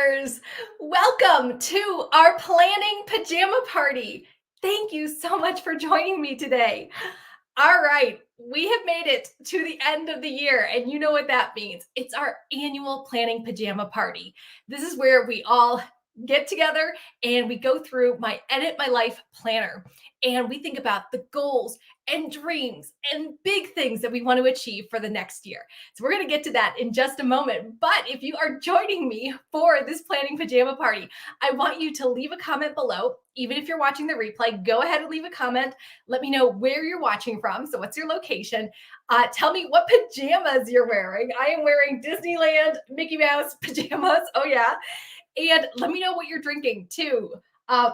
planners. Welcome to our planning pajama party. Thank you so much for joining me today. All right, we have made it to the end of the year, and you know what that means. It's our annual planning pajama party. This is where we all get together and we go through my Edit My Life planner, and we think about the goals and dreams and big things that we want to achieve for the next year. So we're going to get to that in just a moment. But if you are joining me for this planning pajama party, I want you to leave a comment below. Even if you're watching the replay, go ahead and leave a comment. Let me know where you're watching from. So what's your location? Tell me what pajamas you're wearing. I am wearing Disneyland Mickey Mouse pajamas. Oh yeah. And let me know what you're drinking too.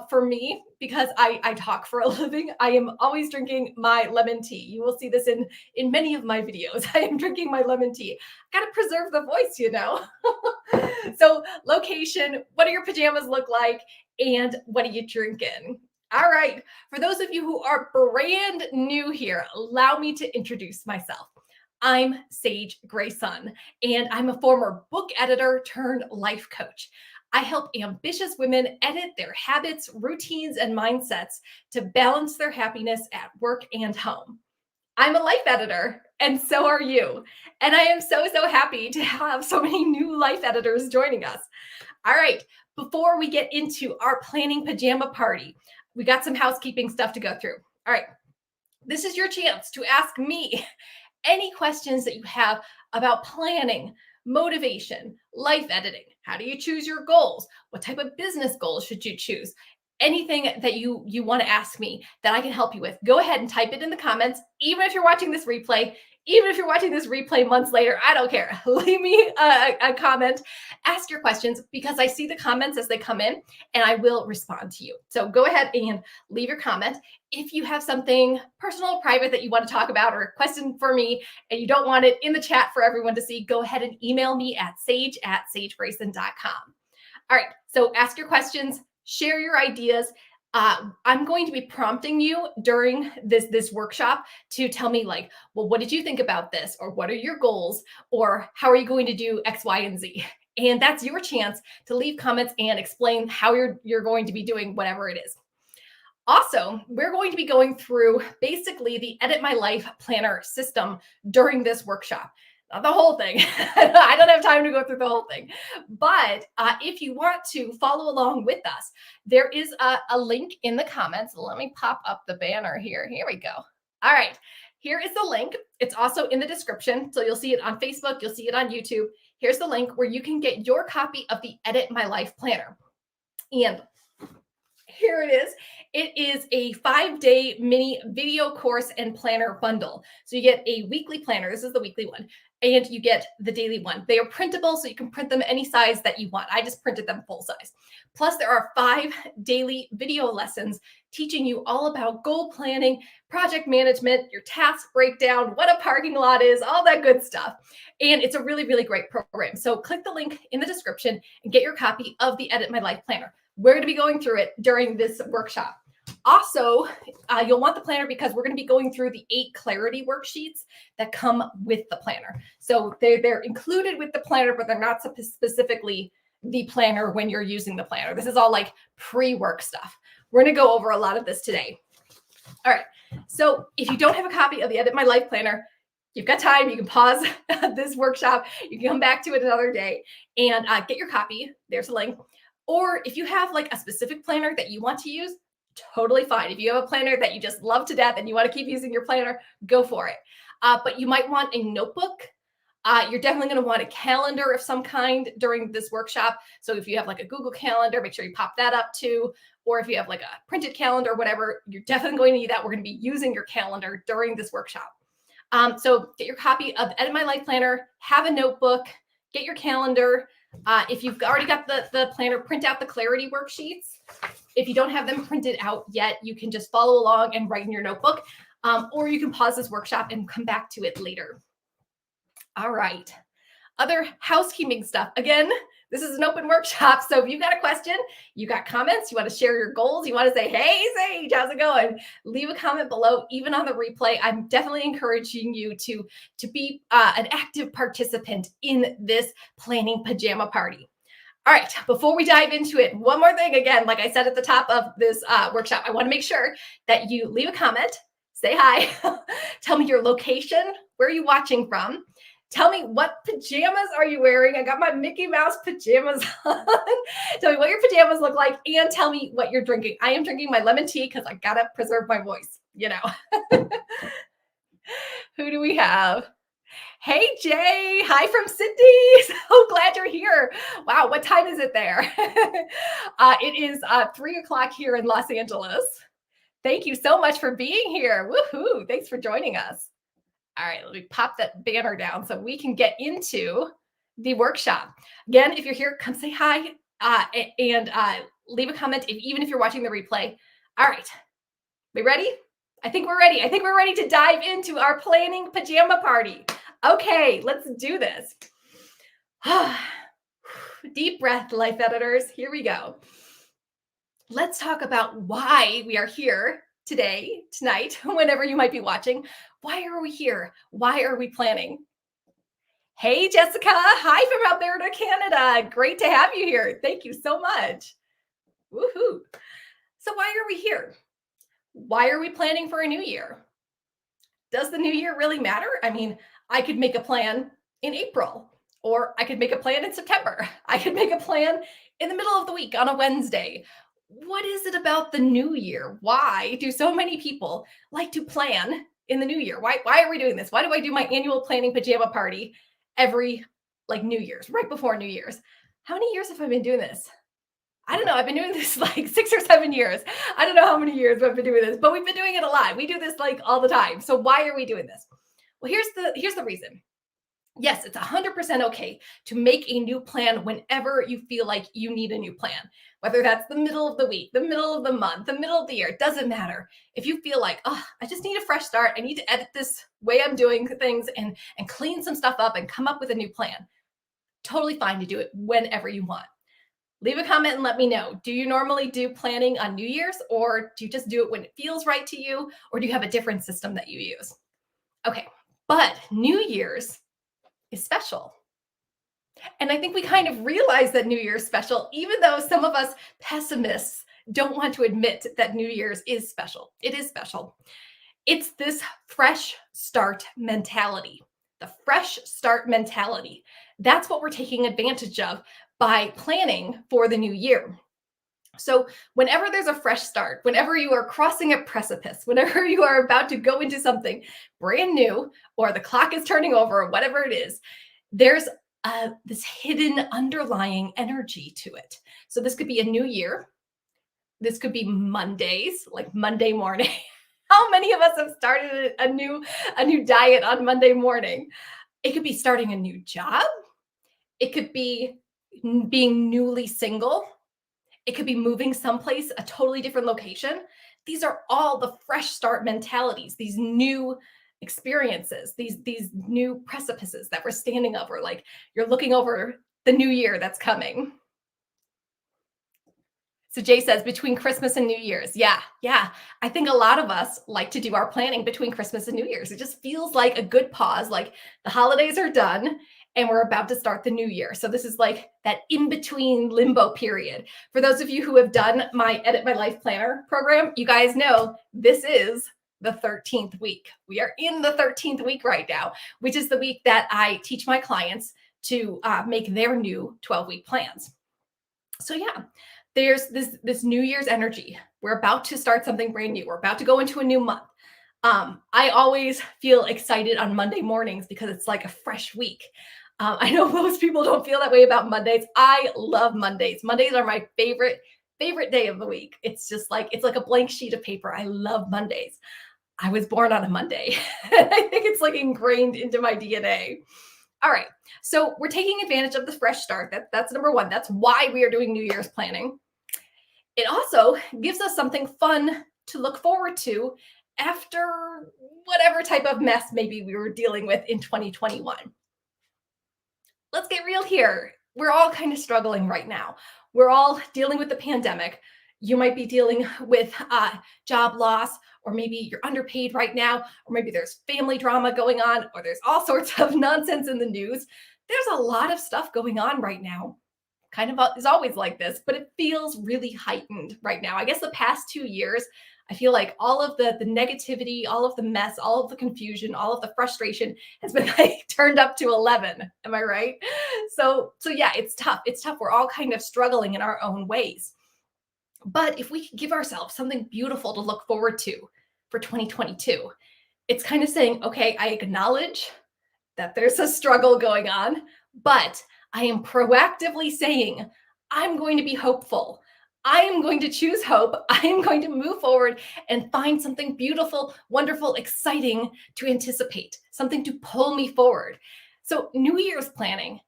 For me, because I talk for a living, I am always drinking my lemon tea. You will see this in many of my videos. I am drinking my lemon tea. Got to preserve the voice, you know. So location, what do your pajamas look like? And what are you drinking? All right. For those of you who are brand new here, allow me to introduce myself. I'm Sage Grayson, and I'm a former book editor turned life coach. I help ambitious women edit their habits, routines, and mindsets to balance their happiness at work and home. I'm a life editor, and so are you. And I am so happy to have so many new life editors joining us. All right, before we get into our planning pajama party, we got some housekeeping stuff to go through. All right, this is your chance to ask me any questions that you have about planning, motivation, life editing. How do you choose your goals? What type of business goals should you choose? Anything that you want to ask me that I can help you with, go ahead and type it in the comments. Even if you're watching this replay, even if you're watching this replay months later, I don't care. Leave me a comment, ask your questions, because I see the comments as they come in and I will respond to you. So go ahead and leave your comment. If you have something personal, private that you want to talk about, or a question for me and you don't want it in the chat for everyone to see, go ahead and email me at sage@sagegrayson.com. All right, so ask your questions, share your ideas. I'm going to be prompting you during this workshop to tell me, like, well, what did you think about this? Or what are your goals? Or how are you going to do X, Y, and Z? And that's your chance to leave comments and explain how you're going to be doing whatever it is. Also, we're going to be going through basically the Edit My Life planner system during this workshop. Not the whole thing. I don't have time to go through the whole thing. But if you want to follow along with us, there is a link in the comments. Let me pop up the banner here. Here we go. All right. Here is the link. It's also in the description. So you'll see it on Facebook. You'll see it on YouTube. Here's the link where you can get your copy of the Edit My Life planner. And here it is. It is a 5-day mini video course and planner bundle. So you get a weekly planner. This is the weekly one. And you get the daily one. They are printable, so you can print them any size that you want. I just printed them full size. Plus, there are 5 daily video lessons teaching you all about goal planning, project management, your task breakdown, what a parking lot is, all that good stuff. And it's a really great program. So click the link in the description and get your copy of the Edit My Life planner. We're going to be going through it during this workshop. Also, you'll want the planner because we're going to be going through the 8 clarity worksheets that come with the planner. So they're included with the planner, but they're not specifically the planner when you're using the planner. This is all like pre-work stuff. We're going to go over a lot of this today. All right. So if you don't have a copy of the Edit My Life planner, you've got time. You can pause this workshop. You can come back to it another day and get your copy. There's a link. Or if you have like a specific planner that you want to use, totally fine. If you have a planner that you just love to death and you want to keep using your planner, go for it. But you might want a notebook. You're definitely going to want a calendar of some kind during this workshop. So if you have like a Google Calendar, make sure you pop that up too. Or if you have like a printed calendar or whatever, you're definitely going to need that. We're going to be using your calendar during this workshop. So get your copy of Edit My Life planner, have a notebook, get your calendar. If you've already got the planner, print out the clarity worksheets. If you don't have them printed out yet, you can just follow along and write in your notebook, or you can pause this workshop and come back to it later. All right. Other housekeeping stuff. Again, this is an open workshop. So if you've got a question, you got comments, you want to share your goals, you want to say, hey, Sage, how's it going? Leave a comment below, even on the replay. I'm definitely encouraging you to be an active participant in this planning pajama party. All right, before we dive into it, one more thing. Again, like I said at the top of this workshop, I want to make sure that you leave a comment, say hi, tell me your location, where are you watching from? Tell me what pajamas are you wearing? I got my Mickey Mouse pajamas on. Tell me what your pajamas look like and tell me what you're drinking. I am drinking my lemon tea because I gotta preserve my voice, you know. Who do we have? Hey, Jay. Hi from Sydney. So glad you're here. Wow, what time is it there? It is 3 o'clock here in Los Angeles. Thank you so much for being here. Woohoo. Thanks for joining us. All right, let me pop that banner down so we can get into the workshop. Again, if you're here, come say hi and leave a comment, even if you're watching the replay. All right, we ready? I think we're ready. I think we're ready to dive into our planning pajama party. Okay, let's do this. Deep breath, life editors. Here we go. Let's talk about why we are here today, tonight, whenever you might be watching. Why are we here? Why are we planning? Hey, Jessica. Hi from Alberta, Canada. Great to have you here. Thank you so much. Woohoo. So why are we here? Why are we planning for a new year? Does the new year really matter? I mean, I could make a plan in April, or I could make a plan in September. I could make a plan in the middle of the week on a Wednesday. What is it about the new year? Why do so many people like to plan in the new year? Why are we doing this? Why do I do my annual planning pajama party every New Year's, right before New Year's? How many years have I been doing this? I don't know. I've been doing this like 6 or 7 years. I don't know how many years I've been doing this, but we've been doing it a lot. We do this like all the time. So why are we doing this? Well, here's the reason. Yes, it's 100% okay to make a new plan whenever you feel like you need a new plan. Whether that's the middle of the week, the middle of the month, the middle of the year, it doesn't matter. If you feel like, oh, I just need a fresh start, I need to edit this way I'm doing things and clean some stuff up and come up with a new plan. Totally fine to do it whenever you want. Leave a comment and let me know. Do you normally do planning on New Year's, or do you just do it when it feels right to you, or do you have a different system that you use? Okay, but New Year's is special. And I think we kind of realize that New Year's special, even though some of us pessimists don't want to admit that New Year's is special. It is special. It's this fresh start mentality. The fresh start mentality. That's what we're taking advantage of by planning for the new year. So whenever there's a fresh start, whenever you are crossing a precipice, whenever you are about to go into something brand new, or the clock is turning over, or whatever it is, there's this hidden underlying energy to it. So this could be a new year. This could be Mondays, like Monday morning. How many of us have started a new diet on Monday morning? It could be starting a new job. It could be being newly single. It could be moving someplace, a totally different location. These are all the fresh start mentalities, these new experiences, these new precipices that we're standing over, like you're looking over the new year that's coming. So Jay says between Christmas and New Year's. Yeah. I think a lot of us like to do our planning between Christmas and New Year's. It just feels like a good pause, like the holidays are done and we're about to start the new year. So this is like that in-between limbo period. For those of you who have done my Edit My Life Planner program, you guys know this is the 13th week. We are in the 13th week right now, which is the week that I teach my clients to make their new 12-week plans. So yeah, there's this New Year's energy. We're about to start something brand new. We're about to go into a new month. I always feel excited on Monday mornings because it's like a fresh week. I know most people don't feel that way about Mondays. I love Mondays. Mondays are my favorite day of the week. It's just like, it's like a blank sheet of paper. I love Mondays. I was born on a Monday. I think it's like ingrained into my DNA. All right. So we're taking advantage of the fresh start. That's number one. That's why we are doing New Year's planning. It also gives us something fun to look forward to after whatever type of mess maybe we were dealing with in 2021. Let's get real here. We're all kind of struggling right now. We're all dealing with the pandemic. You might be dealing with job loss, or maybe you're underpaid right now, or maybe there's family drama going on, or there's all sorts of nonsense in the news. There's a lot of stuff going on right now. kind of is always like this, but it feels really heightened right now. I guess the past 2 years, I feel like all of the negativity, all of the mess, all of the confusion, all of the frustration has been like turned up to 11. Am I right? So yeah, it's tough. It's tough. We're all kind of struggling in our own ways. But if we could give ourselves something beautiful to look forward to for 2022, it's kind of saying, okay, I acknowledge that there's a struggle going on, but I am proactively saying, I'm going to be hopeful. I am going to choose hope. I am going to move forward and find something beautiful, wonderful, exciting to anticipate, something to pull me forward. So, New Year's planning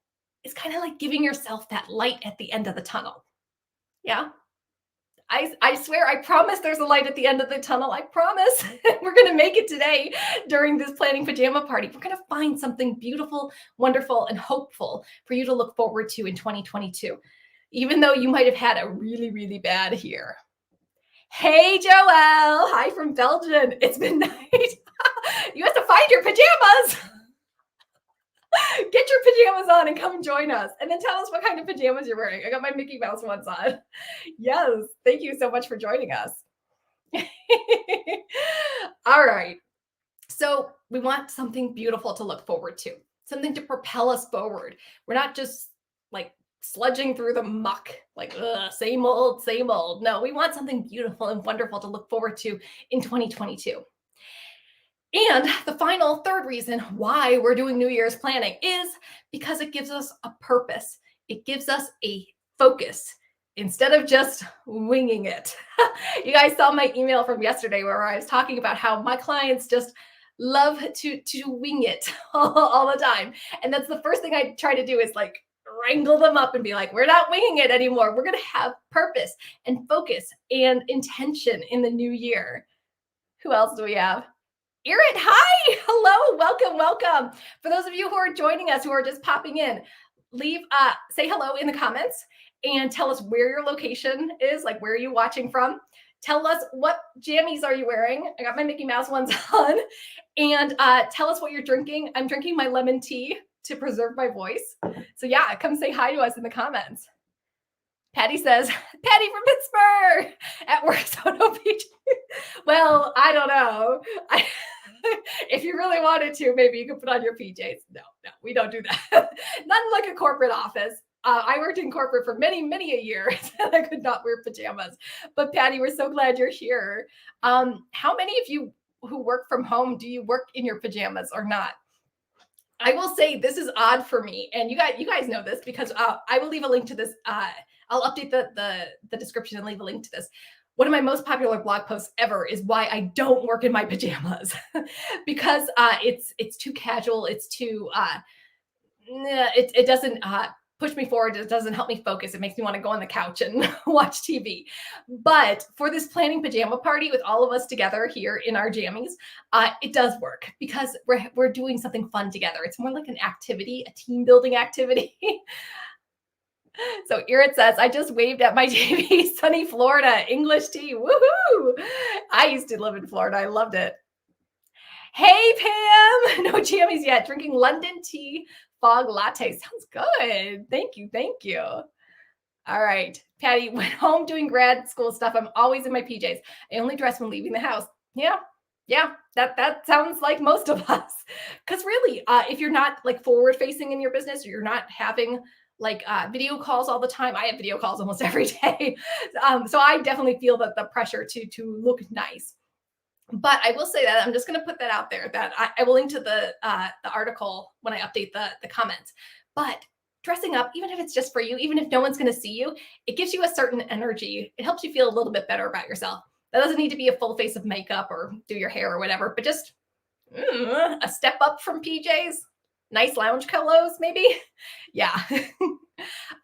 is kind of like giving yourself that light at the end of the tunnel. Yeah. I swear, I promise there's a light at the end of the tunnel. I promise. We're going to make it today during this planning pajama party. We're going to find something beautiful, wonderful, and hopeful for you to look forward to in 2022, even though you might have had a really, really bad year. Hey, Joelle. Hi from Belgium. It's been night. You have to find your pajamas. Get your pajamas on and come join us. And then tell us what kind of pajamas you're wearing. I got my Mickey Mouse ones on. Yes. Thank you so much for joining us. All right. So we want something beautiful to look forward to, something to propel us forward. We're not just like sludging through the muck, like same old, same old. No, we want something beautiful and wonderful to look forward to in 2022. And the final third reason why we're doing New Year's planning is because it gives us a purpose. It gives us a focus instead of just winging it. You guys saw my email from yesterday where I was talking about how my clients just love to wing it all the time. And that's the first thing I try to do is like wrangle them up and be like, we're not winging it anymore. We're going to have purpose and focus and intention in the new year. Who else do we have? Erin, hi, hello, welcome. For those of you who are joining us, who are just popping in, say hello in the comments and tell us where your location is, like where are you watching from? Tell us what jammies are you wearing? I got my Mickey Mouse ones on. And tell us what you're drinking. I'm drinking my lemon tea to preserve my voice. So yeah, come say hi to us in the comments. Patty says, Patty from Pittsburgh at work, so no PJ. Well, I don't know. If you really wanted to, maybe you could put on your PJs. No, we don't do that. Not like a corporate office. I worked in corporate for many, many a year, and I could not wear pajamas. But Patty, we're so glad you're here. How many of you who work from home, do you work in your pajamas or not? I will say this is odd for me, and you guys know this because I will leave a link to this. I'll update the description and leave a link to this. One of my most popular blog posts ever is why I don't work in my pajamas because it's too casual. It's too it doesn't push me forward. It doesn't help me focus. It makes me want to go on the couch and watch TV. But for this planning pajama party with all of us together here in our jammies, it does work because we're doing something fun together. It's more like an activity, a team building activity. So Irit says, I just waved at my TV, sunny Florida, English tea. Woohoo! I used to live in Florida. I loved it. Hey, Pam. No jammies yet. Drinking London tea, fog latte. Sounds good. Thank you. All right. Patty, went home doing grad school stuff. I'm always in my PJs. I only dress when leaving the house. Yeah, that sounds like most of us. Because really, if you're not like forward facing in your business, or you're not having like video calls all the time. I have video calls almost every day. So I definitely feel that the pressure to look nice. But I will say that I'm just going to put that out there that I will link to the article when I update the comments. But dressing up, even if it's just for you, even if no one's going to see you, it gives you a certain energy. It helps you feel a little bit better about yourself. That doesn't need to be a full face of makeup or do your hair or whatever, but just a step up from PJs. Nice lounge clothes, maybe? Yeah.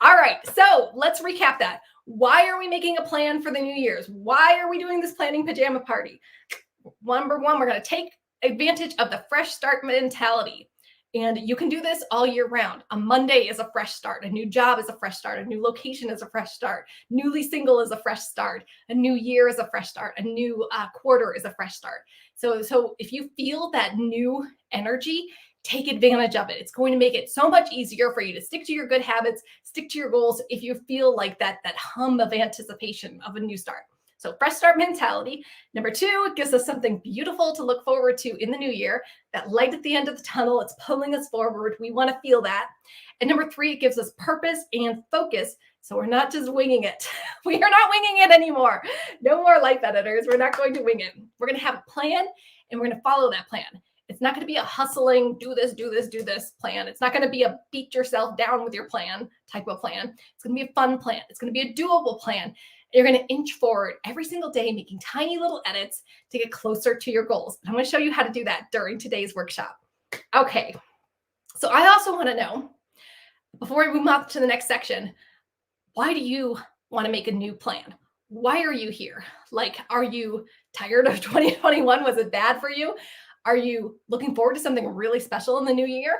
All right. So let's recap that. Why are we making a plan for the New Year's? Why are we doing this planning pajama party? Number one, we're going to take advantage of the fresh start mentality. And you can do this all year round. A Monday is a fresh start. A new job is a fresh start. A new location is a fresh start. Newly single is a fresh start. A new year is a fresh start. A new quarter is a fresh start. So if you feel that new energy, take advantage of it. It's going to make it so much easier for you to stick to your good habits, stick to your goals if you feel like that hum of anticipation of a new start. So fresh start mentality. Number 2, it gives us something beautiful to look forward to in the new year. That light at the end of the tunnel, it's pulling us forward. We want to feel that. And number 3, it gives us purpose and focus. So we're not just winging it. We are not winging it anymore. No more life editors. We're not going to wing it. We're going to have a plan and we're going to follow that plan. It's not going to be a hustling, do this plan. It's not going to be a beat yourself down with your plan type of plan. It's going to be a fun plan. It's going to be a doable plan. You're going to inch forward every single day, making tiny little edits to get closer to your goals. And I'm going to show you how to do that during today's workshop. Okay. So I also want to know, before we move on to the next section, why do you want to make a new plan? Why are you here? Like, are you tired of 2021? Was it bad for you? Are you looking forward to something really special in the new year?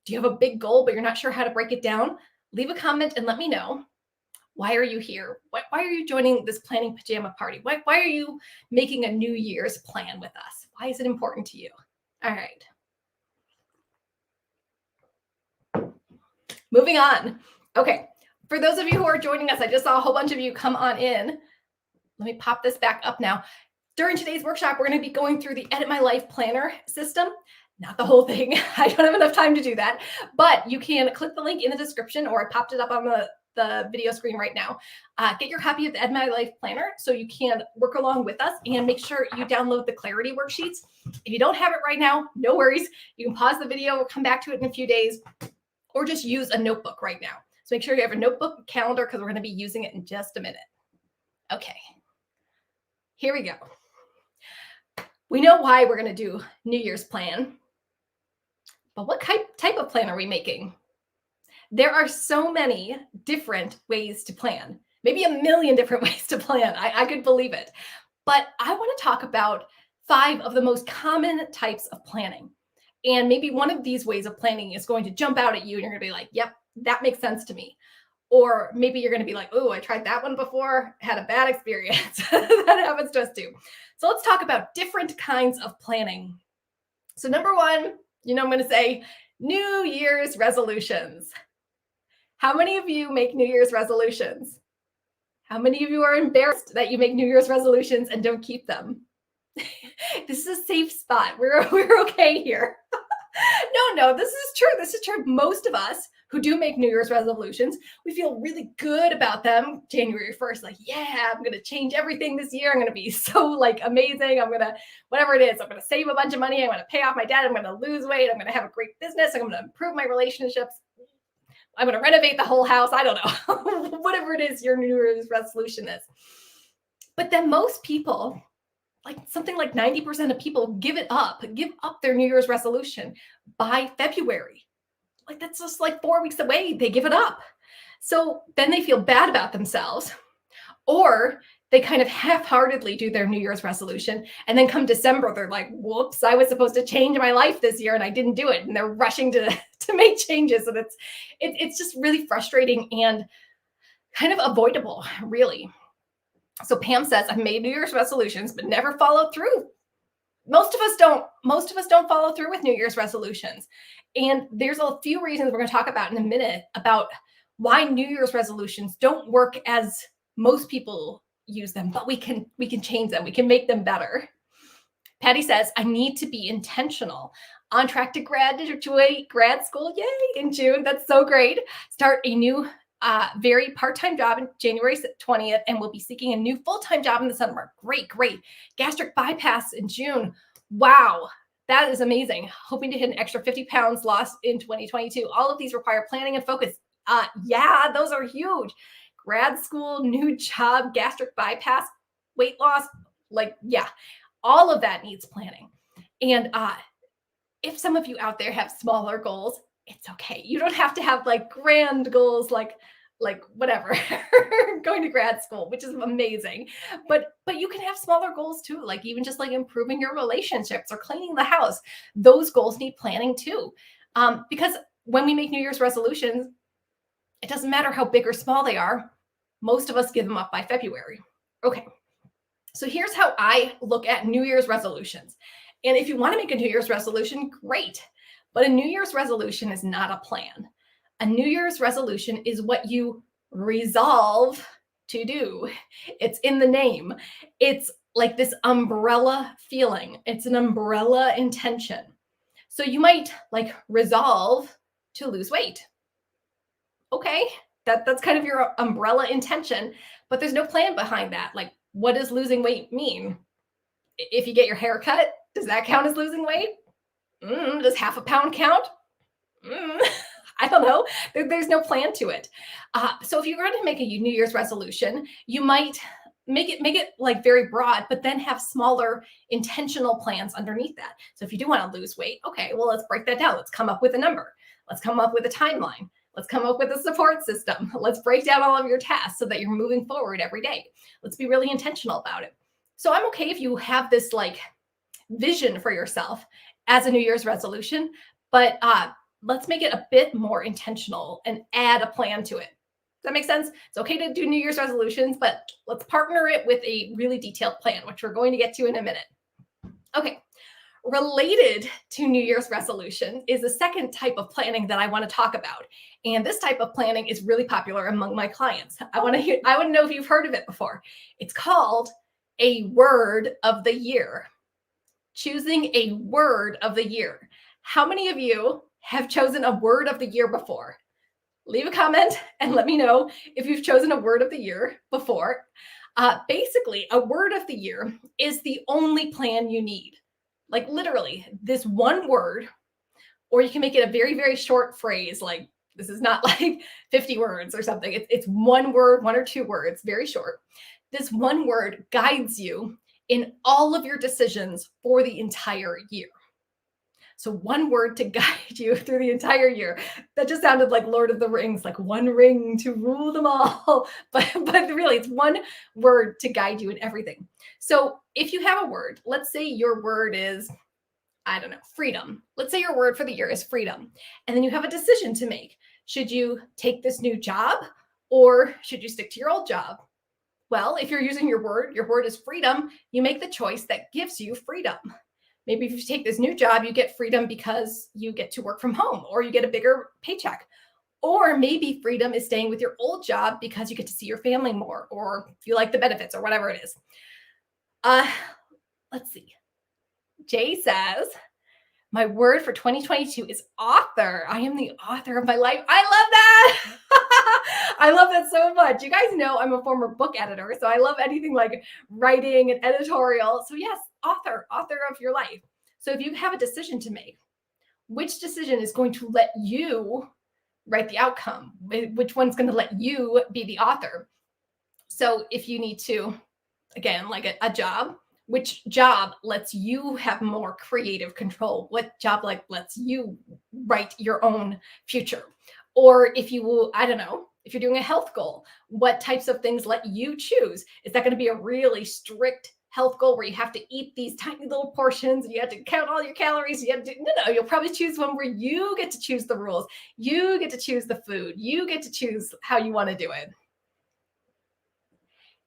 Do you have a big goal, but you're not sure how to break it down? Leave a comment and let me know. Why are you here? Why are you joining this planning pajama party? Why are you making a New Year's plan with us? Why is it important to you? All right. Moving on. Okay. For those of you who are joining us, I just saw a whole bunch of you come on in. Let me pop this back up now. During today's workshop, we're going to be going through the Edit My Life Planner system. Not the whole thing. I don't have enough time to do that. But you can click the link in the description, or I popped it up on the video screen right now. Get your copy of the Ed My Life Planner so you can work along with us, and make sure you download the clarity worksheets. If you don't have it right now, no worries. You can pause the video, we'll come back to it in a few days, or just use a notebook right now. So make sure you have a notebook, calendar, because we're going to be using it in just a minute. Okay, here we go. We know why we're going to do New Year's plan, but what type of plan are we making? There are so many different ways to plan, maybe a million different ways to plan. I could believe it. But I want to talk about 5 of the most common types of planning. And maybe one of these ways of planning is going to jump out at you and you're going to be like, yep, that makes sense to me. Or maybe you're going to be like, oh, I tried that one before, had a bad experience. That happens to us too. So let's talk about different kinds of planning. So number 1, I'm going to say New Year's resolutions. How many of you make New Year's resolutions? How many of you are embarrassed that you make New Year's resolutions and don't keep them? This is a safe spot. We're okay here. No, this is true. This is true. Most of us who do make New Year's resolutions, we feel really good about them January 1st. Like, yeah, I'm going to change everything this year. I'm going to be so amazing. I'm going to, whatever it is, I'm going to save a bunch of money. I'm going to pay off my debt. I'm going to lose weight. I'm going to have a great business. I'm going to improve my relationships. I'm going to renovate the whole house. I don't know. Whatever it is your New Year's resolution is. But then most people, something like 90% of people give up their New Year's resolution by February. That's just 4 weeks away. They give it up. So then they feel bad about themselves, or they kind of half-heartedly do their New Year's resolution. And then come December, they're like, whoops, I was supposed to change my life this year and I didn't do it. And they're rushing to make changes. And it's just really frustrating and kind of avoidable, really. So Pam says, I've made New Year's resolutions, but never followed through. Most of us don't follow through with New Year's resolutions. And there's a few reasons we're going to talk about in a minute about why New Year's resolutions don't work as most people use them, but we can change them. We can make them better. Patty says, I need to be intentional. On track to graduate grad school, yay, in June. That's so great. Start a new very part-time job in January 20th, and we'll be seeking a new full-time job in the summer. Great. Gastric bypass in June. Wow, that is amazing. Hoping to hit an extra 50 pounds lost in 2022. All of these require planning and focus. Yeah, those are huge. Grad school, new job, gastric bypass, weight loss. All of that needs planning. And if some of you out there have smaller goals, it's okay. You don't have to have grand goals like whatever, going to grad school, which is amazing. But you can have smaller goals too, even just improving your relationships or cleaning the house. Those goals need planning too. Because when we make New Year's resolutions, it doesn't matter how big or small they are. Most of us give them up by February. Okay. So here's how I look at New Year's resolutions. And if you want to make a New Year's resolution, great. But a New Year's resolution is not a plan. A New Year's resolution is what you resolve to do. It's in the name. It's like this umbrella feeling, it's an umbrella intention. So you might like resolve to lose weight. Okay, that's kind of your umbrella intention, but there's no plan behind that. Like, what does losing weight mean? If you get your hair cut, does that count as losing weight? Does half a pound count? I don't know. There's no plan to it. So if you're going to make a New Year's resolution, you might make it like very broad, but then have smaller intentional plans underneath that. So if you do want to lose weight, okay, well, let's break that down. Let's come up with a number. Let's come up with a timeline. Let's come up with a support system. Let's break down all of your tasks so that you're moving forward every day. Let's be really intentional about it. So I'm okay if you have this like vision for yourself as a New Year's resolution, but let's make it a bit more intentional and add a plan to it. Does that make sense? It's okay to do New Year's resolutions, but let's partner it with a really detailed plan, which we're going to get to in a minute. Okay. Related to New Year's resolution is the second type of planning that I want to talk about. And this type of planning is really popular among my clients. I want to know if you've heard of it before. It's called a word of the year. Choosing a word of the year. How many of you have chosen a word of the year before? Leave a comment and let me know if you've chosen a word of the year before. Basically, a word of the year is the only plan you need. Like literally this one word, or you can make it a very, very short phrase. Like this is not like 50 words or something. It's one word, one or two words, very short. This one word guides you in all of your decisions for the entire year. So one word to guide you through the entire year. That just sounded like Lord of the Rings, like one ring to rule them all. But really, it's one word to guide you in everything. So if you have a word, let's say your word is, I don't know, freedom. Let's say your word for the year is freedom. And then you have a decision to make. Should you take this new job or should you stick to your old job? Well, if you're using your word is freedom, you make the choice that gives you freedom. Maybe if you take this new job, you get freedom because you get to work from home or you get a bigger paycheck. Or maybe freedom is staying with your old job because you get to see your family more or you like the benefits or whatever it is. Let's see. Jay says, my word for 2022 is author. I am the author of my life. I love that. I love that so much. You guys know I'm a former book editor, so I love anything like writing and editorial. So yes, author of your life. So if you have a decision to make, which decision is going to let you write the outcome? Which one's going to let you be the author? So if you need to, again, like a job, which job lets you have more creative control? What job like lets you write your own future? Or if you will, I don't know, if you're doing a health goal, what types of things let you choose? Is that going to be a really strict health goal where you have to eat these tiny little portions and you have to count all your calories? No, you'll probably choose one where you get to choose the rules. You get to choose the food. You get to choose how you want to do it.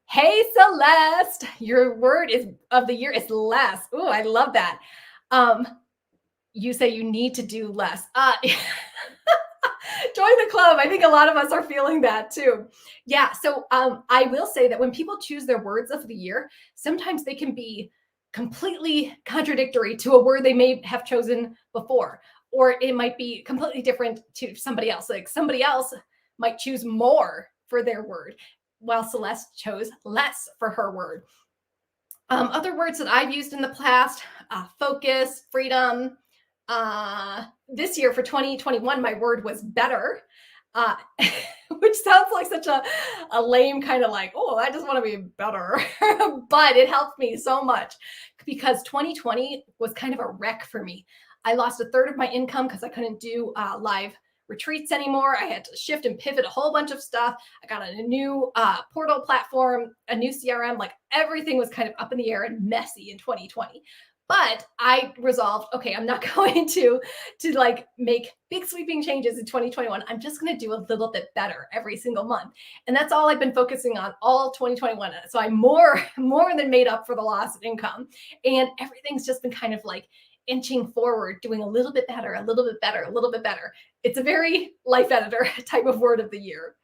Hey, Celeste, your word of the year is less. Oh, I love that. You say you need to do less. Join the club. I think a lot of us are feeling that too. Yeah. So I will say that when people choose their words of the year, sometimes they can be completely contradictory to a word they may have chosen before, or it might be completely different to somebody else. Like somebody else might choose more for their word, while Celeste chose less for her word. Other words that I've used in the past, focus, freedom. This year for 2021, my word was better, which sounds like such a lame kind of like, oh, I just want to be better. But it helped me so much because 2020 was kind of a wreck for me. I lost a third of my income because I couldn't do live retreats anymore. I had to shift and pivot a whole bunch of stuff. I got a new portal platform, a new CRM, like everything was kind of up in the air and messy in 2020. But I resolved, okay, I'm not going to like make big sweeping changes in 2021. I'm just going to do a little bit better every single month. And that's all I've been focusing on all 2021. So I more than made up for the loss of income. And everything's just been kind of like inching forward, doing a little bit better, a little bit better, a little bit better. It's a very life editor type of word of the year.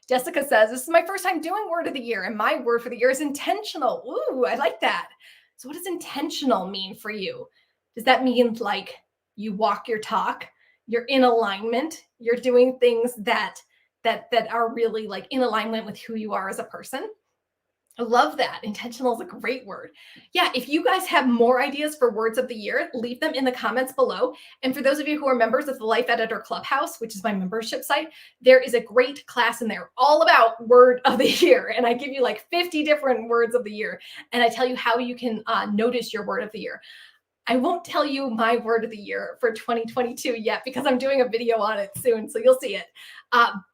Jessica says, this is my first time doing word of the year, and my word for the year is intentional. Ooh, I like that. So what does intentional mean for you? Does that mean like you walk your talk, you're in alignment, you're doing things that are really like in alignment with who you are as a person? I love that. Intentional is a great word. Yeah, if you guys have more ideas for words of the year, leave them in the comments below. And for those of you who are members of the Life Editor Clubhouse, which is my membership site, there is a great class in there all about word of the year. And I give you like 50 different words of the year. And I tell you how you can notice your word of the year. I won't tell you my word of the year for 2022 yet because I'm doing a video on it soon, so you'll see it.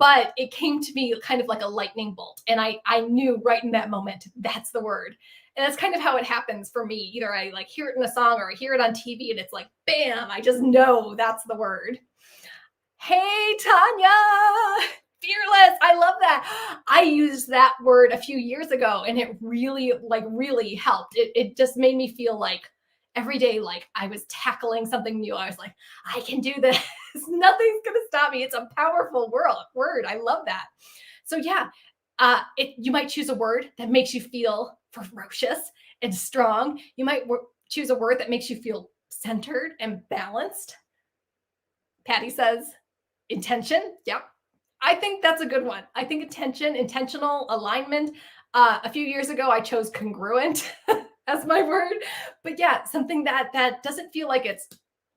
But it came to me kind of like a lightning bolt, and I knew right in that moment, that's the word. And that's kind of how it happens for me. Either I like hear it in a song or I hear it on TV and it's like, bam, I just know that's the word. Hey, Tanya, fearless. I love that. I used that word a few years ago and it really helped. It just made me feel like every day, like I was tackling something new. I was like, I can do this. Nothing's going to stop me. It's a powerful word. I love that. So yeah, you might choose a word that makes you feel ferocious and strong. You might choose a word that makes you feel centered and balanced. Patty says, intention. Yep. I think that's a good one. I think intentional alignment. A few years ago, I chose congruent as my word. But yeah, something that doesn't feel like it's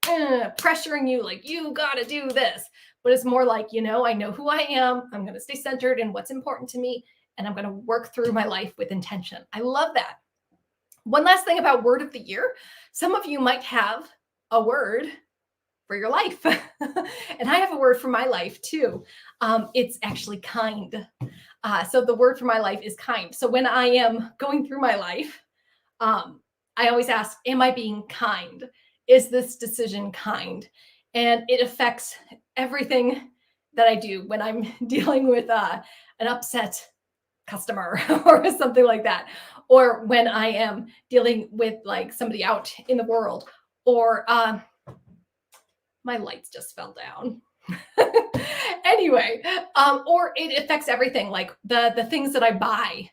pressuring you, like you got to do this. But it's more like, I know who I am. I'm going to stay centered in what's important to me. And I'm going to work through my life with intention. I love that. One last thing about word of the year. Some of you might have a word for your life. And I have a word for my life too. It's actually kind. So the word for my life is kind. So when I am going through my life, I always ask, am I being kind? Is this decision kind? And it affects everything that I do when I'm dealing with an upset customer or something like that. Or when I am dealing with like somebody out in the world, or my lights just fell down. Anyway, or it affects everything, like the things that I buy,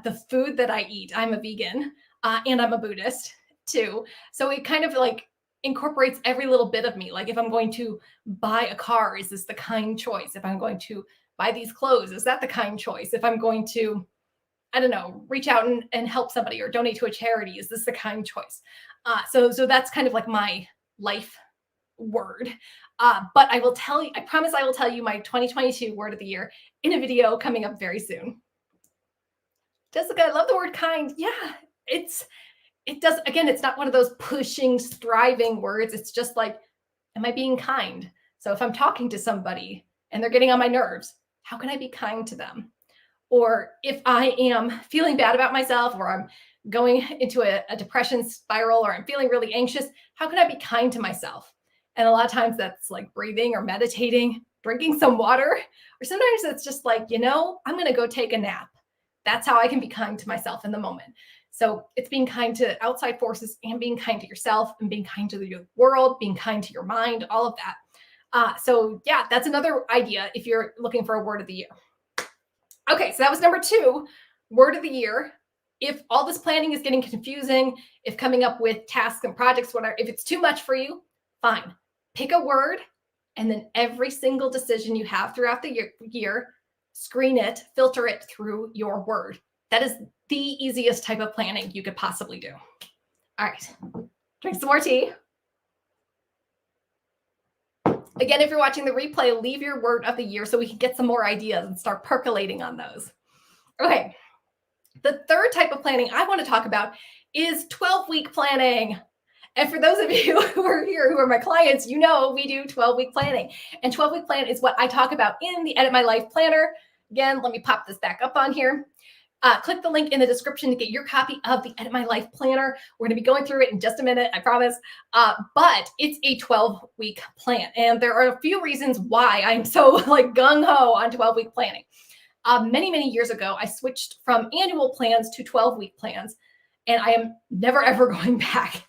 the food that I eat. I'm a vegan and I'm a Buddhist too. So it kind of like incorporates every little bit of me. Like if I'm going to buy a car, is this the kind choice? If I'm going to buy these clothes, is that the kind choice? If I'm going to, I don't know, reach out and help somebody or donate to a charity, is this the kind choice? So that's kind of like my life word. But I will tell you, I promise I will tell you my 2022 word of the year in a video coming up very soon. Jessica, I love the word kind. Yeah, it does. Again, it's not one of those pushing, striving words. It's just like, am I being kind? So if I'm talking to somebody and they're getting on my nerves, how can I be kind to them? Or if I am feeling bad about myself, or I'm going into a depression spiral, or I'm feeling really anxious, how can I be kind to myself? And a lot of times that's like breathing or meditating, drinking some water, or sometimes it's just like, I'm going to go take a nap. That's how I can be kind to myself in the moment. So it's being kind to outside forces and being kind to yourself and being kind to the world, being kind to your mind, all of that. So yeah, that's another idea if you're looking for a word of the year. Okay, so that was number 2, word of the year. If all this planning is getting confusing, if coming up with tasks and projects, whatever, if it's too much for you, fine. Pick a word, and then every single decision you have throughout the year, screen it, filter it through your word. That is the easiest type of planning you could possibly do. All right, drink some more tea. Again, if you're watching the replay, leave your word of the year so we can get some more ideas and start percolating on those. Okay, the third type of planning I want to talk about is 12-week planning. And for those of you who are here, who are my clients, we do 12-week planning. And 12-week plan is what I talk about in the Edit My Life Planner. Again, let me pop this back up on here. Click the link in the description to get your copy of the Edit My Life Planner. We're going to be going through it in just a minute, I promise. But it's a 12-week plan. And there are a few reasons why I'm so like gung-ho on 12-week planning. Many, many years ago, I switched from annual plans to 12-week plans. And I am never, ever going back.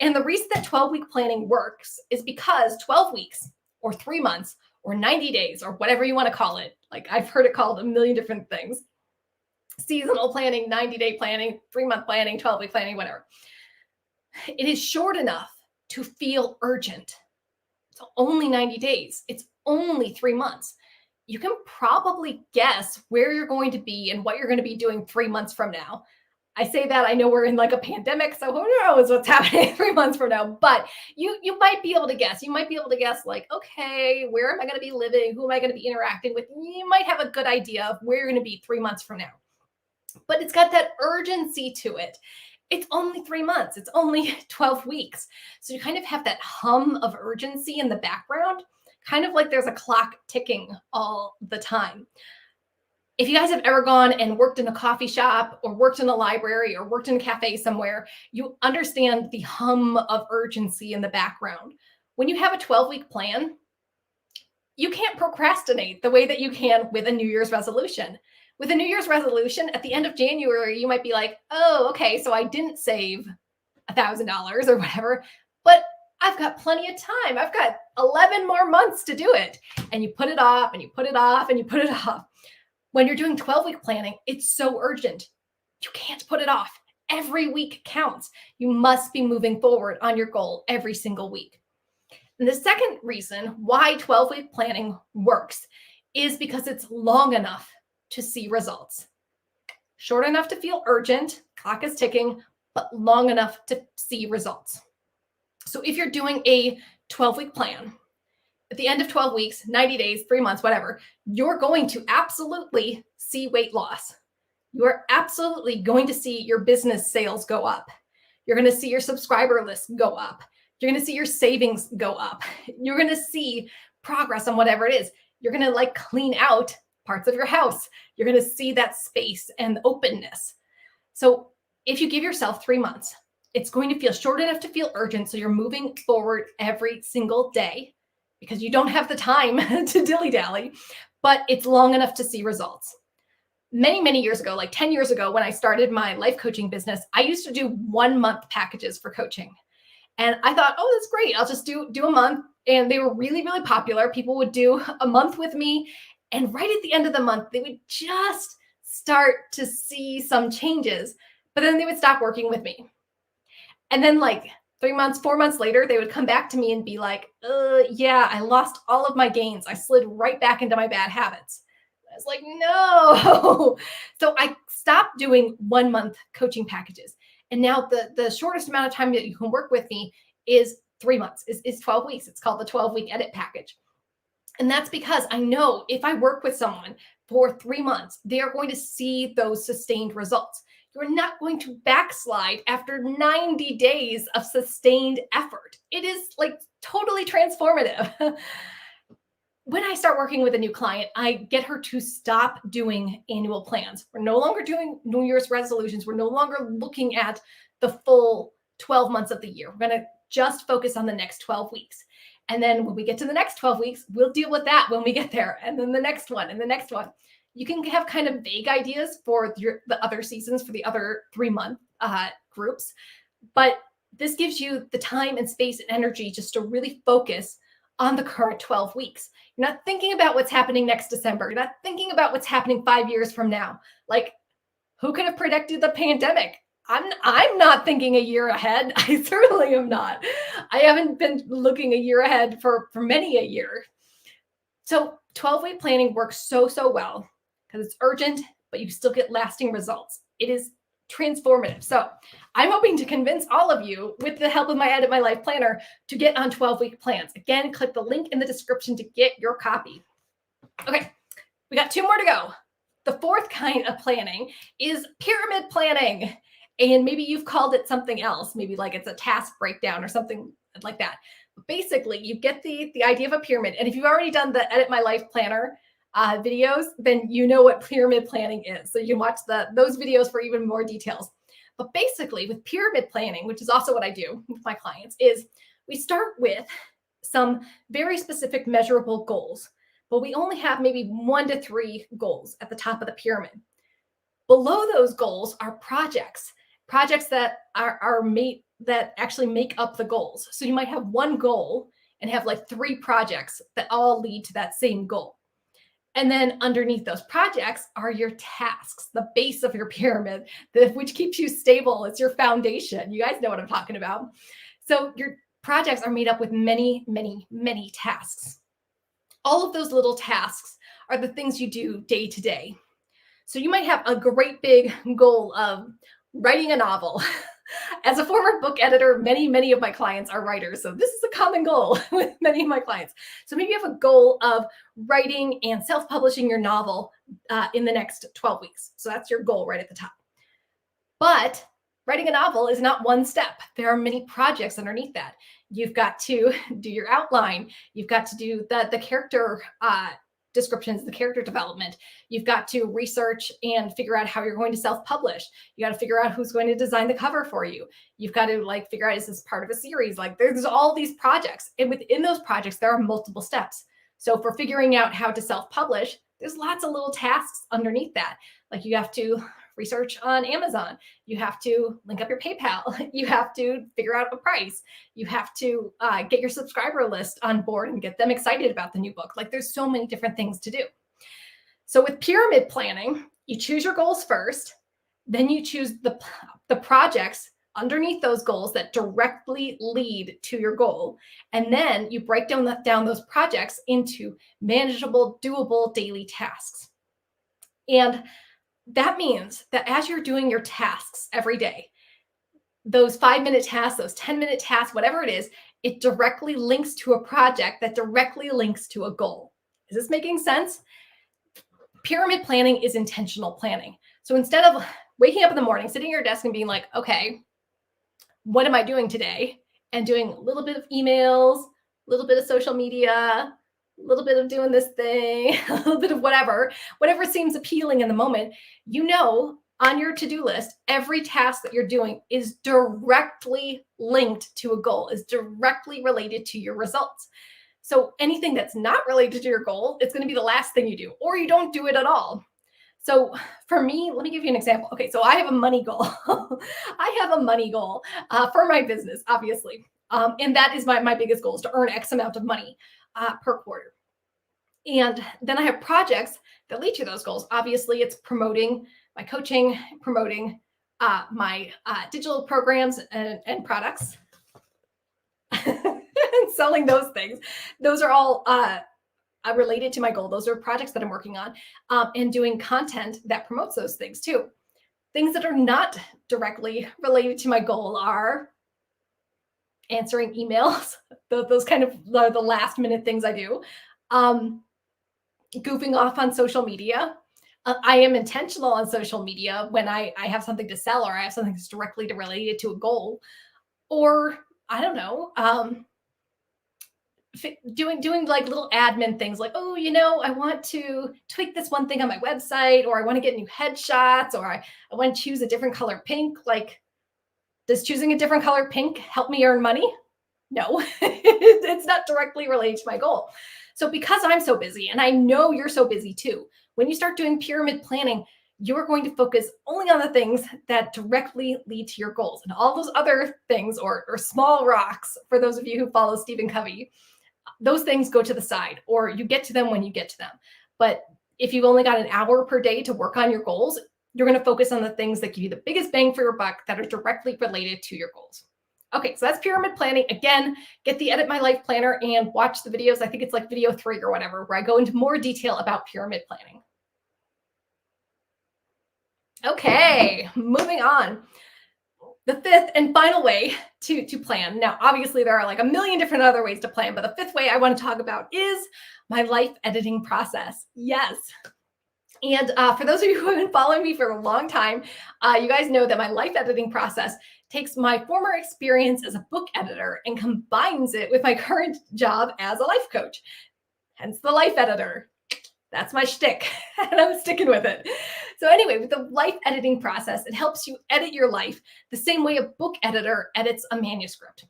And the reason that 12-week planning works is because 12 weeks or 3 months or 90 days or whatever you want to call it, like I've heard it called a million different things, seasonal planning, 90-day planning, 3-month planning, 12-week planning, whatever. It is short enough to feel urgent. It's only 90 days. It's only 3 months. You can probably guess where you're going to be and what you're going to be doing 3 months from now. I say that, I know we're in like a pandemic, so who knows what's happening 3 months from now, but you might be able to guess. You might be able to guess like, okay, where am I going to be living? Who am I going to be interacting with? You might have a good idea of where you're going to be 3 months from now. But it's got that urgency to it. It's only 3 months. It's only 12 weeks. So you kind of have that hum of urgency in the background, kind of like there's a clock ticking all the time. If you guys have ever gone and worked in a coffee shop or worked in a library or worked in a cafe somewhere, you understand the hum of urgency in the background. When you have a 12-week plan, you can't procrastinate the way that you can with a New Year's resolution. With a New Year's resolution, at the end of January, you might be like, oh, okay, so I didn't save $1,000 or whatever, but I've got plenty of time. I've got 11 more months to do it. And you put it off and you put it off and you put it off. When you're doing 12-week planning, it's so urgent. You can't put it off. Every week counts. You must be moving forward on your goal every single week. And the second reason why 12-week planning works is because it's long enough to see results. Short enough to feel urgent, clock is ticking, but long enough to see results. So if you're doing a 12-week plan, at the end of 12 weeks, 90 days, 3 months, whatever, you're going to absolutely see weight loss. You are absolutely going to see your business sales go up. You're going to see your subscriber list go up. You're going to see your savings go up. You're going to see progress on whatever it is. You're going to like clean out parts of your house. You're going to see that space and openness. So if you give yourself 3 months, it's going to feel short enough to feel urgent. So you're moving forward every single day, because you don't have the time to dilly-dally, but it's long enough to see results. Many, many years ago, like 10 years ago, when I started my life coaching business, I used to do 1-month packages for coaching. And I thought, oh, that's great. I'll just do a month. And they were really, really popular. People would do a month with me. And right at the end of the month, they would just start to see some changes, but then they would stop working with me. And then like 3 months, 4 months later, they would come back to me and be like, yeah, I lost all of my gains. I slid right back into my bad habits. I was like, no. So I stopped doing 1-month coaching packages. And now the shortest amount of time that you can work with me is 3 months, is 12 weeks. It's called the 12-week edit package. And that's because I know if I work with someone for 3 months, they are going to see those sustained results. You're not going to backslide after 90 days of sustained effort. It is like totally transformative. When I start working with a new client, I get her to stop doing annual plans. We're no longer doing New Year's resolutions. We're no longer looking at the full 12 months of the year. We're going to just focus on the next 12 weeks. And then when we get to the next 12 weeks, we'll deal with that when we get there. And then the next one and the next one. You can have kind of vague ideas for the other seasons, for the other 3-month groups. But this gives you the time and space and energy just to really focus on the current 12 weeks. You're not thinking about what's happening next December. You're not thinking about what's happening 5 years from now. Like, who could have predicted the pandemic? I'm not thinking a year ahead. I certainly am not. I haven't been looking a year ahead for many a year. So 12-week planning works so well because it's urgent, but you still get lasting results. It is transformative. So I'm hoping to convince all of you, with the help of my Edit My Life Planner, to get on 12-week plans. Again, click the link in the description to get your copy. Okay, we got 2 more to go. The fourth kind of planning is pyramid planning. And maybe you've called it something else. Maybe like it's a task breakdown or something like that. But basically, you get the idea of a pyramid. And if you've already done the Edit My Life Planner videos, then you know what pyramid planning is. So you can watch those videos for even more details. But basically, with pyramid planning, which is also what I do with my clients, is we start with some very specific measurable goals. But we only have maybe 1 to 3 goals at the top of the pyramid. Below those goals are projects that are that actually make up the goals. So you might have one goal and have like 3 projects that all lead to that same goal. And then underneath those projects are your tasks, the base of your pyramid, which keeps you stable. It's your foundation. You guys know what I'm talking about. So your projects are made up with many, many, many tasks. All of those little tasks are the things you do day to day. So you might have a great big goal of writing a novel. As a former book editor, many of my clients are writers. So this is a common goal with many of my clients. So maybe you have a goal of writing and self-publishing your novel in the next 12 weeks. So that's your goal right at the top. But writing a novel is not one step. There are many projects underneath that. You've got to do your outline. You've got to do the character descriptions, the character development. You've got to research and figure out how you're going to self-publish. You got to figure out who's going to design the cover for you. You've got to like figure out, is this part of a series? Like there's all these projects. And within those projects, there are multiple steps. So for figuring out how to self-publish, there's lots of little tasks underneath that. Like you have to research on Amazon. You have to link up your PayPal. You have to figure out a price. You have to get your subscriber list on board and get them excited about the new book. Like there's so many different things to do. So with pyramid planning, you choose your goals first, then you choose the projects underneath those goals that directly lead to your goal. And then you break down those projects into manageable, doable daily tasks. And that means that as you're doing your tasks every day, those 5-minute tasks, those 10-minute tasks, whatever it is, it directly links to a project that directly links to a goal. Is this making sense? Pyramid planning is intentional planning. So instead of waking up in the morning, sitting at your desk and being like, okay, what am I doing today? And doing a little bit of emails, a little bit of social media, a little bit of doing this thing, a little bit of whatever seems appealing in the moment, you know, on your to-do list, every task that you're doing is directly linked to a goal, is directly related to your results. So anything that's not related to your goal, it's going to be the last thing you do, or you don't do it at all. So for me, let me give you an example. Okay, so I have a money goal. I have a money goal for my business, obviously. And that is my biggest goal, is to earn X amount of money per quarter. And then I have projects that lead to those goals. Obviously, it's promoting my coaching, promoting my digital programs and products, and selling those things. Those are all related to my goal. Those are projects that I'm working on, and doing content that promotes those things too. Things that are not directly related to my goal are answering emails, those kind of the last minute things I do. Goofing off on social media. I am intentional on social media when I have something to sell, or I have something that's directly related to a goal, or I don't know, doing like little admin things like, oh, you know, I want to tweak this one thing on my website, or I want to get new headshots, or I want to choose a different color pink. Like, does choosing a different color pink help me earn money? No, it's not directly related to my goal. So because I'm so busy, and I know you're so busy too, when you start doing pyramid planning, you're going to focus only on the things that directly lead to your goals, and all those other things, or small rocks, for those of you who follow Stephen Covey, those things go to the side, or you get to them when you get to them. But if you've only got an hour per day to work on your goals, you're going to focus on the things that give you the biggest bang for your buck, that are directly related to your goals. Okay, so that's pyramid planning. Again, get the Edit My Life Planner and watch the videos. I think it's like video 3 or whatever, where I go into more detail about pyramid planning. Okay, moving on. The fifth and final way to plan. Now, obviously, there are like a million different other ways to plan, but the fifth way I want to talk about is my life editing process. Yes. And for those of you who have been following me for a long time, you guys know that my life editing process takes my former experience as a book editor and combines it with my current job as a life coach. Hence the life editor. That's my shtick, and I'm sticking with it. So anyway, with the life editing process, it helps you edit your life the same way a book editor edits a manuscript.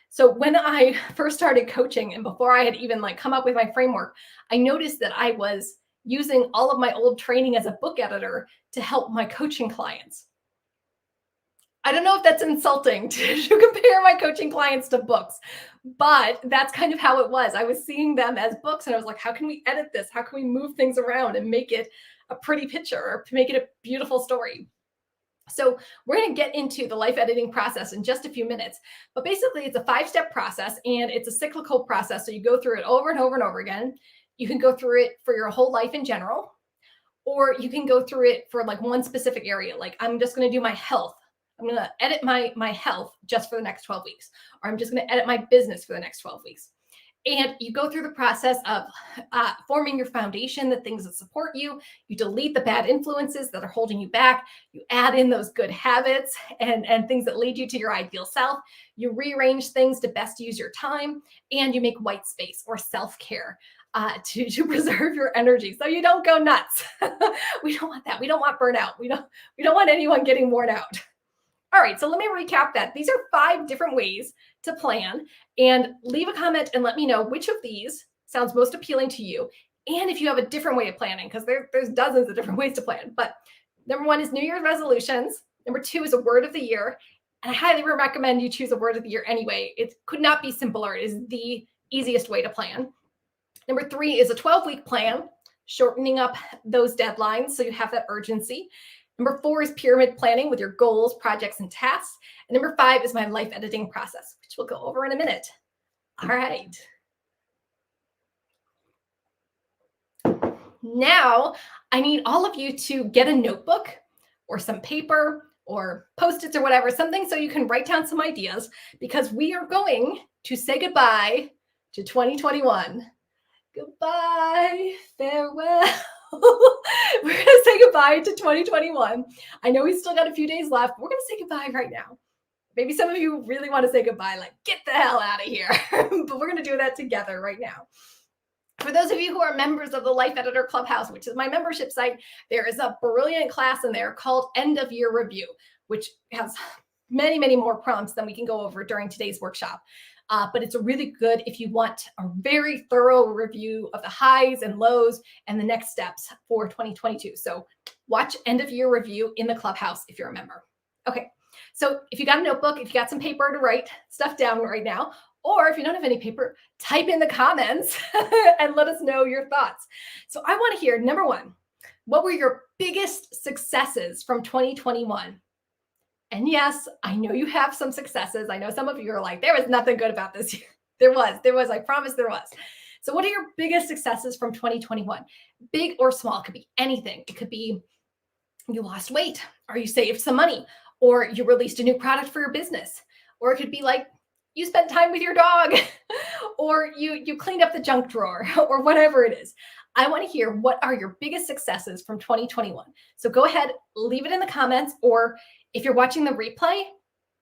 So when I first started coaching, and before I had even like come up with my framework, I noticed that I was using all of my old training as a book editor to help my coaching clients. I don't know if that's insulting to compare my coaching clients to books, but that's kind of how it was. I was seeing them as books and I was like, how can we edit this? How can we move things around and make it a pretty picture or make it a beautiful story? So we're going to get into the life editing process in just a few minutes. But basically, it's a 5-step process and it's a cyclical process. So you go through it over and over and over again. You can go through it for your whole life in general, or you can go through it for like one specific area. Like I'm just going to do my health. I'm going to edit my health just for the next 12 weeks, or I'm just going to edit my business for the next 12 weeks. And you go through the process of forming your foundation, the things that support you. You delete the bad influences that are holding you back. You add in those good habits and things that lead you to your ideal self. You rearrange things to best use your time, and you make white space or self-care to preserve your energy so you don't go nuts. We don't want that. We don't want burnout. We don't want anyone getting worn out. All right, so let me recap that. These are 5 different ways to plan, and leave a comment and let me know which of these sounds most appealing to you. And if you have a different way of planning, because there's dozens of different ways to plan. But number 1 is New Year's resolutions. Number 2 is a word of the year. And I highly recommend you choose a word of the year anyway. It could not be simpler. It is the easiest way to plan. Number 3 is a 12-week plan, shortening up those deadlines so you have that urgency. Number 4 is pyramid planning with your goals, projects, and tasks. And number 5 is my life editing process, which we'll go over in a minute. All right. Now, I need all of you to get a notebook or some paper or Post-its or whatever, something so you can write down some ideas, because we are going to say goodbye to 2021. Goodbye, farewell. We're going to say goodbye to 2021. I know we still got a few days left. We're going to say goodbye right now. Maybe some of you really want to say goodbye, like get the hell out of here. But we're going to do that together right now. For those of you who are members of the Life Editor Clubhouse, which is my membership site, there is a brilliant class in there called End of Year Review, which has many, many more prompts than we can go over during today's workshop. But it's really good if you want a very thorough review of the highs and lows and the next steps for 2022. So watch End of Year Review in the Clubhouse if you're a member. Okay, so if you got a notebook, if you got some paper to write stuff down right now, or if you don't have any paper, type in the comments and let us know your thoughts. So I want to hear, number 1, what were your biggest successes from 2021? And yes, I know you have some successes. I know some of you are like, there was nothing good about this year. There was, I promise there was. So what are your biggest successes from 2021? Big or small, it could be anything. It could be you lost weight, or you saved some money, or you released a new product for your business, or it could be like you spent time with your dog, or you cleaned up the junk drawer, or whatever it is. I want to hear, what are your biggest successes from 2021? So go ahead, leave it in the comments, or if you're watching the replay,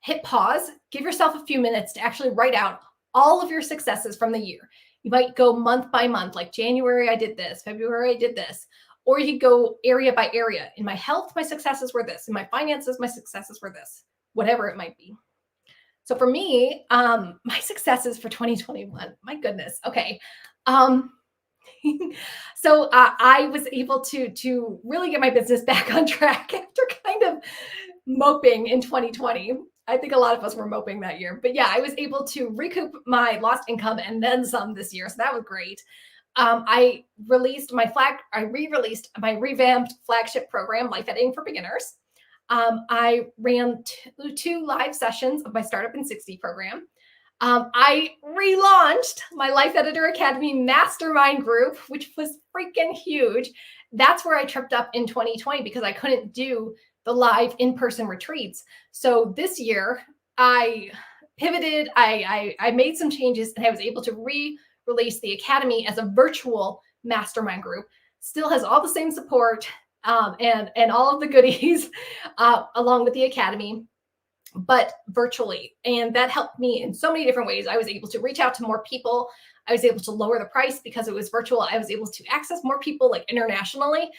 hit pause, give yourself a few minutes to actually write out all of your successes from the year. You might go month by month, like January, I did this, February, I did this, or you could go area by area. In my health, my successes were this. In my finances, my successes were this, whatever it might be. So for me, my successes for 2021, my goodness. Okay. So I was able to really get my business back on track after kind of moping in 2020. I think a lot of us were moping that year, but yeah, I was able to recoup my lost income and then some this year. So that was great. I re-released my revamped flagship program, Life Editing for Beginners. I ran 2 live sessions of my Startup in 60 program. I relaunched my Life Editor Academy mastermind group, which was freaking huge. That's where I tripped up in 2020 because I couldn't do the live in-person retreats. So this year I pivoted, I made some changes, and I was able to re-release the Academy as a virtual mastermind group. Still has all the same support and all of the goodies along with the Academy, but virtually. And that helped me in so many different ways. I was able to reach out to more people. I was able to lower the price because it was virtual. I was able to access more people like internationally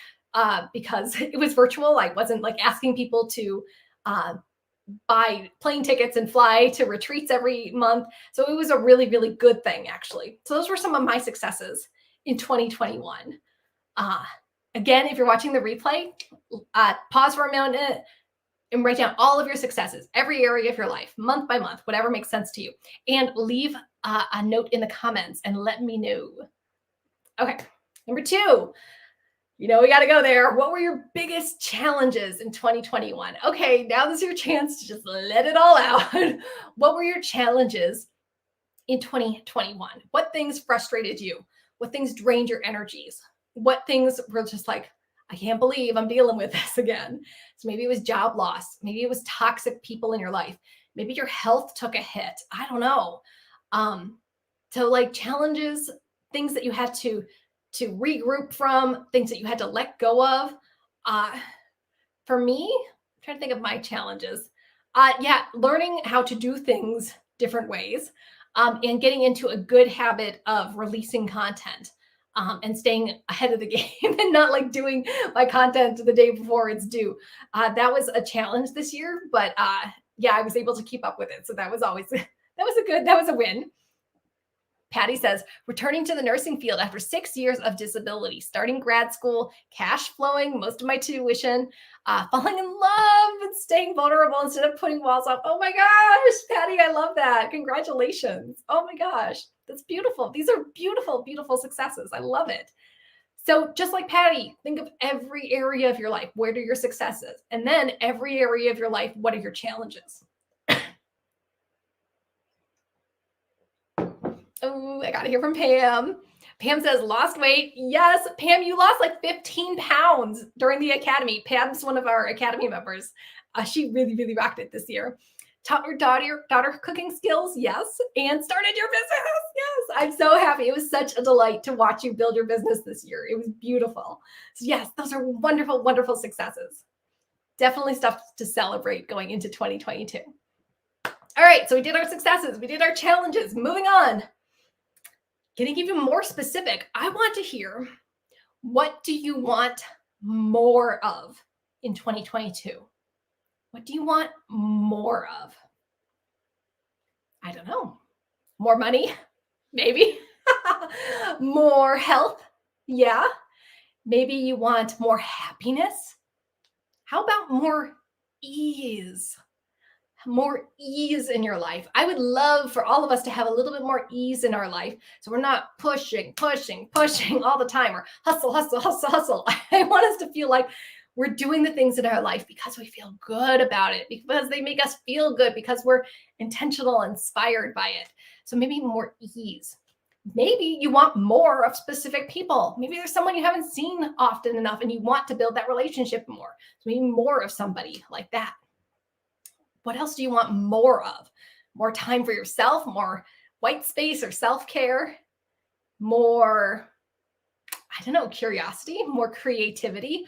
because it was virtual. I wasn't like asking people to buy plane tickets and fly to retreats every month. So it was a really, really good thing, actually. So those were some of my successes in 2021. Again, if you're watching the replay, pause for a minute, and write down all of your successes, every area of your life, month by month, whatever makes sense to you. And leave a note in the comments and let me know. Okay, number 2. We got to go there. What were your biggest challenges in 2021? Okay, now this is your chance to just let it all out. What were your challenges in 2021? What things frustrated you? What things drained your energies? What things were just like, I can't believe I'm dealing with this again? So maybe it was job loss. Maybe it was toxic people in your life. Maybe your health took a hit. I don't know. So like challenges, things that you had to regroup from, things that you had to let go of. For me, I'm trying to think of my challenges. Learning how to do things different ways, and getting into a good habit of releasing content, and staying ahead of the game and not like doing my content the day before it's due. That was a challenge this year, but I was able to keep up with it. So that was always that was a win. Patty says, returning to the nursing field after 6 years of disability, starting grad school, cash flowing, most of my tuition, falling in love and staying vulnerable instead of putting walls up. Oh my gosh, Patty, I love that. Congratulations. Oh my gosh, that's beautiful. These are beautiful, beautiful successes. I love it. So just like Patty, think of every area of your life. Where are your successes? And then every area of your life, what are your challenges? Oh, I got to hear from Pam. Pam says, lost weight. Yes, Pam, you lost like 15 pounds during the academy. Pam's one of our academy members. She really, really rocked it this year. Taught her daughter cooking skills. Yes. And started your business. Yes. I'm so happy. It was such a delight to watch you build your business this year. It was beautiful. So yes, those are wonderful, wonderful successes. Definitely stuff to celebrate going into 2022. All right. So we did our successes. We did our challenges. Moving on. Getting even more specific, I want to hear, what do you want more of in 2022? What do you want more of? I don't know. More money? Maybe. More health? Yeah. Maybe you want more happiness? How about more ease? More ease in your life. I would love for all of us to have a little bit more ease in our life. So we're not pushing all the time, or hustle. I want us to feel like we're doing the things in our life because we feel good about it, because they make us feel good, because we're intentional, inspired by it. So maybe more ease. Maybe you want more of specific people. Maybe there's someone you haven't seen often enough and you want to build that relationship more. So maybe more of somebody like that. What else do you want more of? More time for yourself, more white space or self-care, more, I don't know, curiosity, more creativity.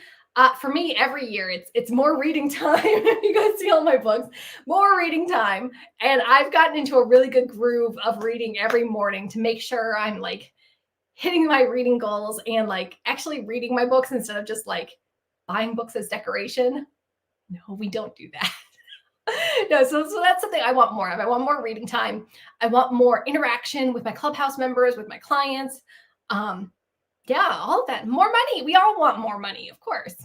For me, every year, it's more reading time. You guys see all my books, more reading time. And I've gotten into a really good groove of reading every morning to make sure I'm like hitting my reading goals and like actually reading my books instead of just like buying books as decoration. No, we don't do that. No, so that's something I want more of. I want more reading time. I want more interaction with my clubhouse members, with my clients. All of that. More money. We all want more money, of course.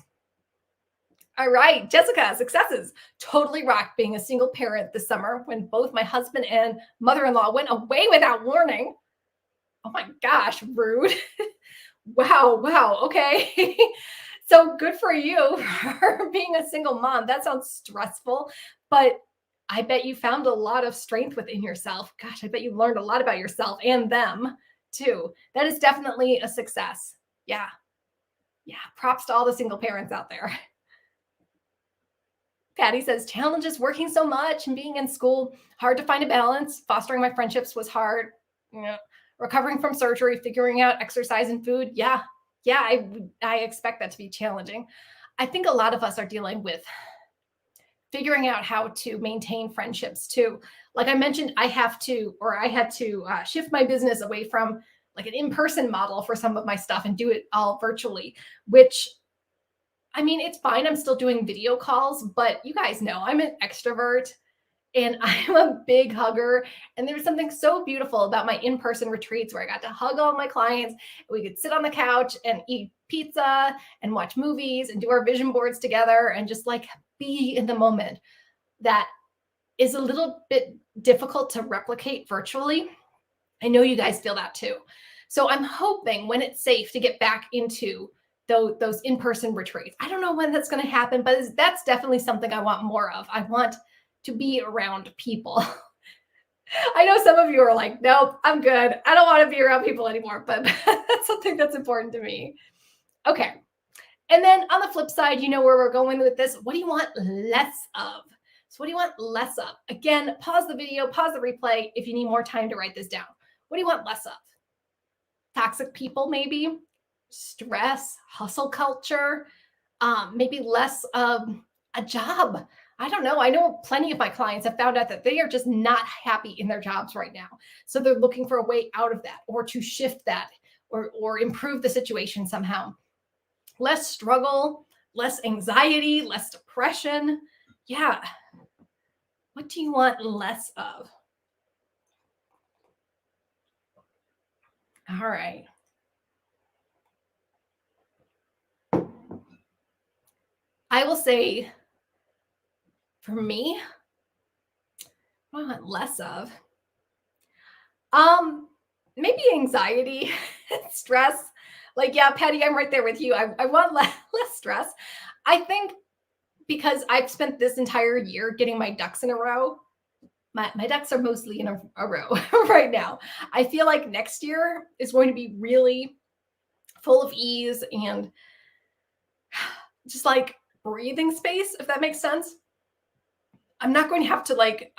All right, Jessica, successes. Totally rocked being a single parent this summer when both my husband and mother-in-law went away without warning. Oh my gosh, rude. Wow. Okay. So good for you for being a single mom. That sounds stressful, but I bet you found a lot of strength within yourself. Gosh, I bet you learned a lot about yourself and them too. That is definitely a success. Yeah. Props to all the single parents out there. Patty says, challenges working so much and being in school, hard to find a balance. Fostering my friendships was hard. Recovering from surgery, figuring out exercise and food. I expect that to be challenging. I think a lot of us are dealing with figuring out how to maintain friendships too. Like I mentioned, I had to shift my business away from like an in-person model for some of my stuff and do it all virtually, which, I mean, it's fine. I'm still doing video calls, but you guys know I'm an extrovert and I'm a big hugger. And there's something so beautiful about my in-person retreats where I got to hug all my clients. We could sit on the couch and eat pizza and watch movies and do our vision boards together and just like be in the moment that is a little bit difficult to replicate virtually. I know you guys feel that too. So I'm hoping when it's safe to get back into those in-person retreats. I don't know when that's going to happen, but that's definitely something I want more of. I want to be around people. I know some of you are like, nope, I'm good. I don't want to be around people anymore, but that's something that's important to me. Okay. And then on the flip side, you know where we're going with this. What do you want less of? So what do you want less of? Again, pause the video, pause the replay if you need more time to write this down. What do you want less of? Toxic people, maybe, stress, hustle culture, maybe less of a job. I don't know. I know plenty of my clients have found out that they are just not happy in their jobs right now. So they're looking for a way out of that or to shift that or improve the situation somehow. Less struggle, less anxiety, less depression. Yeah. What do you want less of? All right. I will say for me, what I want less of. Maybe anxiety, stress. Like, yeah, Patty, I'm right there with you. I want less stress. I think because I've spent this entire year getting my ducks in a row. My ducks are mostly in a row right now. I feel like next year is going to be really full of ease and just like breathing space, if that makes sense. I'm not going to have to like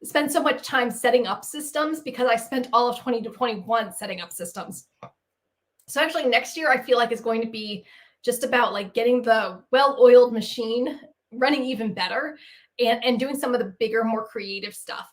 spend so much time setting up systems because I spent all of 2021 setting up systems. So actually next year I feel like is going to be just about like getting the well-oiled machine running even better and doing some of the bigger, more creative stuff.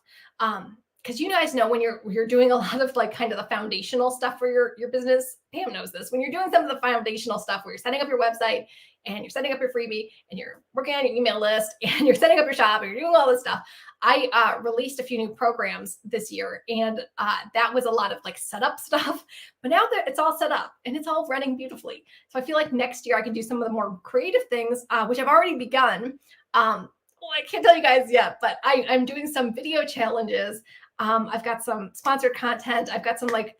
Because you guys know when you're doing a lot of like kind of the foundational stuff for your business, Pam knows this, when you're doing some of the foundational stuff where you're setting up your website and you're setting up your freebie and you're working on your email list and you're setting up your shop and you're doing all this stuff. I released a few new programs this year and that was a lot of like setup stuff, but now that it's all set up and it's all running beautifully. So I feel like next year I can do some of the more creative things, which I've already begun. Well, I can't tell you guys yet, but I'm doing some video challenges. I've got some sponsored content. I've got some like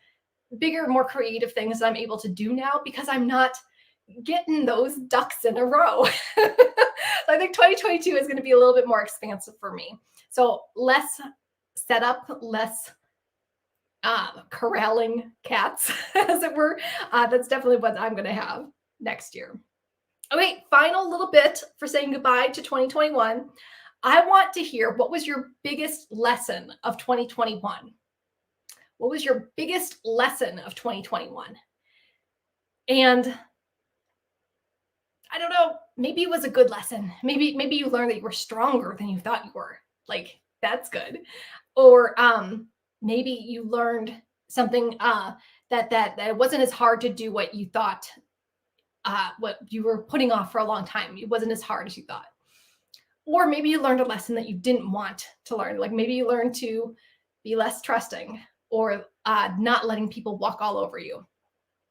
bigger, more creative things that I'm able to do now because I'm not getting those ducks in a row. So I think 2022 is going to be a little bit more expansive for me. So less setup, less corralling cats, as it were. That's definitely what I'm going to have next year. Okay, final little bit for saying goodbye to 2021. I want to hear what was your biggest lesson of 2021? What was your biggest lesson of 2021? And I don't know, maybe it was a good lesson. Maybe you learned that you were stronger than you thought you were. Like, that's good. Or maybe you learned something that it wasn't as hard to do what you thought, what you were putting off for a long time. It wasn't as hard as you thought. Or maybe you learned a lesson that you didn't want to learn. Like maybe you learned to be less trusting or not letting people walk all over you.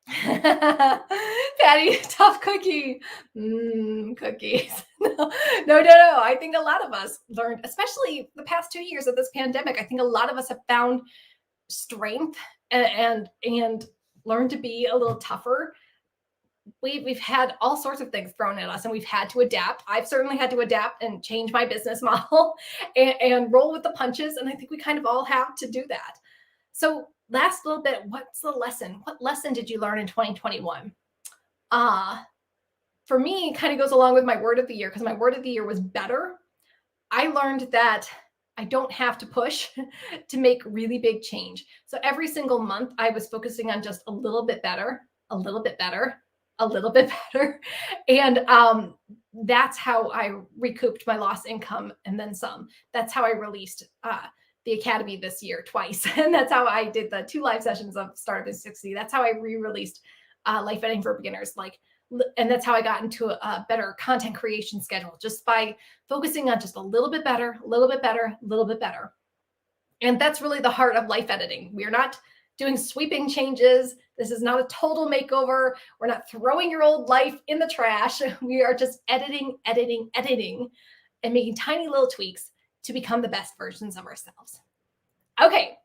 Patty, tough cookie. Cookies. No. I think a lot of us learned, especially the past 2 years of this pandemic, I think a lot of us have found strength and learned to be a little tougher. We've had all sorts of things thrown at us and we've had to adapt. I've certainly had to adapt and change my business model and roll with the punches. And I think we kind of all have to do that. So last little bit, what's the lesson? What lesson did you learn in 2021? For me, kind of goes along with my word of the year because my word of the year was better. I learned that I don't have to push to make really big change. So every single month I was focusing on just a little bit better, a little bit better, a little bit better. And that's how I recouped my lost income and then some. That's how I released the Academy this year twice. And that's how I did the 2 live sessions of Startup in 60. That's how I re-released Life Editing for Beginners. And that's how I got into a better content creation schedule, just by focusing on just a little bit better, a little bit better, a little bit better. And that's really the heart of life editing. We're not doing sweeping changes. This is not a total makeover. We're not throwing your old life in the trash. We are just editing, and making tiny little tweaks to become the best versions of ourselves. Okay,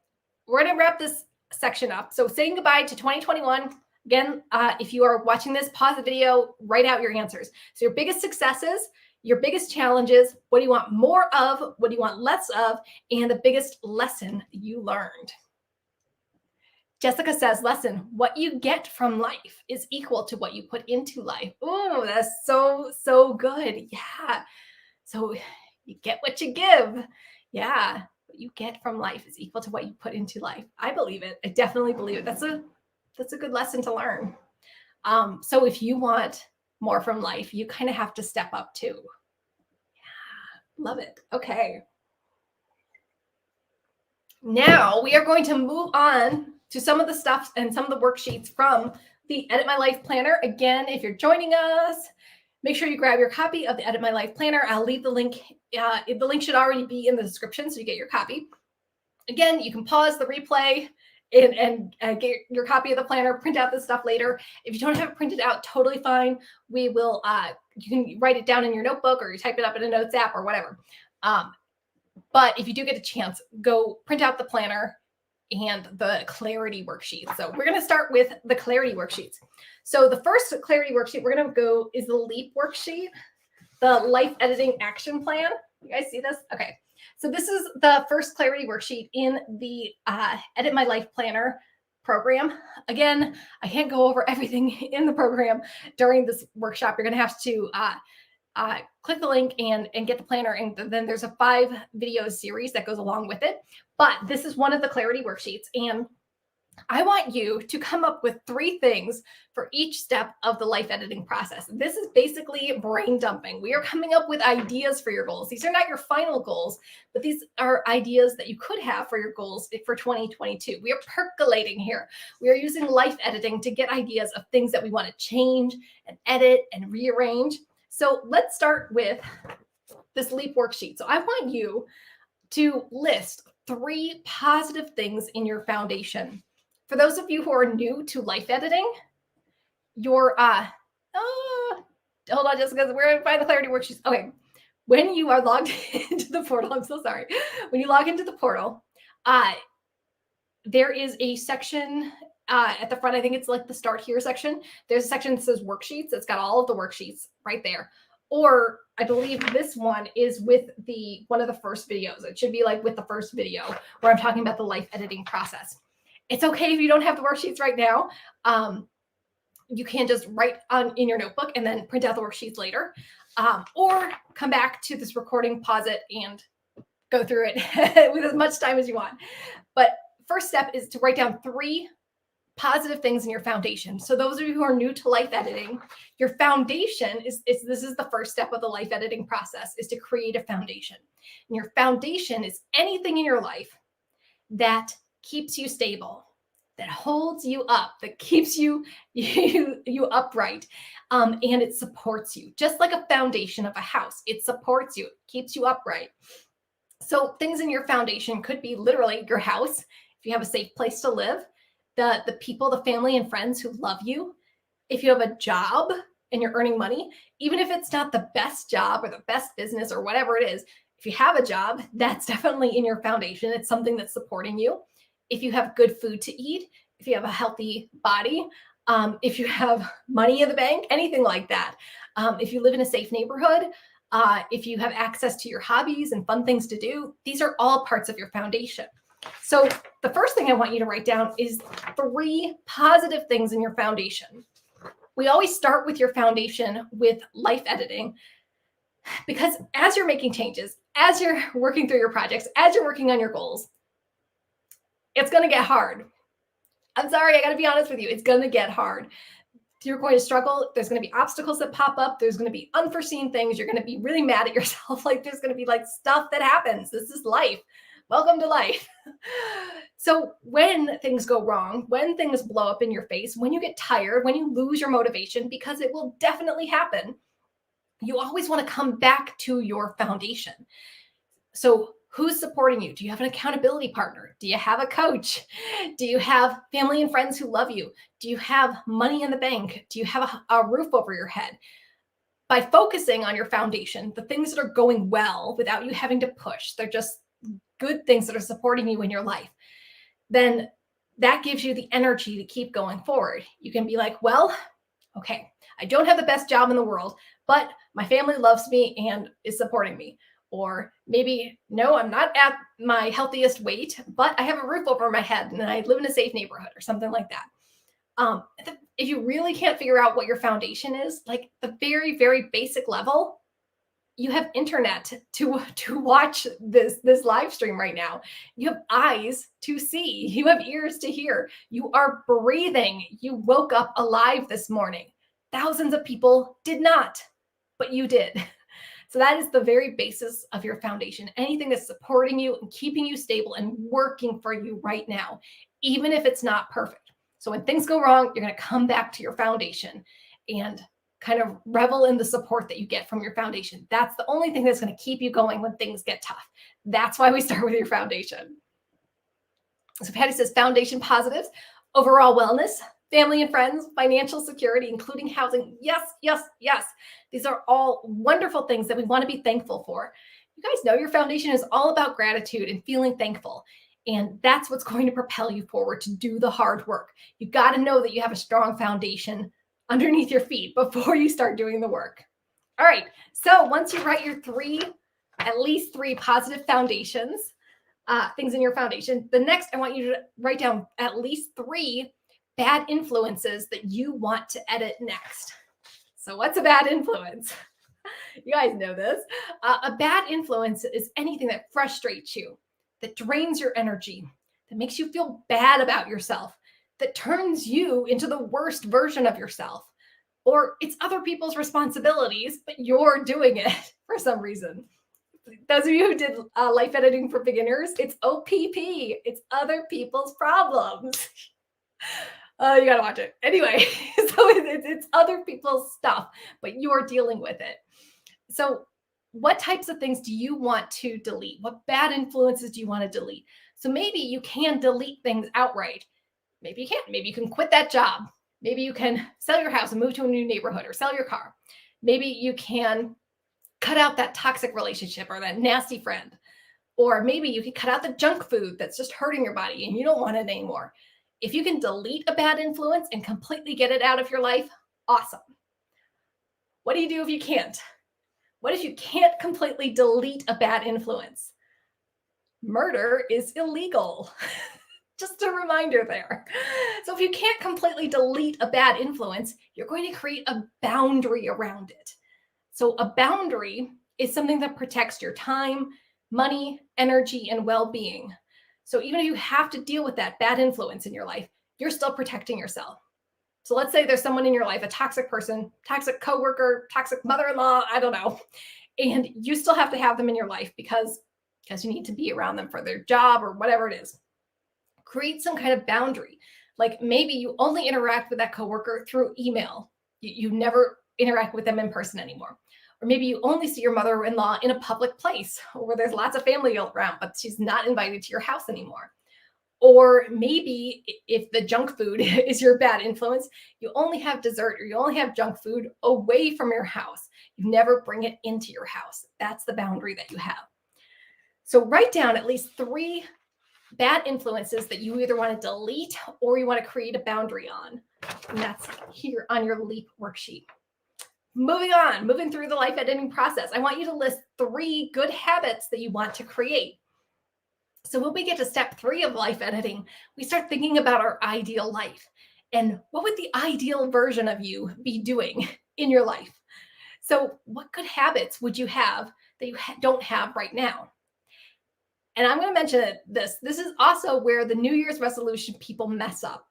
we're going to wrap this section up. So saying goodbye to 2021. Again, if you are watching this, pause the video, write out your answers. So your biggest successes, your biggest challenges, what do you want more of, what do you want less of, and the biggest lesson you learned. Jessica says, lesson, what you get from life is equal to what you put into life. Oh, that's so good. Yeah. So you get what you give. Yeah. What you get from life is equal to what you put into life. I believe it. I definitely believe it. That's a good lesson to learn. So if you want more from life, you kind of have to step up too. Yeah. Love it. Okay. Now we are going to move on to some of the stuff and some of the worksheets from the Edit My Life Planner. Again, if you're joining us, make sure you grab your copy of the Edit My Life Planner. I'll leave the link. The link should already be in the description, so you get your copy. Again, you can pause the replay and get your copy of the planner, print out this stuff later. If you don't have it printed out, totally fine. We will, you can write it down in your notebook or you type it up in a notes app or whatever. But if you do get a chance, go print out the planner and the clarity worksheet. So we're going to start with the clarity worksheets. So the first clarity worksheet we're going to go is the LEAP worksheet, the life editing action plan. You guys see this? Okay. So this is the first clarity worksheet in the Edit My Life Planner program. Again, I can't go over everything in the program during this workshop. You're going to have to click the link and get the planner, and then there's a 5 video series that goes along with it. But this is one of the clarity worksheets, and I want you to come up with 3 things for each step of the life editing process. This is basically brain dumping. We are coming up with ideas for your goals. These are not your final goals, but these are ideas that you could have for your goals for 2022. We are percolating here. We are using life editing to get ideas of things that we want to change and edit and rearrange. So let's start with this LEAP worksheet. So I want you to list 3 positive things in your foundation. For those of you who are new to life editing, your, hold on, Jessica, we're going to find the clarity worksheets. Okay. When you are logged into the portal, I'm so sorry. When you log into the portal, there is a section at the front. I think it's like the start here section. There's a section that says worksheets. It's got all of the worksheets right there. Or I believe this one is with one of the first videos. It should be like with the first video where I'm talking about the life editing process. It's okay if you don't have the worksheets right now. You can just write in your notebook and then print out the worksheets later. Or come back to this recording, pause it, and go through it with as much time as you want. But first step is to write down 3 positive things in your foundation. So those of you who are new to life editing, your foundation this is the first step of the life editing process, is to create a foundation. And your foundation is anything in your life that keeps you stable, that holds you up, that keeps you upright, and it supports you. Just like a foundation of a house, it supports you, keeps you upright. So things in your foundation could be literally your house, if you have a safe place to live, the people, the family and friends who love you. If you have a job and you're earning money, even if it's not the best job or the best business or whatever it is, if you have a job, that's definitely in your foundation. It's something that's supporting you. If you have good food to eat, if you have a healthy body, if you have money in the bank, anything like that. If you live in a safe neighborhood, if you have access to your hobbies and fun things to do, these are all parts of your foundation. So the first thing I want you to write down is 3 positive things in your foundation. We always start with your foundation with life editing, because as you're making changes, as you're working through your projects, as you're working on your goals, it's going to get hard. I'm sorry, I got to be honest with you. It's going to get hard. You're going to struggle. There's going to be obstacles that pop up. There's going to be unforeseen things. You're going to be really mad at yourself. Like there's going to be like stuff that happens. This is life. Welcome to life. So when things go wrong, when things blow up in your face, when you get tired, when you lose your motivation, because it will definitely happen, you always want to come back to your foundation. So Who's supporting you? Do you have an accountability partner? Do you have a coach? Do you have family and friends who love you? Do you have money in the bank? Do you have a roof over your head? By focusing on your foundation, the things that are going well without you having to push, they're just good things that are supporting you in your life, then that gives you the energy to keep going forward. You can be like, well, okay, I don't have the best job in the world, but my family loves me and is supporting me. Or maybe, no, I'm not at my healthiest weight, but I have a roof over my head and I live in a safe neighborhood or something like that. If you really can't figure out what your foundation is, like the very, very basic level, you have internet to watch this live stream right now. You have eyes to see. You have ears to hear. You are breathing. You woke up alive this morning. Thousands of people did not, but you did. So that is the very basis of your foundation. Anything that's supporting you and keeping you stable and working for you right now, even if it's not perfect. So when things go wrong, you're going to come back to your foundation and kind of revel in the support that you get from your foundation. That's the only thing that's going to keep you going when things get tough. That's why we start with your foundation. So Patty says foundation positives, overall wellness, family and friends, financial security, including housing. Yes, yes, yes. These are all wonderful things that we want to be thankful for. You guys know your foundation is all about gratitude and feeling thankful. And that's what's going to propel you forward to do the hard work. You got to know that you have a strong foundation underneath your feet before you start doing the work. All right. So once you write your at least three positive foundations, things in your foundation, the next I want you to write down at least 3 bad influences that you want to edit next. So what's a bad influence? You guys know this. A bad influence is anything that frustrates you, that drains your energy, that makes you feel bad about yourself, that turns you into the worst version of yourself. Or it's other people's responsibilities, but you're doing it for some reason. Those of you who did life editing for beginners, it's OPP. It's other people's problems. You got to watch it. Anyway, so it's other people's stuff, but you're dealing with it. So what types of things do you want to delete? What bad influences do you want to delete? So maybe you can delete things outright. Maybe you can't. Maybe you can quit that job. Maybe you can sell your house and move to a new neighborhood or sell your car. Maybe you can cut out that toxic relationship or that nasty friend. Or maybe you can cut out the junk food that's just hurting your body and you don't want it anymore. If you can delete a bad influence and completely get it out of your life, awesome. What do you do if you can't? What if you can't completely delete a bad influence? Murder is illegal. Just a reminder there. So if you can't completely delete a bad influence, you're going to create a boundary around it. So a boundary is something that protects your time, money, energy, and well-being. So even if you have to deal with that bad influence in your life, you're still protecting yourself. So let's say there's someone in your life, a toxic person, toxic coworker, toxic mother-in-law, I don't know. And you still have to have them in your life because you need to be around them for their job or whatever it is. Create some kind of boundary. Like maybe you only interact with that coworker through email. You never interact with them in person anymore. Or maybe you only see your mother-in-law in a public place where there's lots of family around, but she's not invited to your house anymore. Or maybe if the junk food is your bad influence, you only have dessert or you only have junk food away from your house. You never bring it into your house. That's the boundary that you have. So write down at least 3 bad influences that you either want to delete or you want to create a boundary on. And that's here on your LEAP worksheet. Moving through the life editing process. I want you to list 3 good habits that you want to create. So when we get to step 3 of life editing, we start thinking about our ideal life. And what would the ideal version of you be doing in your life? So what good habits would you have that you don't have right now? And I'm going to mention this. This is also where the New Year's resolution people mess up,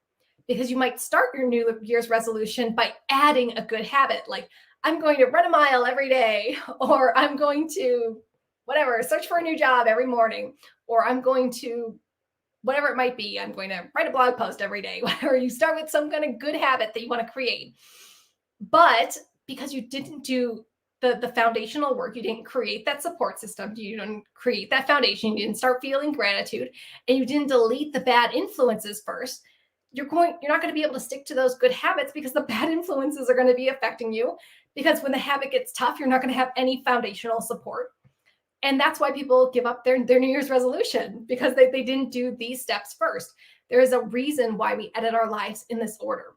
because you might start your New Year's resolution by adding a good habit. Like, I'm going to run a mile every day, or I'm going to search for a new job every morning, or I'm going to, whatever it might be, I'm going to write a blog post every day, whatever. You start with some kind of good habit that you want to create. But because you didn't do the foundational work, you didn't create that support system, you didn't create that foundation, you didn't start feeling gratitude, and you didn't delete the bad influences first, you're not going to be able to stick to those good habits because the bad influences are going to be affecting you. Because when the habit gets tough, you're not going to have any foundational support. And that's why people give up their New Year's resolution, because they didn't do these steps first. There is a reason why we edit our lives in this order.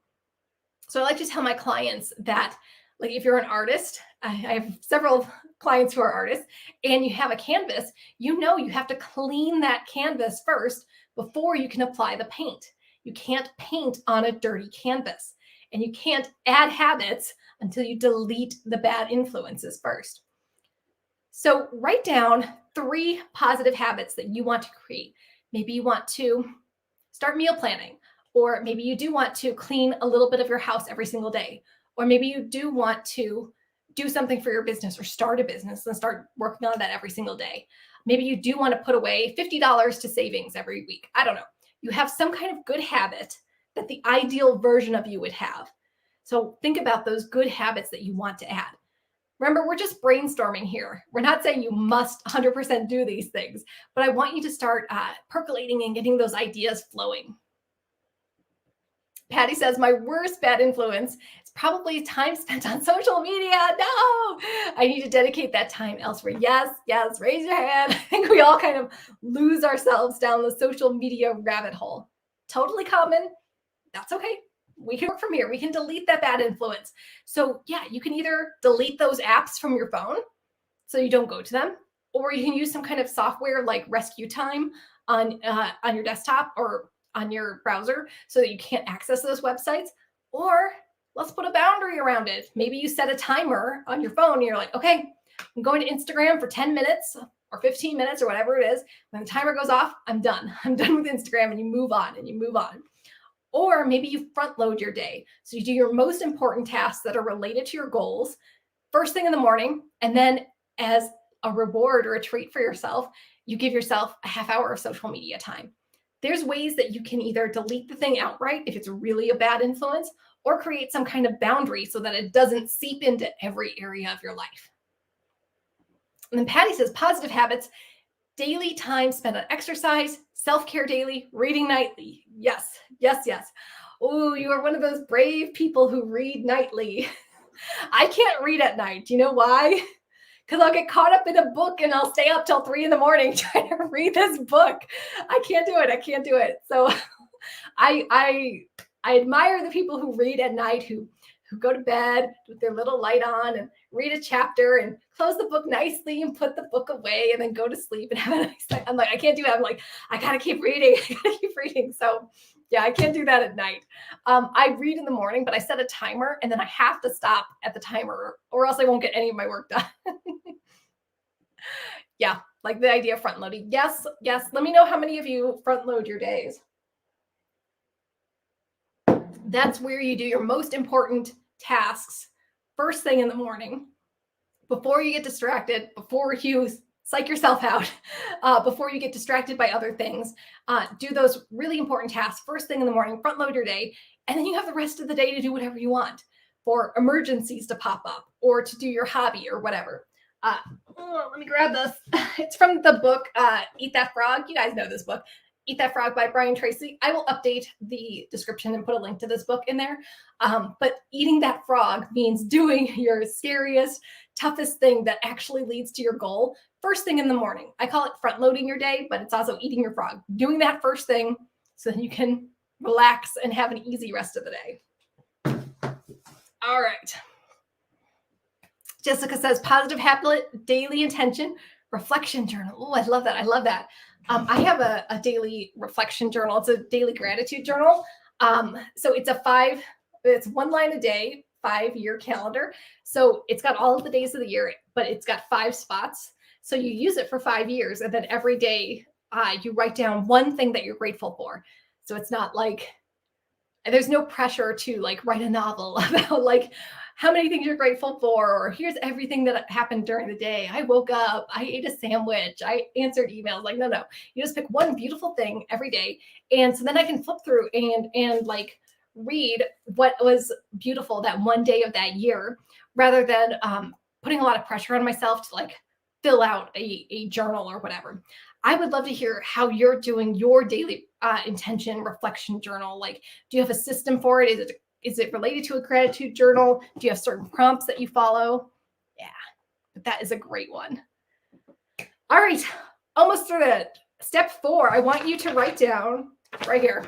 So I like to tell my clients that, like, if you're an artist, I have several clients who are artists, and you have a canvas, you have to clean that canvas first before you can apply the paint. You can't paint on a dirty canvas, and you can't add habits until you delete the bad influences first. So write down 3 positive habits that you want to create. Maybe you want to start meal planning, or maybe you do want to clean a little bit of your house every single day, or maybe you do want to do something for your business or start a business and start working on that every single day. Maybe you do want to put away $50 to savings every week. I don't know. You have some kind of good habit that the ideal version of you would have. So think about those good habits that you want to add. Remember, we're just brainstorming here. We're not saying you must 100% do these things, but I want you to start percolating and getting those ideas flowing. Patty says, my worst bad influence is probably time spent on social media. No, I need to dedicate that time elsewhere. Yes, raise your hand. I think we all kind of lose ourselves down the social media rabbit hole. Totally common. That's okay. We can work from here. We can delete that bad influence. So yeah, you can either delete those apps from your phone so you don't go to them, or you can use some kind of software like Rescue Time on your desktop or on your browser so that you can't access those websites. Or let's put a boundary around it. Maybe you set a timer on your phone and you're like, okay, I'm going to Instagram for 10 minutes or 15 minutes or whatever it is. When the timer goes off, I'm done. I'm done with Instagram, and you move on and you move on. Or maybe you front load your day. So you do your most important tasks that are related to your goals first thing in the morning. And then as a reward or a treat for yourself, you give yourself a half hour of social media time. There's ways that you can either delete the thing outright if it's really a bad influence, or create some kind of boundary so that it doesn't seep into every area of your life. And then Patty says, positive habits, daily time spent on exercise, self-care daily, reading nightly. Yes. Oh, you are one of those brave people who read nightly. I can't read at night. Do you know why? Because I'll get caught up in a book and I'll stay up till 3 a.m. trying to read this book. I can't do it. So I admire the people who read at night, who go to bed with their little light on and read a chapter and close the book nicely and put the book away and then go to sleep and have a nice night. I'm like, I can't do that. I'm like, I gotta keep reading. So yeah, I can't do that at night. I read in the morning, but I set a timer and then I have to stop at the timer or else I won't get any of my work done. Yeah, like the idea of front loading. Yes. Let me know how many of you front load your days. That's where you do your most important tasks first thing in the morning, before you get distracted, before you psych yourself out, before you get distracted by other things. Do those really important tasks first thing in the morning, front load your day, and then you have the rest of the day to do whatever you want, for emergencies to pop up or to do your hobby or whatever. Let me grab this. It's from the book, Eat That Frog. You guys know this book, Eat That Frog by Brian Tracy. I will update the description and put a link to this book in there. But eating that frog means doing your scariest, toughest thing that actually leads to your goal first thing in the morning. I call it front loading your day, but it's also eating your frog. Doing that first thing so then you can relax and have an easy rest of the day. All right. Jessica says, positive habit, daily intention, reflection journal. Oh, I love that. I have a daily reflection journal. It's a daily gratitude journal. So it's 1 line a day, 5-year calendar. So it's got all of the days of the year, but it's got 5 spots. So you use it for 5 years. And then every day you write down one thing that you're grateful for. So it's not like, there's no pressure to like write a novel about like how many things you're grateful for, or here's everything that happened during the day. I woke up, I ate a sandwich, I answered emails. Like, no. You just pick one beautiful thing every day. And so then I can flip through and like read what was beautiful that one day of that year, rather than putting a lot of pressure on myself to like fill out a journal or whatever. I would love to hear how you're doing your daily intention reflection journal. Like, do you have a system for it? Is it related to a gratitude journal? Do you have certain prompts that you follow? Yeah, but that is a great one. All right, almost through it. Step 4, I want you to write down right here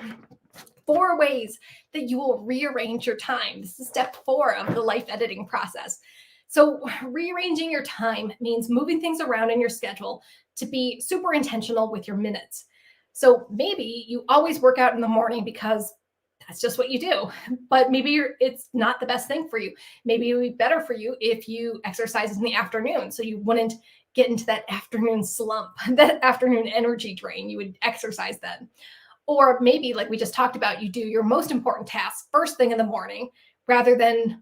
4 ways that you will rearrange your time. This is step 4 of the life editing process. So rearranging your time means moving things around in your schedule to be super intentional with your minutes. So maybe you always work out in the morning because that's just what you do, but maybe it's not the best thing for you. Maybe it would be better for you if you exercise in the afternoon so you wouldn't get into that afternoon slump, that afternoon energy drain. You would exercise then. Or maybe, like we just talked about, you do your most important tasks first thing in the morning rather than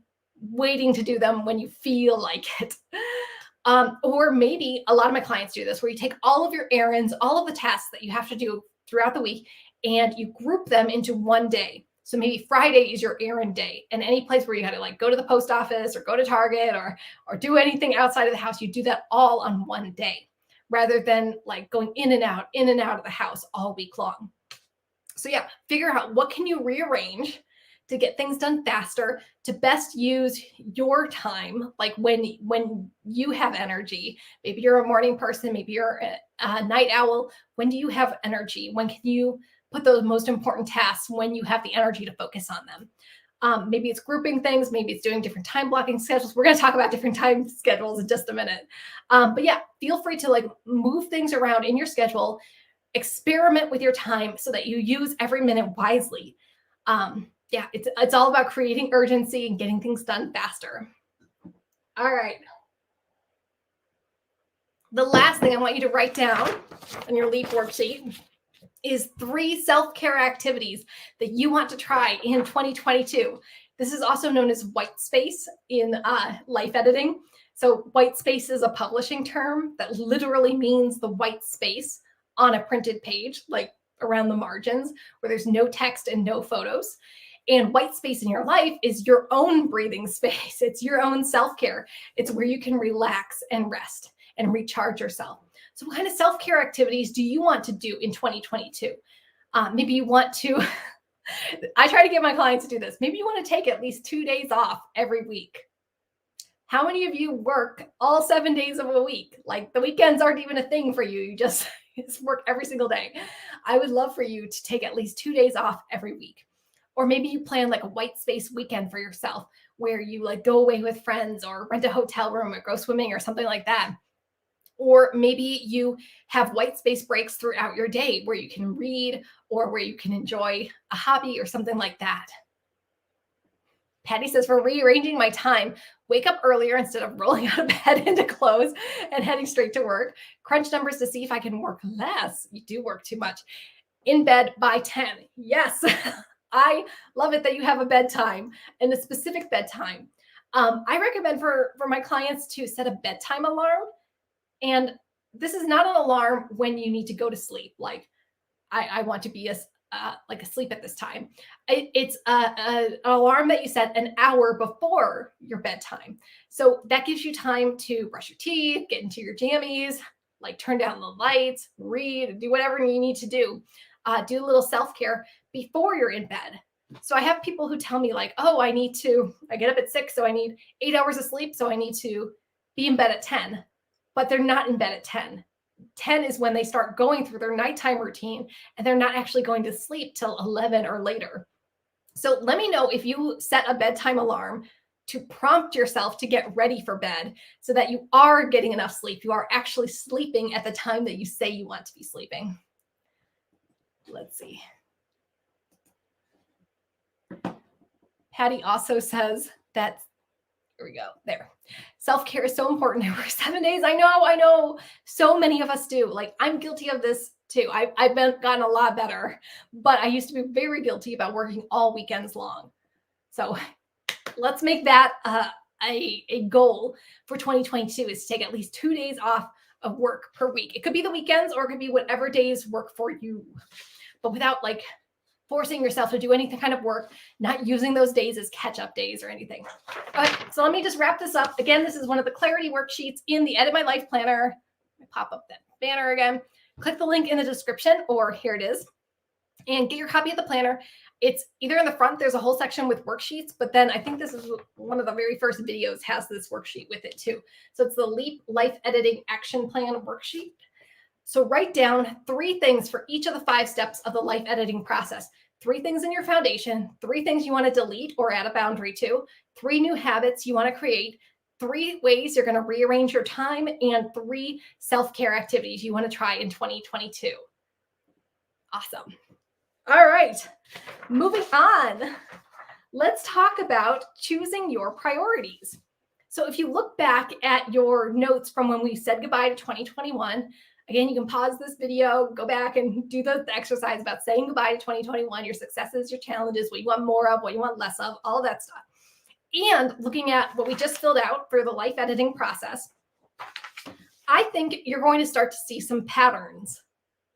waiting to do them when you feel like it. Or maybe a lot of my clients do this, where you take all of your errands, all of the tasks that you have to do throughout the week, and you group them into one day. So maybe Friday is your errand day, and any place where you got to like go to the post office or go to Target or do anything outside of the house, you do that all on one day, rather than like going in and out of the house all week long. So yeah, figure out what can you rearrange to get things done faster, to best use your time, like when you have energy. Maybe you're a morning person, maybe you're a night owl. When do you have energy? When can you put those most important tasks when you have the energy to focus on them? Maybe it's grouping things, maybe it's doing different time blocking schedules. We're going to talk about different time schedules in just a minute. But yeah, feel free to like move things around in your schedule, experiment with your time so that you use every minute wisely. Yeah, it's all about creating urgency and getting things done faster. All right. The last thing I want you to write down on your LEAP worksheet is 3 self-care activities that you want to try in 2022. This is also known as white space in life editing. So white space is a publishing term that literally means the white space on a printed page, like around the margins where there's no text and no photos. And white space in your life is your own breathing space. It's your own self-care. It's where you can relax and rest and recharge yourself. So what kind of self-care activities do you want to do in 2022? Maybe you want to, I try to get my clients to do this. Maybe you want to take at least 2 days off every week. How many of you work all 7 days of a week? Like the weekends aren't even a thing for you. You just work every single day. I would love for you to take at least 2 days off every week. Or maybe you plan like a white space weekend for yourself where you like go away with friends or rent a hotel room or go swimming or something like that. Or maybe you have white space breaks throughout your day where you can read or where you can enjoy a hobby or something like that. Patty says, for rearranging my time, wake up earlier instead of rolling out of bed into clothes and heading straight to work. Crunch numbers to see if I can work less. You do work too much. In bed by 10. Yes. I love it that you have a bedtime and a specific bedtime. I recommend for my clients to set a bedtime alarm. And this is not an alarm when you need to go to sleep. Like I want to be asleep at this time. It's an alarm that you set an hour before your bedtime. So that gives you time to brush your teeth, get into your jammies, like turn down the lights, read, do whatever you need to do. Do a little self-care before you're in bed. So I have people who tell me like, oh, I get up at 6, so I need 8 hours of sleep. So I need to be in bed at 10, but they're not in bed at 10. 10 is when they start going through their nighttime routine and they're not actually going to sleep till 11 or later. So let me know if you set a bedtime alarm to prompt yourself to get ready for bed so that you are getting enough sleep. You are actually sleeping at the time that you say you want to be sleeping. Let's see. Patty also says that, here we go, there. Self-care is so important. I work 7 days. I know. So many of us do. Like I'm guilty of this too. I've gotten a lot better, but I used to be very guilty about working all weekends long. So let's make that a goal for 2022 is to take at least 2 days off of work per week. It could be the weekends or it could be whatever days work for you, but without like forcing yourself to do any kind of work, not using those days as catch-up days or anything. All right, so let me just wrap this up. Again, this is one of the clarity worksheets in the Edit My Life Planner. Let me pop up that banner again. Click the link in the description, or here it is, and get your copy of the planner. It's either in the front, there's a whole section with worksheets, but then I think this is one of the very first videos has this worksheet with it too. So it's the LEAP Life Editing Action Plan worksheet. So write down 3 things for each of the 5 steps of the life editing process. 3 things in your foundation, 3 things you want to delete or add a boundary to, 3 new habits you want to create, 3 ways you're going to rearrange your time, and 3 self-care activities you want to try in 2022. Awesome. All right, moving on. Let's talk about choosing your priorities. So if you look back at your notes from when we said goodbye to 2021, again, you can pause this video, go back and do the exercise about saying goodbye to 2021, your successes, your challenges, what you want more of, what you want less of, all of that stuff. And looking at what we just filled out for the life editing process, I think you're going to start to see some patterns.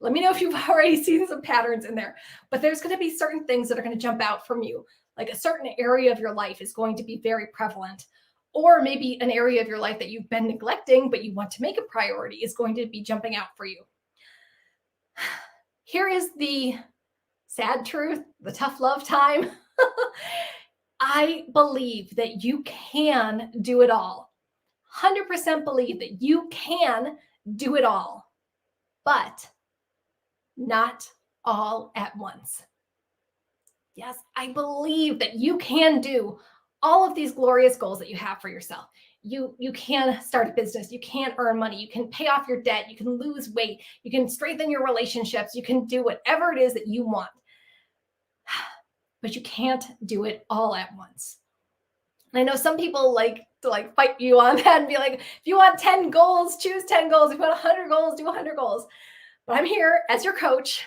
Let me know if you've already seen some patterns in there, but there's going to be certain things that are going to jump out from you. Like a certain area of your life is going to be very prevalent, or maybe an area of your life that you've been neglecting, but you want to make a priority is going to be jumping out for you. Here is the sad truth, the tough love time. I believe that you can do it all. 100% believe that you can do it all, but not all at once. Yes, I believe that you can do all of these glorious goals that you have for yourself. You can start a business, you can earn money, you can pay off your debt, you can lose weight, you can strengthen your relationships, you can do whatever it is that you want. But you can't do it all at once. And I know some people like to fight you on that and be like, if you want 10 goals, choose 10 goals. If you want 100 goals, do 100 goals. But I'm here as your coach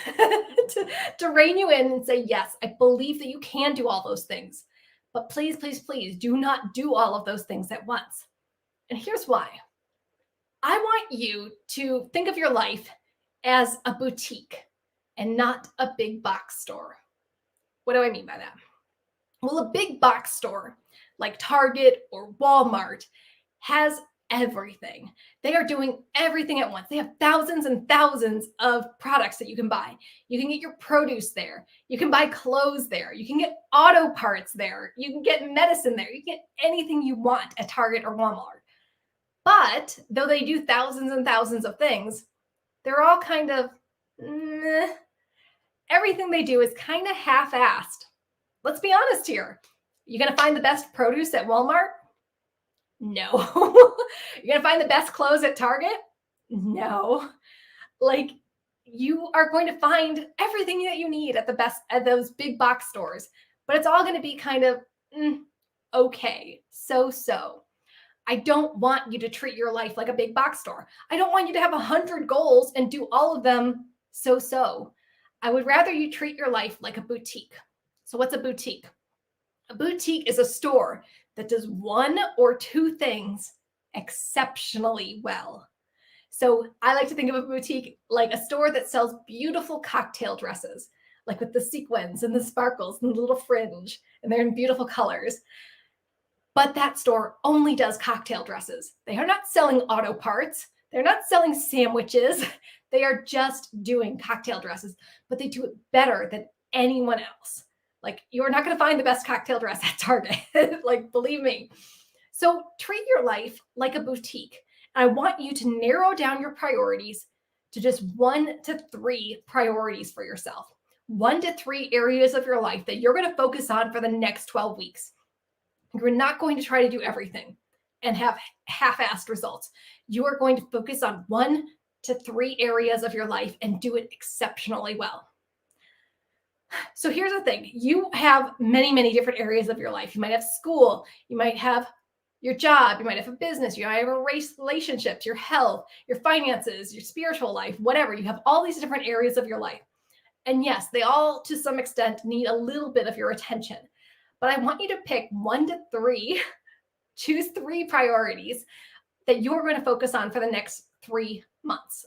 to rein you in and say, yes, I believe that you can do all those things. But please, please, please do not do all of those things at once. And here's why. I want you to think of your life as a boutique and not a big box store. What do I mean by that? Well, a big box store like Target or Walmart has everything. They are doing everything at once. They have thousands and thousands of products that you can buy. You can get your produce there. You can buy clothes there. You can get auto parts there. You can get medicine there. You can get anything you want at Target or Walmart. But though they do thousands and thousands of things, they're all kind of, everything they do is kind of half-assed. Let's be honest here. You going to find the best produce at Walmart? No. You're going to find the best clothes at Target? No. Like, you are going to find everything that you need at those big box stores, but it's all going to be kind of okay, so. I don't want you to treat your life like a big box store. I don't want you to have 100 goals and do all of them so. I would rather you treat your life like a boutique. So what's a boutique? A boutique is a store that does 1 or 2 things exceptionally well. So I like to think of a boutique like a store that sells beautiful cocktail dresses, like with the sequins and the sparkles and the little fringe, and they're in beautiful colors. But that store only does cocktail dresses. They are not selling auto parts. They're not selling sandwiches. They are just doing cocktail dresses, but they do it better than anyone else. Like, you're not going to find the best cocktail dress at Target. Like, believe me. So treat your life like a boutique. And I want you to narrow down your priorities to just 1 to 3 priorities for yourself. 1 to 3 areas of your life that you're going to focus on for the next 12 weeks. You're not going to try to do everything and have half-assed results. You are going to focus on 1 to 3 areas of your life and do it exceptionally well. So here's the thing. You have many, many different areas of your life. You might have school. You might have your job. You might have a business. You might have relationships, your health, your finances, your spiritual life, whatever. You have all these different areas of your life. And yes, they all, to some extent, need a little bit of your attention. But I want you to pick 1 to 3, choose 3 priorities that you're going to focus on for the next 3 months.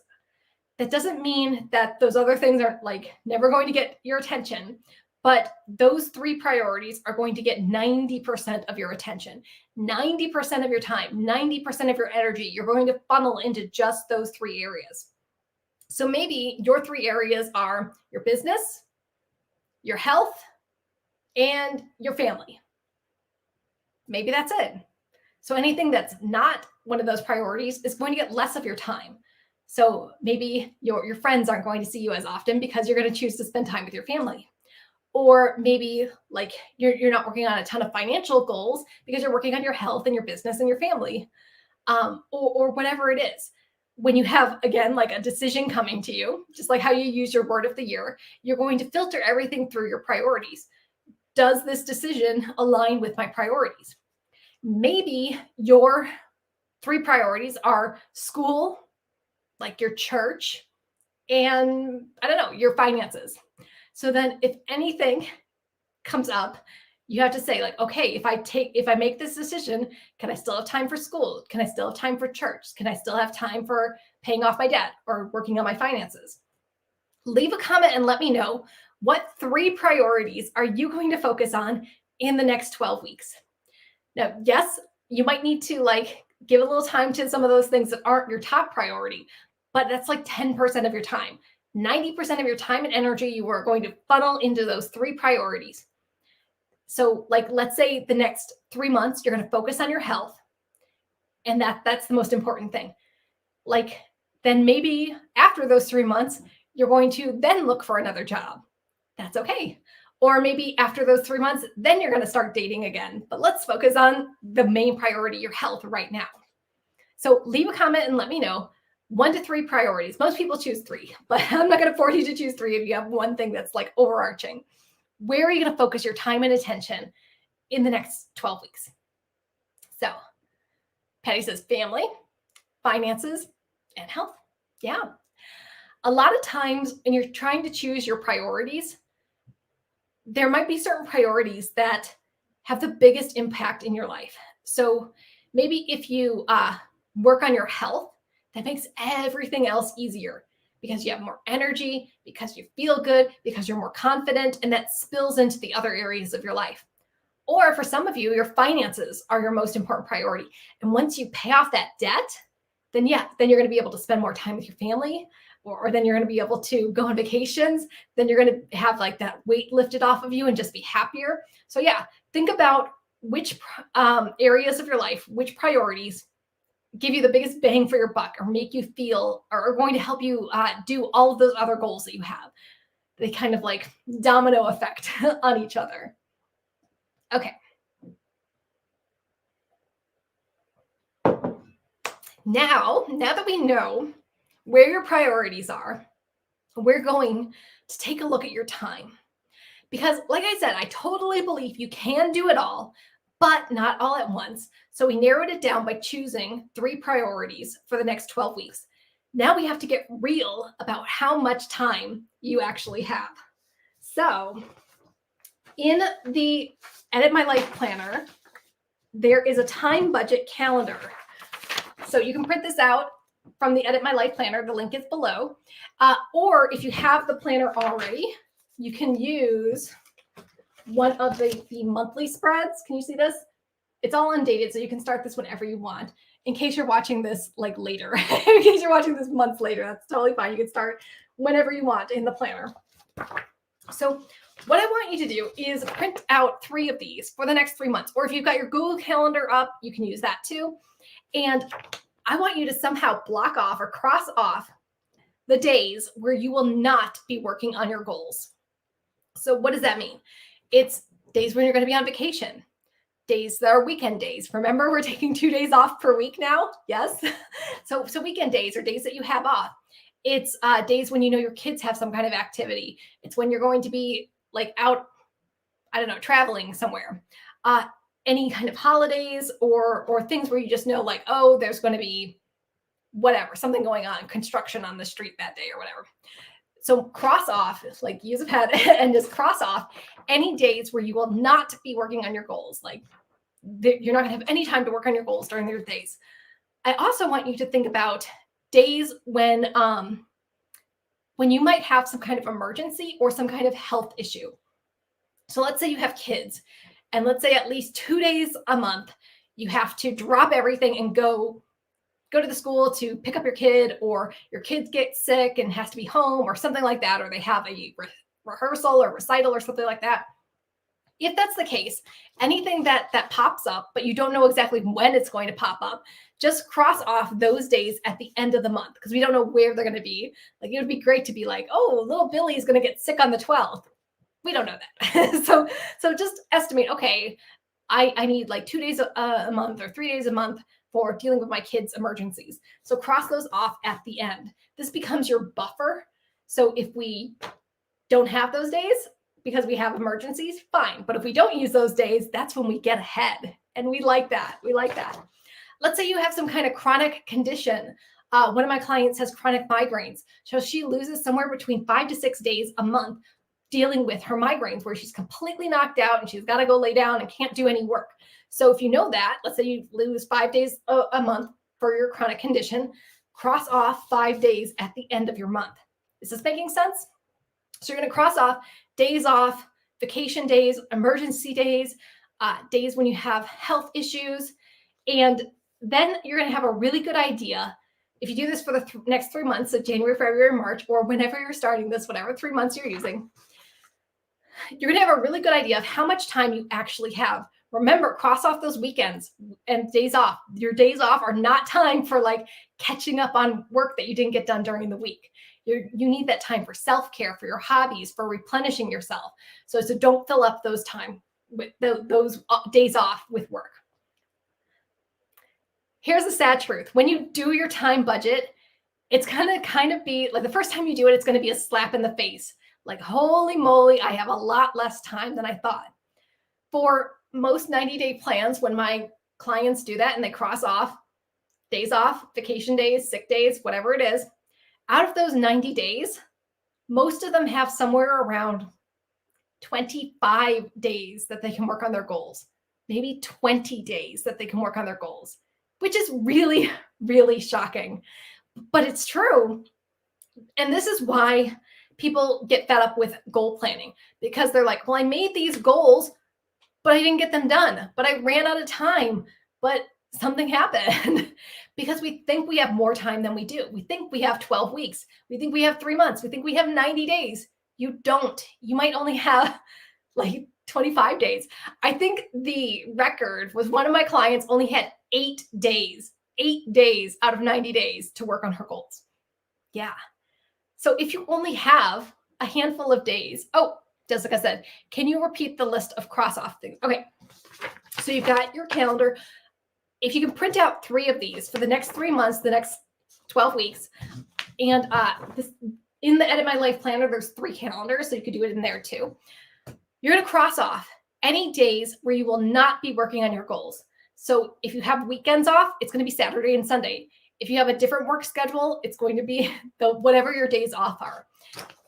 That doesn't mean that those other things are like never going to get your attention, but those three priorities are going to get 90% of your attention, 90% of your time, 90% of your energy. You're going to funnel into just those three areas. So maybe your three areas are your business, your health, and your family. Maybe that's it. So anything that's not one of those priorities is going to get less of your time. So maybe your friends aren't going to see you as often because you're going to choose to spend time with your family. Or maybe like you're not working on a ton of financial goals because you're working on your health and your business and your family, or whatever it is. When you have, again, like a decision coming to you, just like how you use your word of the year, you're going to filter everything through your priorities. Does this decision align with my priorities? Maybe your three priorities are school, like your church, and I don't know, your finances. So then if anything comes up, you have to say like, okay, if I make this decision, can I still have time for school? Can I still have time for church? Can I still have time for paying off my debt or working on my finances? Leave a comment and let me know, what three priorities are you going to focus on in the next 12 weeks? Now, yes, you might need to like give a little time to some of those things that aren't your top priority, but that's like 10% of your time. 90% of your time and energy you are going to funnel into those three priorities. So like, let's say the next 3 months, you're going to focus on your health. And that's the most important thing. Like, then maybe after those 3 months, you're going to then look for another job. That's okay. Or maybe after those 3 months, then you're going to start dating again. But let's focus on the main priority, your health, right now. So leave a comment and let me know 1 to 3 priorities. Most people choose 3, but I'm not going to force you to choose 3 if you have one thing that's like overarching. Where are you going to focus your time and attention in the next 12 weeks? So Patty says family, finances, and health. Yeah. A lot of times when you're trying to choose your priorities, there might be certain priorities that have the biggest impact in your life. So maybe if you work on your health, that makes everything else easier because you have more energy, because you feel good, because you're more confident, and that spills into the other areas of your life. Or for some of you, your finances are your most important priority. And once you pay off that debt, then you're going to be able to spend more time with your family, or then you're going to be able to go on vacations. Then you're going to have like that weight lifted off of you and just be happier. So yeah, think about which areas of your life, which priorities give you the biggest bang for your buck, or make you feel, or are going to help you do all of those other goals that you have. They kind of like domino effect on each other. Okay. Now that we know where your priorities are, we're going to take a look at your time. Because like I said, I totally believe you can do it all, but not all at once. So we narrowed it down by choosing 3 priorities for the next 12 weeks. Now we have to get real about how much time you actually have. So in the Edit My Life Planner, there is a time budget calendar. So you can print this out from the Edit My Life Planner. The link is below. Or if you have the planner already, you can use one of the monthly spreads. Can you see this? It's all undated, so you can start this whenever you want. In case you're watching this like later, in case you're watching this months later, that's totally fine. You can start whenever you want in the planner. So what I want you to do is print out 3 of these for the next 3 months. Or if you've got your Google Calendar up, you can use that too. And I want you to somehow block off or cross off the days where you will not be working on your goals. So what does that mean? It's days when you're going to be on vacation, days that are weekend days. Remember, we're taking 2 days off per week now. Yes. So weekend days are days that you have off. It's days when you know your kids have some kind of activity. It's when you're going to be like out, I don't know, traveling somewhere. Any kind of holidays or things where you just know like, oh, there's going to be whatever, something going on, construction on the street that day or whatever. So cross off, like use a pen and just cross off any days where you will not be working on your goals. Like you're not going to have any time to work on your goals during those days. I also want you to think about days when when you might have some kind of emergency or some kind of health issue. So let's say you have kids, and let's say at least 2 days a month, you have to drop everything and go to the school to pick up your kid, or your kids get sick and has to be home or something like that, or they have a rehearsal or recital or something like that. If that's the case, anything that pops up, but you don't know exactly when it's going to pop up, just cross off those days at the end of the month, because we don't know where they're going to be. Like, it would be great to be like, oh, little Billy is going to get sick on the 12th. We don't know that. so just estimate, okay, I need like 2 days a month or 3 days a month for dealing with my kids' emergencies. So cross those off at the end. This becomes your buffer. So if we don't have those days because we have emergencies, fine. But if we don't use those days, that's when we get ahead. And we like that. We like that. Let's say you have some kind of chronic condition. One of my clients has chronic migraines. So she loses somewhere between 5 to 6 days a month dealing with her migraines, where she's completely knocked out and she's got to go lay down and can't do any work. So if you know that, let's say you lose 5 days a month for your chronic condition, cross off 5 days at the end of your month. Is this making sense? So you're going to cross off, vacation days, emergency days, days when you have health issues. And then you're going to have a really good idea. If you do this for the next 3 months, so January, February, March, or whenever you're starting this, whatever 3 months you're using, you're going to have a really good idea of how much time you actually have. Remember, cross off those weekends and days off. Your days off are not time for like catching up on work that you didn't get done during the week. You need that time for self-care, for your hobbies, for replenishing yourself. So don't fill up those time with those days off with work. Here's the sad truth. When you do your time budget, it's going to kind of be like the first time you do it, it's going to be a slap in the face. Like, holy moly, I have a lot less time than I thought. For most 90-day plans, when my clients do that and they cross off days off, vacation days, sick days, whatever it is, out of those 90 days, most of them have somewhere around 25 days that they can work on their goals, maybe 20 days that they can work on their goals, which is really, really shocking. But it's true. And this is why people get fed up with goal planning, because they're like, well, I made these goals, but I didn't get them done. But I ran out of time. But something happened because we think we have more time than we do. We think we have 12 weeks. We think we have 3 months. We think we have 90 days. You don't. You might only have like 25 days. I think the record was one of my clients only had 8 days out of 90 days to work on her goals. Yeah. So if you only have a handful of days, Jessica said, can you repeat the list of cross-off things? Okay. So you've got your calendar. If you can print out 3 of these for the next 3 months, the next 12 weeks, and in the Edit My Life Planner, there's 3 calendars, so you could do it in there too. You're going to cross off any days where you will not be working on your goals. So if you have weekends off, it's going to be Saturday and Sunday. If you have a different work schedule, it's going to be whatever your days off are.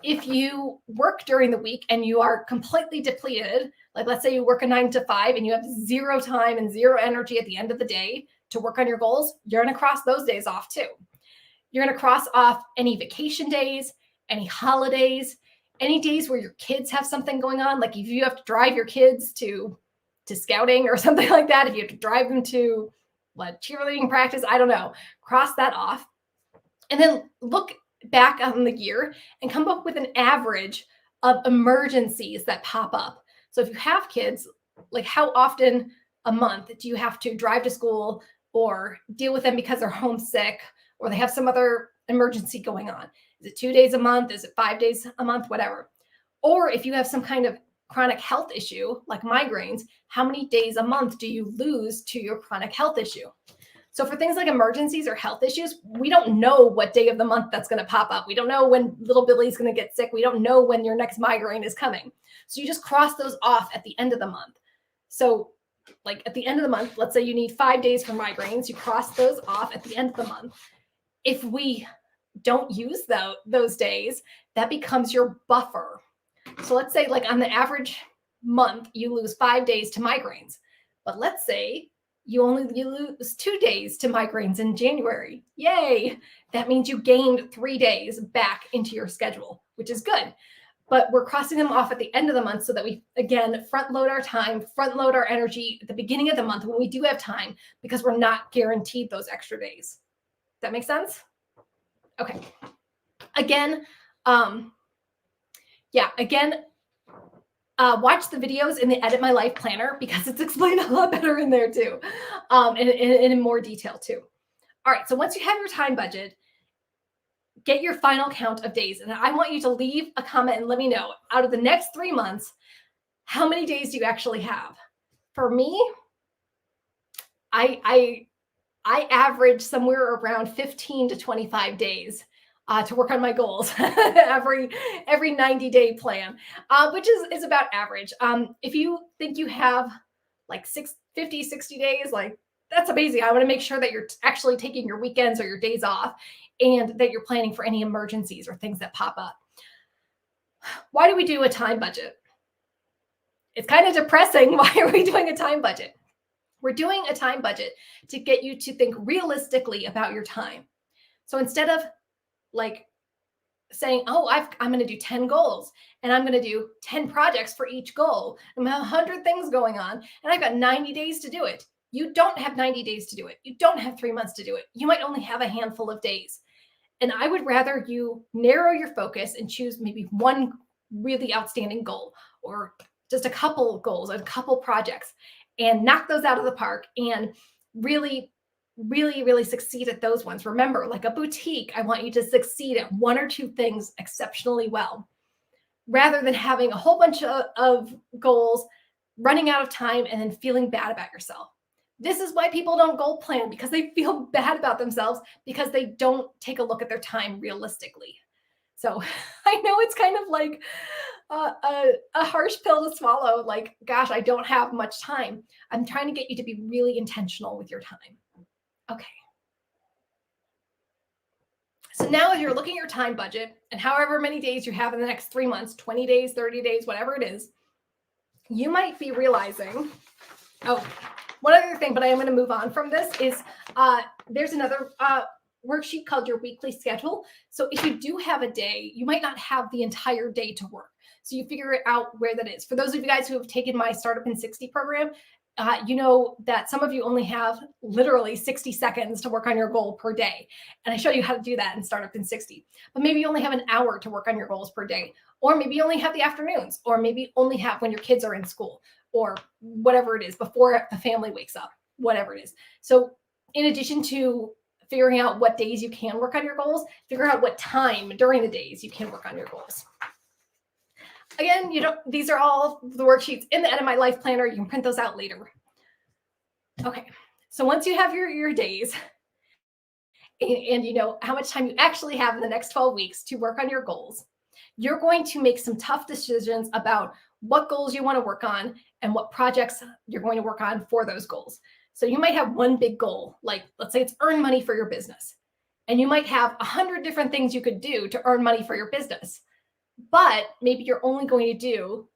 If you work during the week and you are completely depleted, like let's say you work a 9 to 5 and you have 0 time and 0 energy at the end of the day to work on your goals, you're going to cross those days off too. You're going to cross off any vacation days, any holidays, any days where your kids have something going on. Like if you have to drive your kids to scouting or something like that, if you have to drive them to cheerleading practice, I don't know, cross that off. And then look back on the year and come up with an average of emergencies that pop up. So if you have kids, like how often a month do you have to drive to school or deal with them because they're homesick or they have some other emergency going on? Is it 2 days a month? Is it 5 days a month? Whatever. Or if you have some kind of chronic health issue like migraines, how many days a month do you lose to your chronic health issue? So for things like emergencies or health issues, we don't know what day of the month that's going to pop up. We don't know when little Billy's going to get sick. We don't know when your next migraine is coming. So you just cross those off at the end of the month. So like at the end of the month, let's say you need 5 days for migraines, you cross those off at the end of the month. If we don't use those days, that becomes your buffer. So let's say like on the average month, you lose 5 days to migraines. But let's say You lose 2 days to migraines in January. Yay. That means you gained 3 days back into your schedule, which is good. But we're crossing them off at the end of the month so that we, again, front load our time, front load our energy at the beginning of the month when we do have time, because we're not guaranteed those extra days. Does that make sense? Okay. Again, watch the videos in the Edit My Life Planner, because it's explained a lot better in there too, and in more detail too. All right, so once you have your time budget, get your final count of days. And I want you to leave a comment and let me know, out of the next 3 months, how many days do you actually have? For me, I average somewhere around 15 to 25 days to work on my goals every 90-day plan, which is about average. If you think you have like 50, 60 days, like that's amazing. I want to make sure that you're actually taking your weekends or your days off, and that you're planning for any emergencies or things that pop up. Why do we do a time budget? It's kind of depressing. Why are we doing a time budget? We're doing a time budget to get you to think realistically about your time. So instead of like saying, oh, I'm going to do 10 goals and I'm going to do 10 projects for each goal, and I have 100 things going on and I've got 90 days to do it. You don't have 90 days to do it. You don't have 3 months to do it. You might only have a handful of days. And I would rather you narrow your focus and choose maybe one really outstanding goal, or just a couple goals, a couple projects, and knock those out of the park and really, really, really succeed at those ones. Remember, like a boutique, I want you to succeed at 1 or 2 things exceptionally well, rather than having a whole bunch of goals, running out of time, and then feeling bad about yourself. This is why people don't goal plan, because they feel bad about themselves because they don't take a look at their time realistically. So I know it's kind of like a harsh pill to swallow. Like, gosh, I don't have much time. I'm trying to get you to be really intentional with your time. Okay. So now if you're looking at your time budget and however many days you have in the next 3 months, 20 days, 30 days, whatever it is, you might be realizing, oh, one other thing, but I am going to move on from this, is there's another worksheet called your weekly schedule. So if you do have a day, you might not have the entire day to work. So you figure it out where that is. For those of you guys who have taken my Startup in 60 program, you know that some of you only have literally 60 seconds to work on your goal per day. And I show you how to do that in Startup in 60. But maybe you only have an hour to work on your goals per day. Or maybe you only have the afternoons. Or maybe only have when your kids are in school. Or whatever it is, before the family wakes up, whatever it is. So in addition to figuring out what days you can work on your goals, figure out what time during the days you can work on your goals. Again, these are all the worksheets in the Edit My Life Planner. You can print those out later. Okay, so once you have your days, and you know how much time you actually have in the next 12 weeks to work on your goals, you're going to make some tough decisions about what goals you want to work on and what projects you're going to work on for those goals. So you might have one big goal, like let's say it's earn money for your business. And you might have 100 different things you could do to earn money for your business. But maybe you're only going to do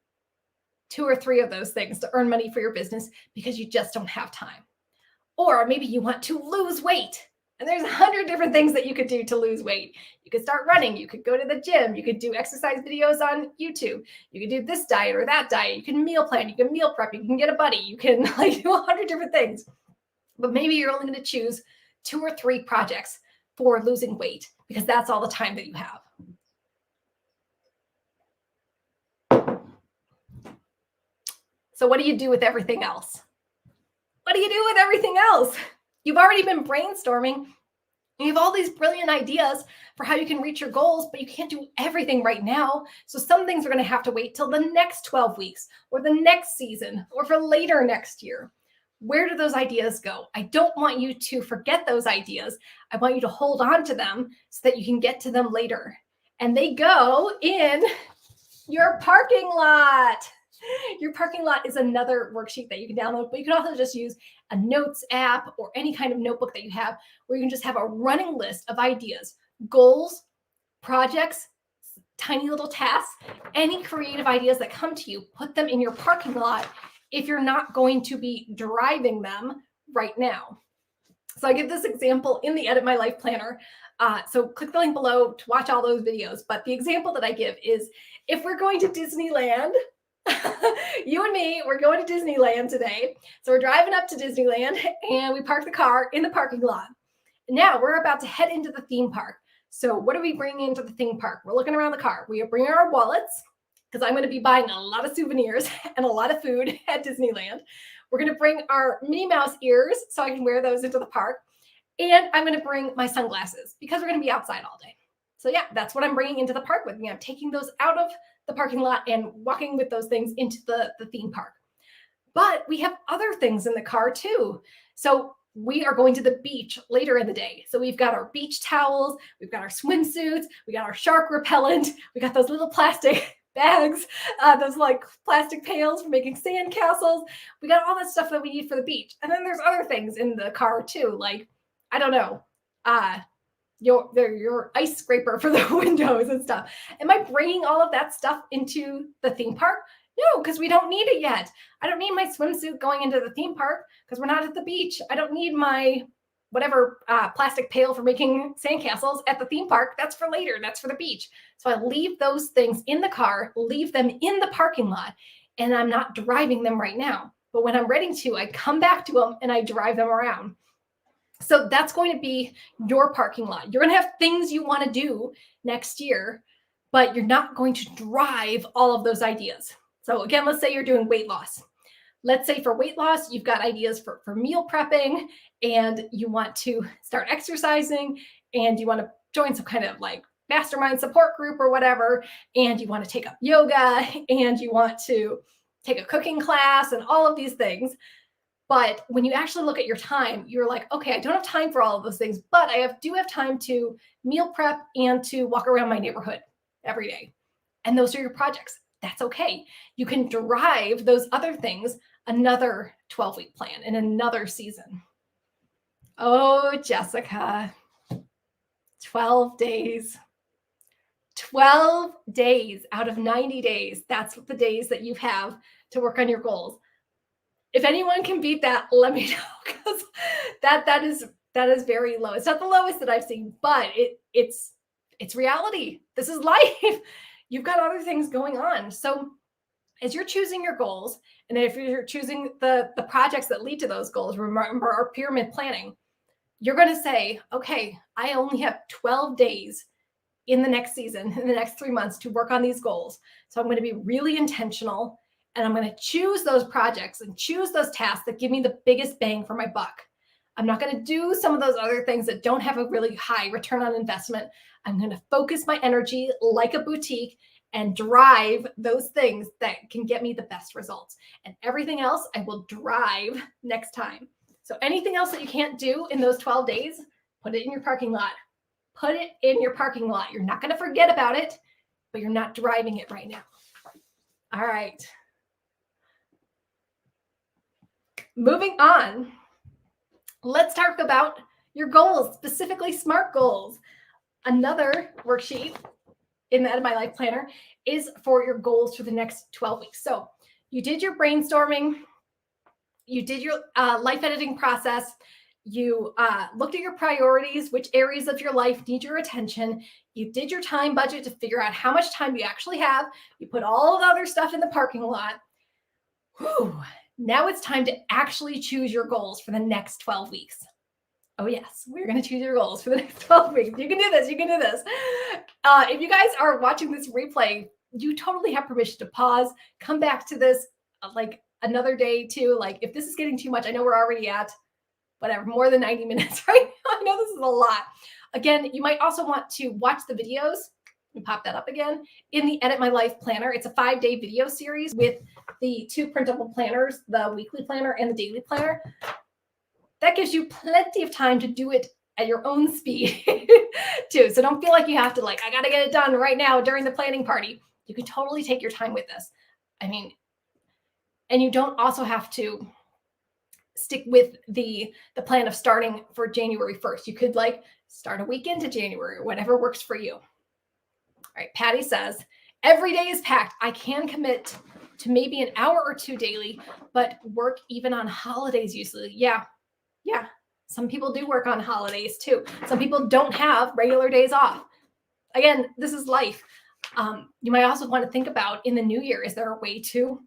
2 or 3 of those things to earn money for your business because you just don't have time. Or maybe you want to lose weight. And there's 100 different things that you could do to lose weight. You could start running. You could go to the gym. You could do exercise videos on YouTube. You could do this diet or that diet. You can meal plan. You can meal prep. You can get a buddy. You can do 100 different things. But maybe you're only going to choose 2 or 3 projects for losing weight because that's all the time that you have. So what do you do with everything else? What do you do with everything else? You've already been brainstorming. You have all these brilliant ideas for how you can reach your goals, but you can't do everything right now. So some things are going to have to wait till the next 12 weeks or the next season or for later next year. Where do those ideas go? I don't want you to forget those ideas. I want you to hold on to them so that you can get to them later. And they go in your parking lot. Your parking lot is another worksheet that you can download, but you can also just use a notes app or any kind of notebook that you have where you can just have a running list of ideas, goals, projects, tiny little tasks, any creative ideas that come to you, put them in your parking lot if you're not going to be driving them right now. So I give this example in the Edit My Life Planner. So click the link below to watch all those videos. But the example that I give is if we're going to Disneyland, you and me, we're going to Disneyland today. So we're driving up to Disneyland and we park the car in the parking lot. Now we're about to head into the theme park. So what do we bring into the theme park? We're looking around the car. We are bringing our wallets because I'm going to be buying a lot of souvenirs and a lot of food at Disneyland. We're going to bring our Minnie Mouse ears so I can wear those into the park. And I'm going to bring my sunglasses because we're going to be outside all day. So yeah, that's what I'm bringing into the park with me. I'm taking those out of the parking lot and walking with those things into the theme park. But we have other things in the car too. So we are going to the beach later in the day. So we've got our beach towels, we've got our swimsuits, we got our shark repellent, we got those little plastic bags, those like plastic pails for making sand castles. We got all that stuff that we need for the beach. And then there's other things in the car too, like, I don't know, your ice scraper for the windows and stuff. Am I bringing all of that stuff into the theme park? No, because we don't need it yet. I don't need my swimsuit going into the theme park because we're not at the beach. I don't need my whatever plastic pail for making sandcastles at the theme park. That's for later. That's for the beach. So I leave those things in the car, leave them in the parking lot, and I'm not driving them right now. But when I'm ready to, I come back to them and I drive them around. So that's going to be your parking lot. You're going to have things you want to do next year, but you're not going to drive all of those ideas. So again, let's say you're doing weight loss. Let's say for weight loss, you've got ideas for meal prepping and you want to start exercising and you want to join some kind of like mastermind support group or whatever, and you want to take up yoga and you want to take a cooking class and all of these things. But when you actually look at your time, you're like, okay, I don't have time for all of those things, but I do have time to meal prep and to walk around my neighborhood every day. And those are your projects. That's okay. You can drive those other things another 12-week plan in another season. Oh, Jessica, 12 days. 12 days out of 90 days. That's what the days that you have to work on your goals. If anyone can beat that, let me know, because that is very low. It's not the lowest that I've seen, but it's reality. This is life. You've got other things going on. So as you're choosing your goals, and if you're choosing the projects that lead to those goals, remember our pyramid planning, you're going to say, okay, I only have 12 days in the next season, in the next 3 months to work on these goals. So I'm going to be really intentional. And I'm going to choose those projects and choose those tasks that give me the biggest bang for my buck. I'm not going to do some of those other things that don't have a really high return on investment. I'm going to focus my energy like a boutique and drive those things that can get me the best results. And everything else I will drive next time. So anything else that you can't do in those 12 days, put it in your parking lot. Put it in your parking lot. You're not going to forget about it, but you're not driving it right now. All right. Moving on, let's talk about your goals, specifically SMART goals. Another worksheet in the Edit My Life Planner is for your goals for the next 12 weeks. So you did your brainstorming, you did your life editing process, you looked at your priorities, which areas of your life need your attention, you did your time budget to figure out how much time you actually have, you put all the other stuff in the parking lot. Whew. Now it's time to actually choose your goals for the next 12 weeks. Oh yes, we're going to choose your goals for the next 12 weeks. You can do this. You can do this. If you guys are watching this replay, you totally have permission to pause, come back to this like another day too. Like if this is getting too much, I know we're already at whatever, more than 90 minutes right now. I know this is a lot. Again, you might also want to watch the videos. Let me pop that up again. In the Edit My Life Planner, it's a 5-day video series with the 2 printable planners, the weekly planner and the daily planner. That gives you plenty of time to do it at your own speed too. So don't feel like you have to I got to get it done right now during the planning party. You can totally take your time with this. I mean, and you don't also have to stick with the plan of starting for January 1st. You could start a week into January, whatever works for you. All right, Patty says, every day is packed. I can commit to maybe an hour or 2 daily, but work even on holidays usually. Yeah, Yeah, some people do work on holidays too. Some people don't have regular days off. Again, this is life. You might also want to think about in the new year, is there a way to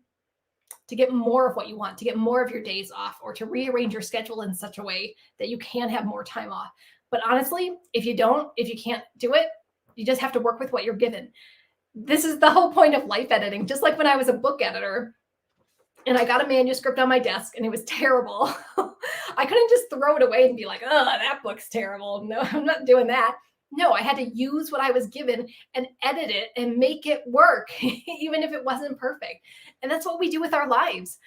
get more of what you want, to get more of your days off, or to rearrange your schedule in such a way that you can have more time off? But honestly, if you can't do it, you just have to work with what you're given. This is the whole point of life editing. Just like when I was a book editor and I got a manuscript on my desk and it was terrible. I couldn't just throw it away and be like, oh, that book's terrible. No, I'm not doing that. No, I had to use what I was given and edit it and make it work, even if it wasn't perfect. And that's what we do with our lives.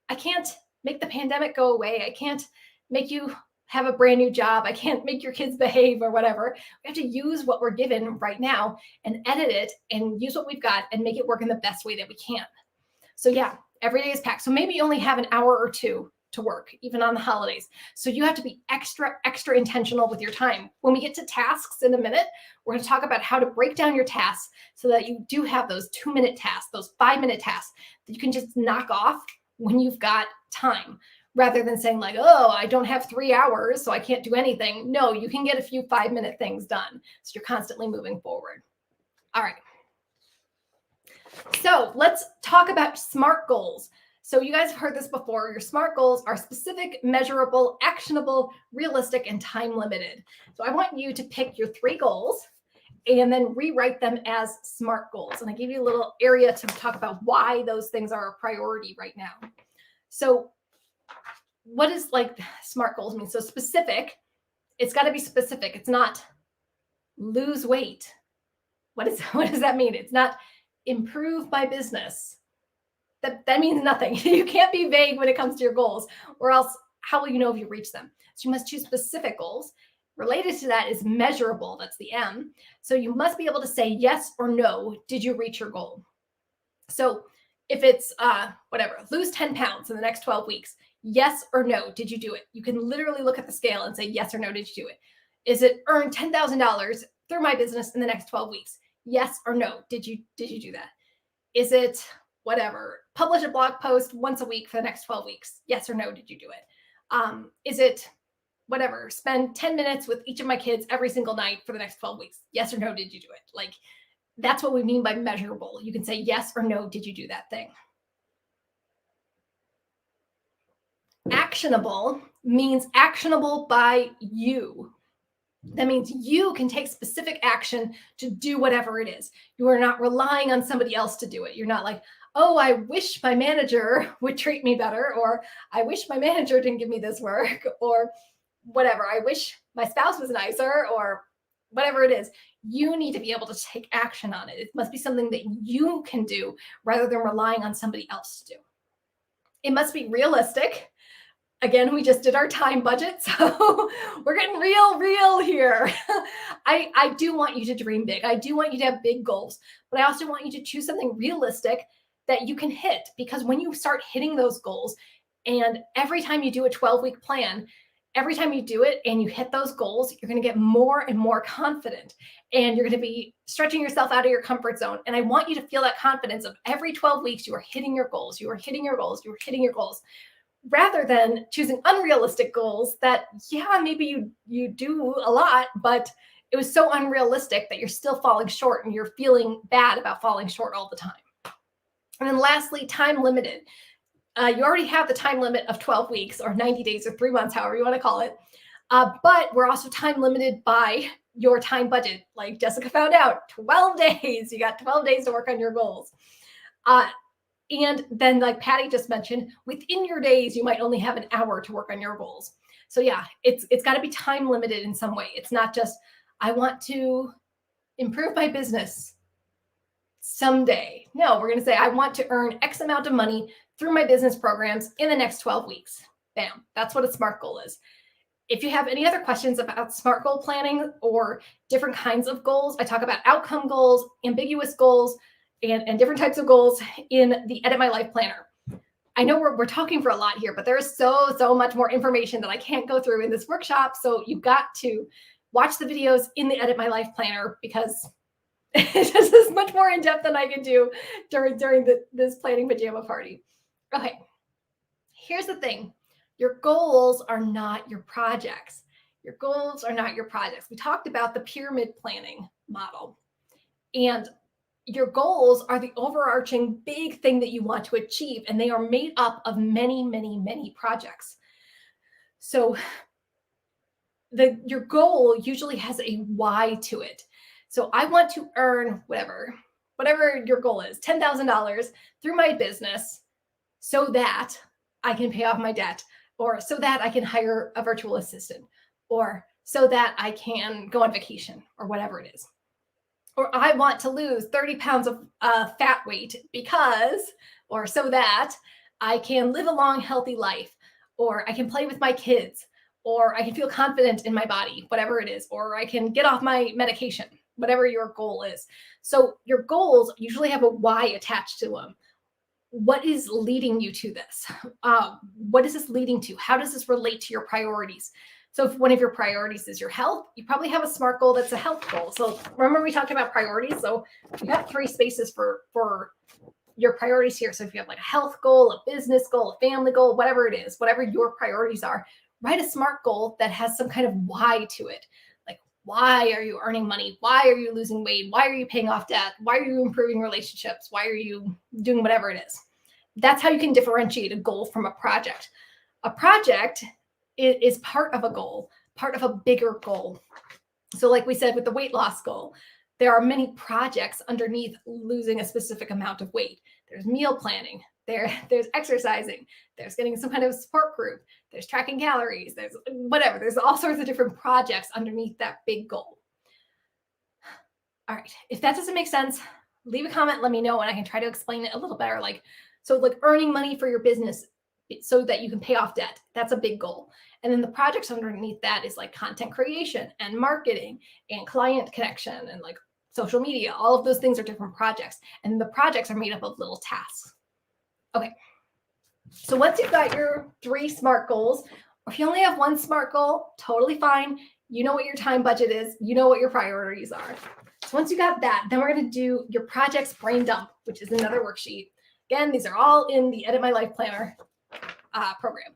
I can't make the pandemic go away. I can't make you have a brand new job. I can't make your kids behave or whatever. We have to use what we're given right now and edit it and use what we've got and make it work in the best way that we can. So yeah, every day is packed. So maybe you only have an hour or two to work, even on the holidays. So you have to be extra intentional with your time. When we get to tasks in a minute, we're going to talk about how to break down your tasks so that you do have those 2-minute tasks, those 5-minute tasks that you can just knock off when you've got time, rather than saying like, oh, I don't have 3 hours, so I can't do anything. No, you can get a few 5-minute things done. So you're constantly moving forward. All right. So let's talk about SMART goals. So you guys have heard this before. Your SMART goals are specific, measurable, actionable, realistic, and time limited. So I want you to pick your 3 goals and then rewrite them as SMART goals. And I gave you a little area to talk about why those things are a priority right now. So what is like SMART goals mean? So specific, it's got to be specific. It's not lose weight. What does that mean? It's not improve my business. That means nothing. You can't be vague when it comes to your goals, or else how will you know if you reach them? So you must choose specific goals. Related to that is measurable. That's the M. So you must be able to say yes or no. Did you reach your goal? So if it's lose 10 pounds in the next 12 weeks, yes or no, did you do it? You can literally look at the scale and say yes or no, did you do it? Is it earn $10,000 through my business in the next 12 weeks? Yes or no, did you do that? Is it publish a blog post once a week for the next 12 weeks? Yes or no, did you do it? Is it spend 10 minutes with each of my kids every single night for the next 12 weeks? Yes or no, did you do it? Like, that's what we mean by measurable. You can say yes or no, did you do that thing? Actionable means actionable by you. That means you can take specific action to do whatever it is. You are not relying on somebody else to do it. You're not like, oh, I wish my manager would treat me better, or I wish my manager didn't give me this work, or whatever. I wish my spouse was nicer, or whatever it is. You need to be able to take action on it. It must be something that you can do rather than relying on somebody else to do. It must be realistic. Again, we just did our time budget, so we're getting real here. I do want you to dream big. I do want you to have big goals, but I also want you to choose something realistic that you can hit, because when you start hitting those goals, and every time you do a 12-week plan, every time you do it and you hit those goals, you're going to get more and more confident, and you're going to be stretching yourself out of your comfort zone. And I want you to feel that confidence of every 12 weeks, you are hitting your goals, you are hitting your goals, you are hitting your goals, rather than choosing unrealistic goals that, yeah, maybe you do a lot, but it was so unrealistic that you're still falling short and you're feeling bad about falling short all the time. And then lastly, time limited. You already have the time limit of 12 weeks or 90 days or 3 months, however you want to call it. But we're also time limited by your time budget. Like Jessica found out, 12 days. You got 12 days to work on your goals. And then, like Patty just mentioned, within your days, you might only have an hour to work on your goals. So yeah, it's got to be time limited in some way. It's not just, I want to improve my business someday. No, we're going to say, I want to earn X amount of money through my business programs in the next 12 weeks. Bam. That's what a SMART goal is. If you have any other questions about SMART goal planning or different kinds of goals, I talk about outcome goals, ambiguous goals, and different types of goals in the Edit My Life Planner. I know we're talking for a lot here, but there's so much more information that I can't go through in this workshop. So you've got to watch the videos in the Edit My Life Planner, because it just is much more in depth than I can do during this planning pajama party. Okay, here's the thing. Your goals are not your projects. Your goals are not your projects. We talked about the pyramid planning model, and your goals are the overarching big thing that you want to achieve, and they are made up of many, many, many projects. So your goal usually has a why to it. So I want to earn whatever your goal is, $10,000 through my business so that I can pay off my debt, or so that I can hire a virtual assistant, or so that I can go on vacation, or whatever it is. Or I want to lose 30 pounds of fat weight because, or so that I can live a long, healthy life, or I can play with my kids, or I can feel confident in my body, whatever it is, or I can get off my medication, whatever your goal is. So your goals usually have a why attached to them. What is leading you to this? What is this leading to? How does this relate to your priorities? So if one of your priorities is your health, you probably have a SMART goal that's a health goal. So remember we talked about priorities. So you got 3 spaces for your priorities here. So if you have like a health goal, a business goal, a family goal, whatever it is, whatever your priorities are, write a SMART goal that has some kind of why to it. Like, why are you earning money? Why are you losing weight? Why are you paying off debt? Why are you improving relationships? Why are you doing whatever it is? That's how you can differentiate a goal from a project. A project is part of a goal, part of a bigger goal. So like we said with the weight loss goal, there are many projects underneath losing a specific amount of weight. There's meal planning, there's exercising, there's getting some kind of support group, there's tracking calories, there's whatever. There's all sorts of different projects underneath that big goal. All right, if that doesn't make sense, leave a comment, let me know, and I can try to explain it a little better. Like earning money for your business so that you can pay off debt. That's a big goal. And then the projects underneath that is like content creation and marketing and client connection and like social media. All of those things are different projects. And the projects are made up of little tasks. Okay. So once you've got your 3 SMART goals, or if you only have 1 SMART goal, totally fine. You know what your time budget is. You know what your priorities are. So once you got that, then we're going to do your projects brain dump, which is another worksheet. Again, these are all in the Edit My Life Planner program.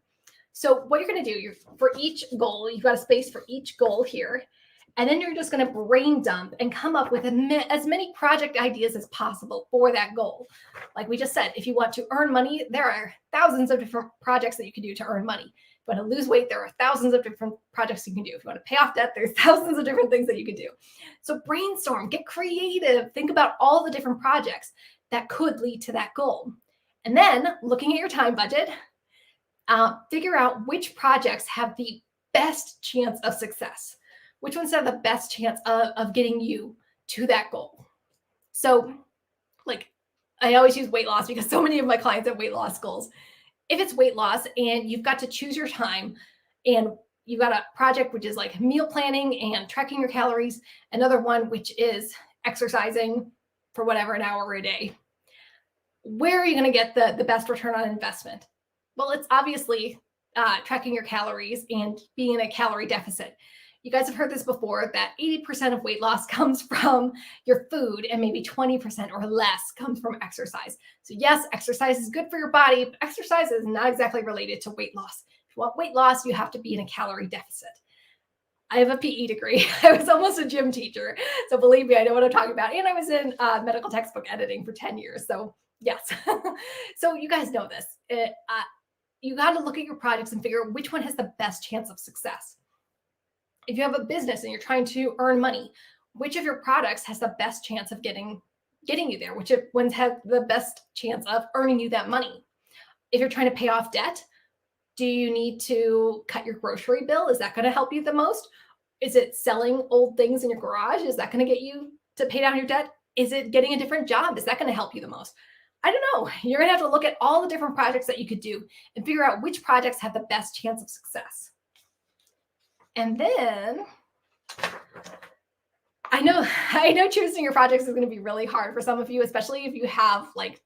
So what you're going to do, for each goal, you've got a space for each goal here. And then you're just going to brain dump and come up with as many project ideas as possible for that goal. Like we just said, if you want to earn money, there are thousands of different projects that you can do to earn money. If you want to lose weight, there are thousands of different projects you can do. If you want to pay off debt, there's thousands of different things that you can do. So brainstorm, get creative, think about all the different projects that could lead to that goal. And then looking at your time budget, figure out which projects have the best chance of success. Which ones have the best chance of getting you to that goal? So, like, I always use weight loss because so many of my clients have weight loss goals. If it's weight loss and you've got to choose your time and you've got a project which is like meal planning and tracking your calories, another one which is exercising for whatever, an hour a day, where are you going to get the best return on investment? Well, it's obviously tracking your calories and being in a calorie deficit. You guys have heard this before, that 80% of weight loss comes from your food and maybe 20% or less comes from exercise. So yes, exercise is good for your body, but exercise is not exactly related to weight loss. If you want weight loss, you have to be in a calorie deficit. I have a PE degree. I was almost a gym teacher. So believe me, I know what I'm talking about. And I was in medical textbook editing for 10 years. So yes. So you guys know this. You got to look at your projects and figure out which one has the best chance of success. If you have a business and you're trying to earn money, which of your products has the best chance of getting you there? Which ones have the best chance of earning you that money? If you're trying to pay off debt, do you need to cut your grocery bill? Is that going to help you the most? Is it selling old things in your garage? Is that going to get you to pay down your debt? Is it getting a different job? Is that going to help you the most? I don't know. You're going to have to look at all the different projects that you could do and figure out which projects have the best chance of success. And then I know choosing your projects is going to be really hard for some of you, especially if you have like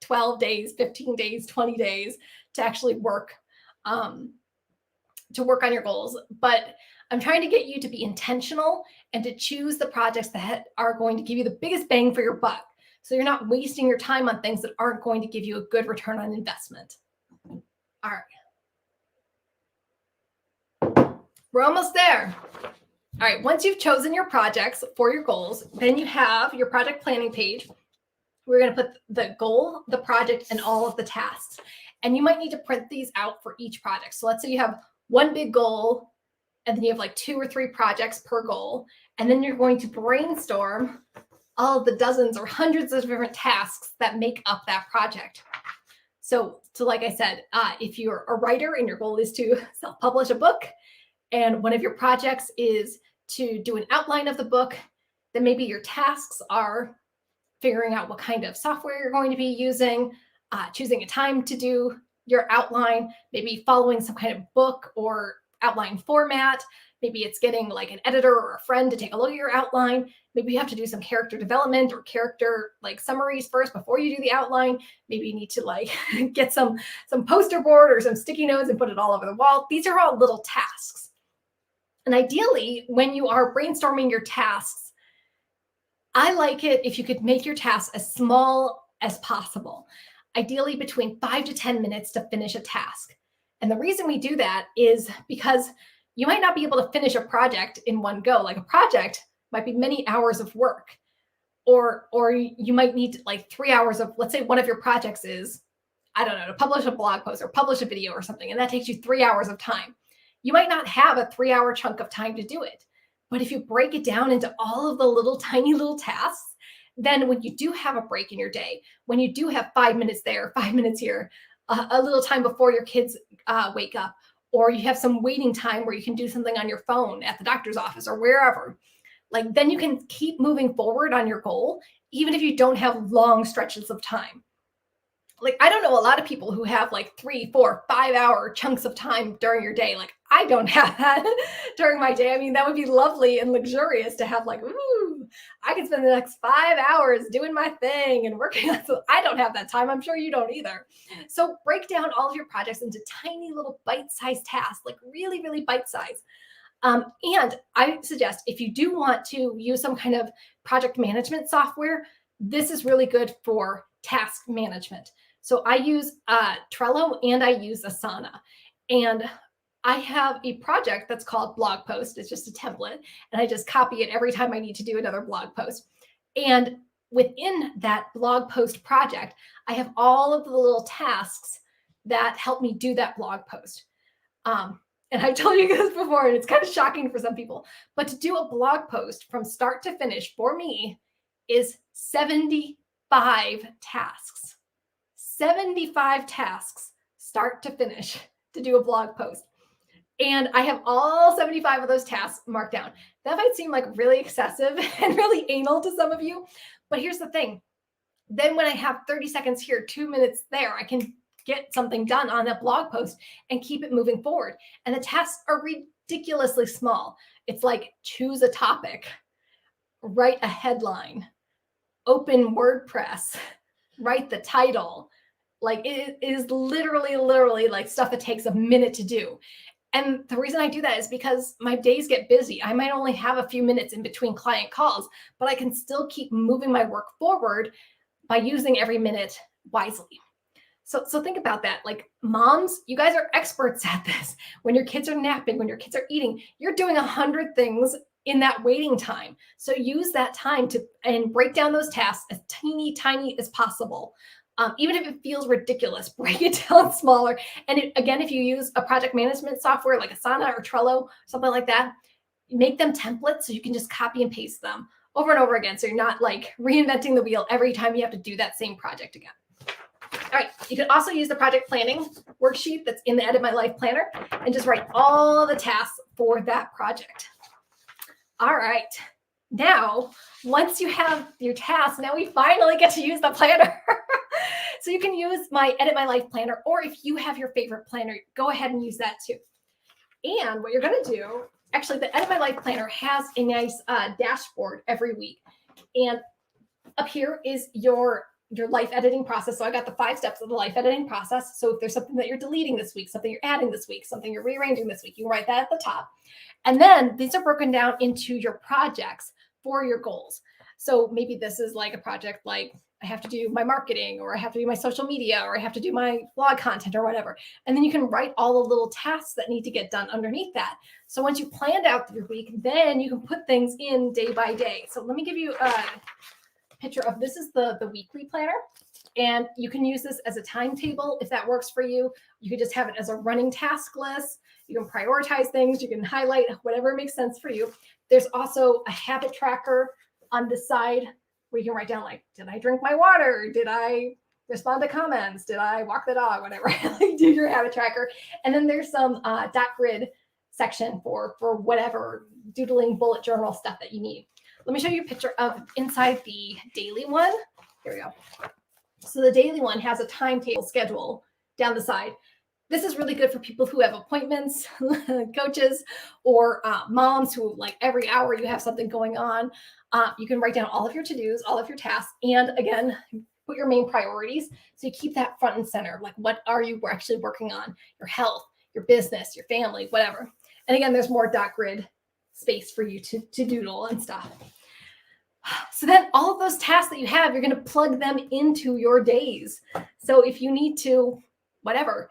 12 days, 15 days, 20 days to actually work on your goals. But I'm trying to get you to be intentional and to choose the projects that are going to give you the biggest bang for your buck. So you're not wasting your time on things that aren't going to give you a good return on investment. All right. We're almost there. All right, once you've chosen your projects for your goals, then you have your project planning page. We're going to put the goal, the project, and all of the tasks. And you might need to print these out for each project. So let's say you have one big goal, and then you have like 2 or 3 projects per goal. And then you're going to brainstorm all of the dozens or hundreds of different tasks that make up that project. So like I said, if you're a writer and your goal is to self-publish a book, and one of your projects is to do an outline of the book, then maybe your tasks are figuring out what kind of software you're going to be using, choosing a time to do your outline, maybe following some kind of book or outline format. Maybe it's getting like an editor or a friend to take a look at your outline. Maybe you have to do some character development or character like summaries first before you do the outline. Maybe you need to like get some poster board or some sticky notes and put it all over the wall. These are all little tasks. And ideally, when you are brainstorming your tasks, I like it if you could make your tasks as small as possible, ideally between 5 to 10 minutes to finish a task. And the reason we do that is because you might not be able to finish a project in one go. Like a project might be many hours of work, or you might need like 3 hours of, let's say one of your projects is, I don't know, to publish a blog post or publish a video or something, and that takes you 3 hours of time. You might not have a 3-hour chunk of time to do it. But if you break it down into all of the little tiny little tasks, then when you do have a break in your day, when you do have 5 minutes there, 5 minutes here, a little time before your kids wake up, or you have some waiting time where you can do something on your phone at the doctor's office or wherever, like then you can keep moving forward on your goal, even if you don't have long stretches of time. Like, I don't know a lot of people who have like 3, 4, 5-hour chunks of time during your day. Like, I don't have that during my day. I mean, that would be lovely and luxurious to have like, ooh, I can spend the next 5 hours doing my thing and working on. So I don't have that time. I'm sure you don't either. So break down all of your projects into tiny little bite-sized tasks, like really, really bite-sized. And I suggest if you do want to use some kind of project management software, this is really good for task management. So I use Trello and I use Asana. And I have a project that's called blog post. It's just a template. And I just copy it every time I need to do another blog post. And within that blog post project, I have all of the little tasks that help me do that blog post. And I've told you this before, and it's kind of shocking for some people, but to do a blog post from start to finish for me is 75 tasks. 75 tasks, start to finish, to do a blog post. And I have all 75 of those tasks marked down. That might seem like really excessive and really anal to some of you, but here's the thing. Then when I have 30 seconds here, 2 minutes there, I can get something done on that blog post and keep it moving forward. And the tasks are ridiculously small. It's like choose a topic, write a headline, open WordPress, write the title. Like it is literally like stuff that takes a minute to do. And the reason I do that is because my days get busy. I might only have a few minutes in between client calls, but I can still keep moving my work forward by using every minute wisely. So think about that. Like moms, you guys are experts at this. When your kids are napping, when your kids are eating, you're doing 100 things in that waiting time. So use that time and break down those tasks as tiny as possible. Even if it feels ridiculous, break it down smaller. And again, if you use a project management software like Asana or Trello, something like that, make them templates so you can just copy and paste them over and over again. So you're not like reinventing the wheel every time you have to do that same project again. All right, you can also use the project planning worksheet that's in the Edit My Life Planner and just write all the tasks for that project. All right, now, once you have your tasks, now we finally get to use the planner. So you can use my Edit My Life Planner, or if you have your favorite planner, go ahead and use that too. And what you're going to do, actually, the Edit My Life Planner has a nice dashboard every week. And up here is your life editing process. So I got the 5 steps of the life editing process. So if there's something that you're deleting this week, something you're adding this week, something you're rearranging this week, you can write that at the top. And then these are broken down into your projects for your goals. So maybe this is like a project like I have to do my marketing, or I have to do my social media, or I have to do my blog content or whatever. And then you can write all the little tasks that need to get done underneath that. So once you planned out your week, then you can put things in day by day. So let me give you a picture of, this is the weekly planner. And you can use this as a timetable if that works for you. You could just have it as a running task list. You can prioritize things. You can highlight whatever makes sense for you. There's also a habit tracker on the side where you can write down, like, did I drink my water? Did I respond to comments? Did I walk the dog? Whatever. Do your habit tracker. And then there's some dot grid section for whatever doodling bullet journal stuff that you need. Let me show you a picture of inside the daily one. Here we go. So the daily one has a timetable schedule down the side. This is really good for people who have appointments, coaches, or moms who, like, every hour you have something going on. You can write down all of your to-dos, all of your tasks, and again, put your main priorities. So you keep that front and center. Like, what are you actually working on? Your health, your business, your family, whatever. And again, there's more dot grid space for you to doodle and stuff. So then all of those tasks that you have, you're going to plug them into your days. So if you need to, whatever,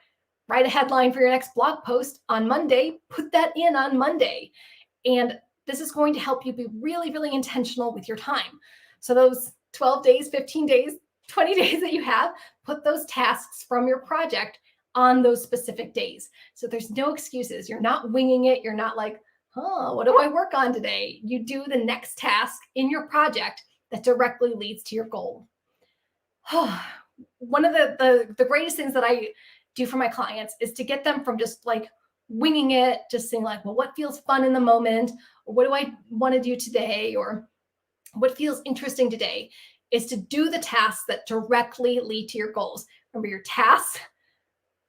write a headline for your next blog post on Monday, put that in on Monday. And this is going to help you be really, really intentional with your time. So those 12 days, 15 days, 20 days that you have, put those tasks from your project on those specific days. So there's no excuses. You're not winging it. You're not like, what do I work on today? You do the next task in your project that directly leads to your goal. One of the greatest things that I do for my clients is to get them from just like winging it, just saying like, well, what feels fun in the moment? Or what do I want to do today? Or what feels interesting today? Is to do the tasks that directly lead to your goals. Remember, your tasks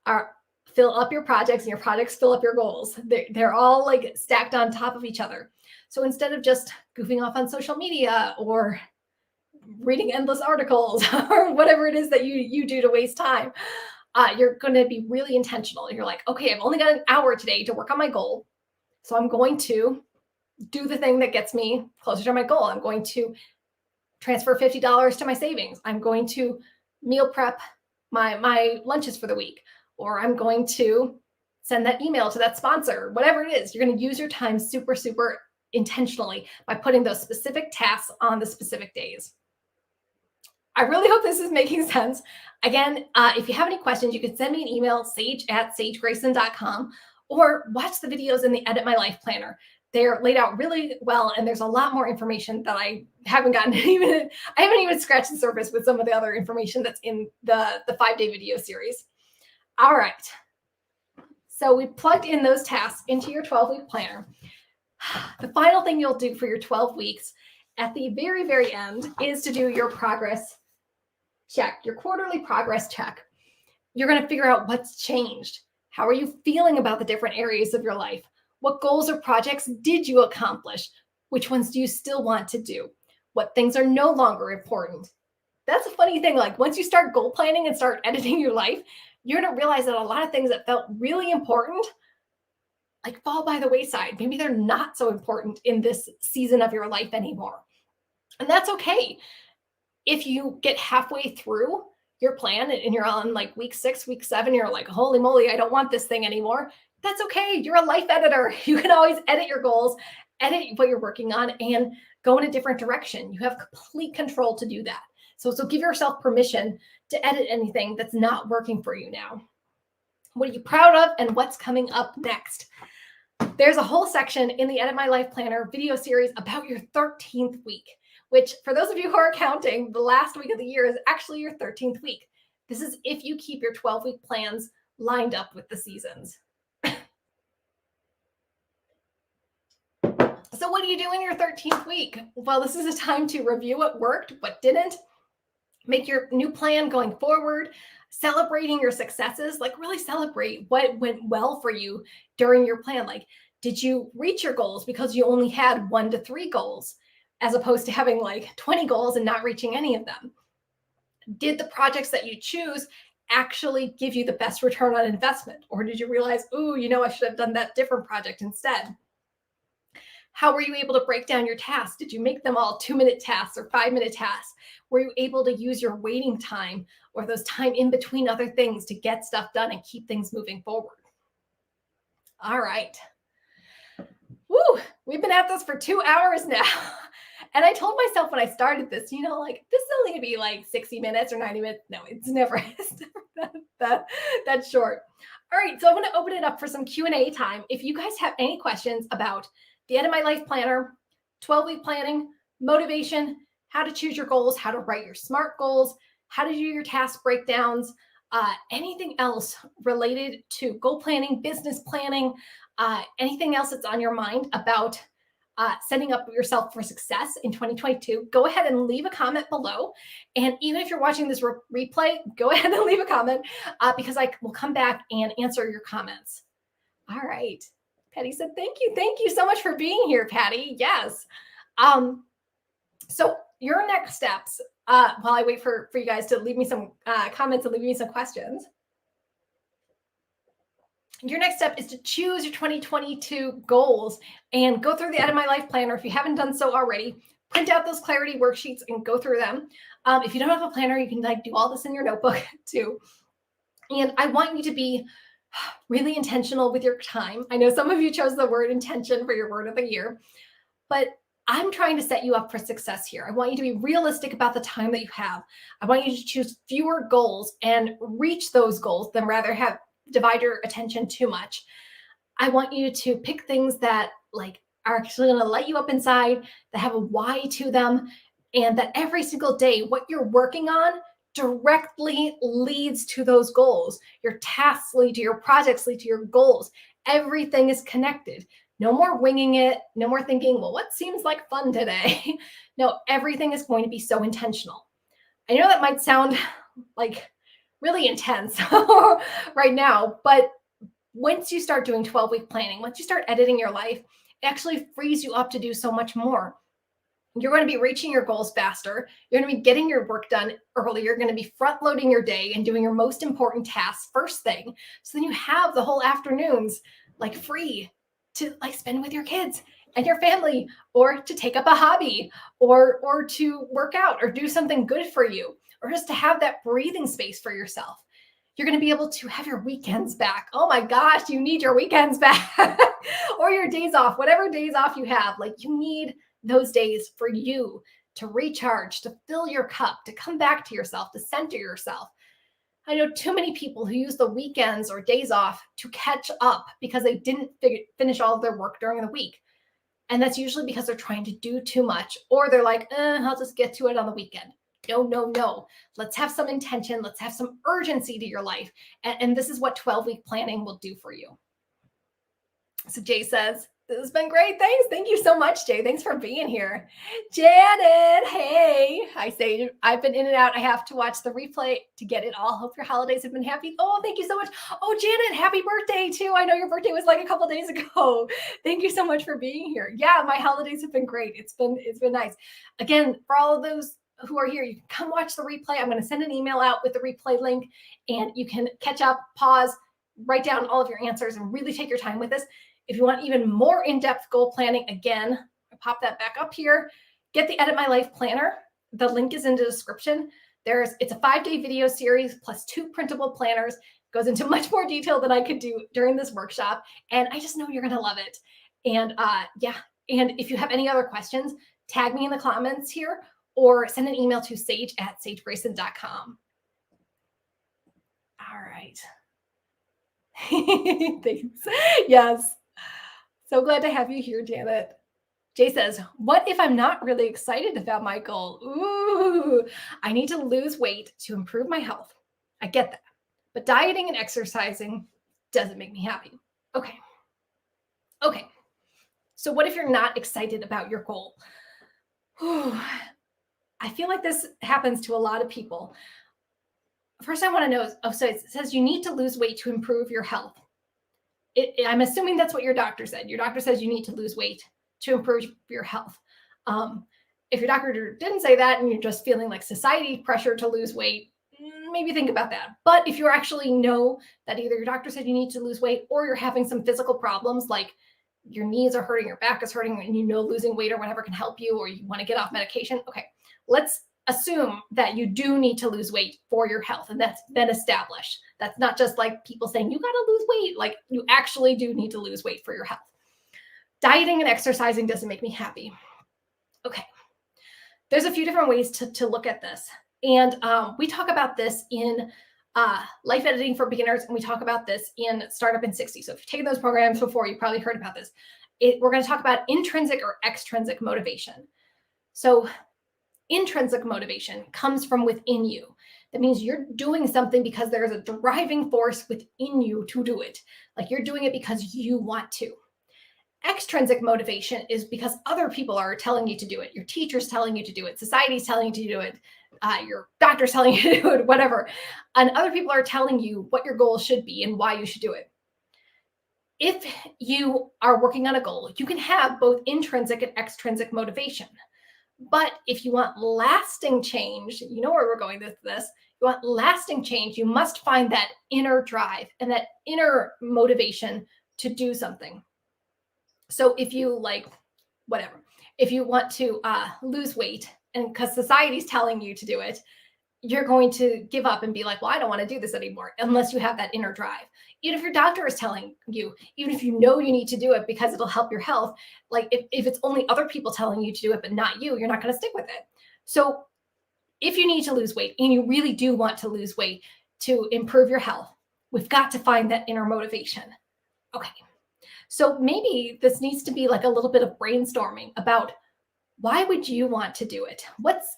are fill up your projects, and your projects fill up your goals. They're all like stacked on top of each other. So instead of just goofing off on social media or reading endless articles or whatever it is that you do to waste time, you're going to be really intentional. You're like, okay, I've only got an hour today to work on my goal. So I'm going to do the thing that gets me closer to my goal. I'm going to transfer $50 to my savings. I'm going to meal prep my lunches for the week. Or I'm going to send that email to that sponsor, whatever it is. You're going to use your time super, super intentionally by putting those specific tasks on the specific days. I really hope this is making sense. Again, if you have any questions, you can send me an email, sage@sagegrayson.com, or watch the videos in the Edit My Life Planner. They're laid out really well, and there's a lot more information that I haven't gotten I haven't even scratched the surface with some of the other information that's in the 5-day video series. All right. So we plugged in those tasks into your 12-week planner. The final thing you'll do for your 12 weeks at the very, very end is to do your progress check, your quarterly progress check. You're going to figure out what's changed. How are you feeling about the different areas of your life? What goals or projects did you accomplish? Which ones do you still want to do? What things are no longer important? That's a funny thing. Like, once you start goal planning and start editing your life, you're going to realize that a lot of things that felt really important, like, fall by the wayside. Maybe they're not so important in this season of your life anymore. And that's okay. If you get halfway through your plan and you're on like week 6, week 7, you're like, holy moly, I don't want this thing anymore. That's okay. You're a life editor. You can always edit your goals, edit what you're working on, and go in a different direction. You have complete control to do that. So give yourself permission to edit anything that's not working for you now. What are you proud of, and what's coming up next? There's a whole section in the Edit My Life Planner video series about your 13th week, which, for those of you who are counting, the last week of the year is actually your 13th week. This is if you keep your 12-week plans lined up with the seasons. So what do you do in your 13th week? Well, this is a time to review what worked, what didn't, make your new plan going forward, celebrating your successes, like really celebrate what went well for you during your plan. Like, did you reach your goals because you only had 1 to 3 goals, as opposed to having like 20 goals and not reaching any of them? Did the projects that you choose actually give you the best return on investment? Or did you realize, I should have done that different project instead? How were you able to break down your tasks? Did you make them all 2-minute tasks or 5-minute tasks? Were you able to use your waiting time or those time in between other things to get stuff done and keep things moving forward? All right. Woo, we've been at this for 2 hours now. And I told myself when I started this, like this is only gonna be like 60 minutes or 90 minutes. No, it's never, it's never that short. All right, so I'm gonna open it up for some Q&A time. If you guys have any questions about the End of My Life Planner, 12-week planning, motivation, how to choose your goals, how to write your SMART goals, how to do your task breakdowns, anything else related to goal planning, business planning, anything else that's on your mind about setting up yourself for success in 2022, go ahead and leave a comment below. And even if you're watching this replay, go ahead and leave a comment because I will come back and answer your comments. All right. Patty said, thank you. Thank you so much for being here, Patty. Yes. So your next steps, while I wait for you guys to leave me some comments and leave me some questions. Your next step is to choose your 2022 goals and go through the End of My Life Planner. If you haven't done so already, print out those clarity worksheets and go through them. If you don't have a planner, you can do all this in your notebook too. And I want you to be really intentional with your time. I know some of you chose the word intention for your word of the year, but I'm trying to set you up for success here. I want you to be realistic about the time that you have. I want you to choose fewer goals and reach those goals than rather divide your attention too much. I want you to pick things that are actually going to light you up inside, that have a why to them, and that every single day what you're working on directly leads to those goals. Your tasks lead to your projects, lead to your goals. Everything is connected. No more winging it. No more thinking, well, what seems like fun today? No, everything is going to be so intentional. I know that might sound like really intense right now, but once you start doing 12-week planning, once you start editing your life, it actually frees you up to do so much more. You're going to be reaching your goals faster. You're going to be getting your work done early. You're going to be front loading your day and doing your most important tasks first thing. So then you have the whole afternoons free to spend with your kids and your family, or to take up a hobby, or to work out or do something good for you, or just to have that breathing space for yourself. You're going to be able to have your weekends back. Oh my gosh, you need your weekends back or your days off, whatever days off you have. You need those days for you to recharge, to fill your cup, to come back to yourself, to center yourself. I know too many people who use the weekends or days off to catch up because they didn't finish all of their work during the week. And that's usually because they're trying to do too much, or they're like, I'll just get to it on the weekend. No. Let's have some intention. Let's have some urgency to your life. And this is what 12-week planning will do for you. So Jay says, this has been great. Thanks. Thank you so much, Jay. Thanks for being here. Janet, hey. I say I've been in and out. I have to watch the replay to get it all. Hope your holidays have been happy. Oh, thank you so much. Oh, Janet, happy birthday too. I know your birthday was a couple days ago. Thank you so much for being here. Yeah, my holidays have been great. It's been nice. Again, for all of those who are here, you can come watch the replay. I'm going to send an email out with the replay link, and you can catch up, pause, write down all of your answers, and really take your time with this. If you want even more in-depth goal planning, again, I'll pop that back up here. Get the Edit My Life Planner. The link is in the description. It's a 5-day video series plus 2 printable planners. It goes into much more detail than I could do during this workshop, and I just know you're going to love it. And and if you have any other questions, tag me in the comments here, or send an email to sage@sagegrayson.com. All right. Thanks. Yes. So glad to have you here, Janet. Jay says, what if I'm not really excited about my goal? Ooh, I need to lose weight to improve my health. I get that. But dieting and exercising doesn't make me happy. Okay. So what if you're not excited about your goal? I feel like this happens to a lot of people. First, I want to know, so it says you need to lose weight to improve your health. I'm assuming that's what your doctor said. Your doctor says you need to lose weight to improve your health. If your doctor didn't say that and you're just feeling like society pressure to lose weight, maybe think about that. But if you actually know that either your doctor said you need to lose weight or you're having some physical problems like your knees are hurting, your back is hurting, and you know losing weight or whatever can help you, or you want to get off medication. Okay, let's assume that you do need to lose weight for your health, and that's been established. That's not just like people saying you got to lose weight. Like, you actually do need to lose weight for your health. Dieting and exercising doesn't make me happy. Okay, there's a few different ways to look at this. And we talk about this in Life Editing for Beginners, and we talk about this in Startup in 60. So if you've taken those programs before, you probably heard about this. We're going to talk about intrinsic or extrinsic motivation. So intrinsic motivation comes from within you. That means you're doing something because there is a driving force within you to do it. Like, you're doing it because you want to. Extrinsic motivation is because other people are telling you to do it. Your teacher's telling you to do it. Society's telling you to do it. Your doctor's telling you to do it, whatever. And other people are telling you what your goal should be and why you should do it. If you are working on a goal, you can have both intrinsic and extrinsic motivation. But if you want lasting change, you know where we're going with this. You want lasting change, you must find that inner drive and that inner motivation to do something. So if you if you want to lose weight, and because society's telling you to do it, you're going to give up and be like, well, I don't want to do this anymore, unless you have that inner drive. Even if your doctor is telling you, even if you know you need to do it because it'll help your health, like if it's only other people telling you to do it, but not you, you're not going to stick with it. So if you need to lose weight and you really do want to lose weight to improve your health, we've got to find that inner motivation. Okay. So maybe this needs to be like a little bit of brainstorming about, why would you want to do it? What's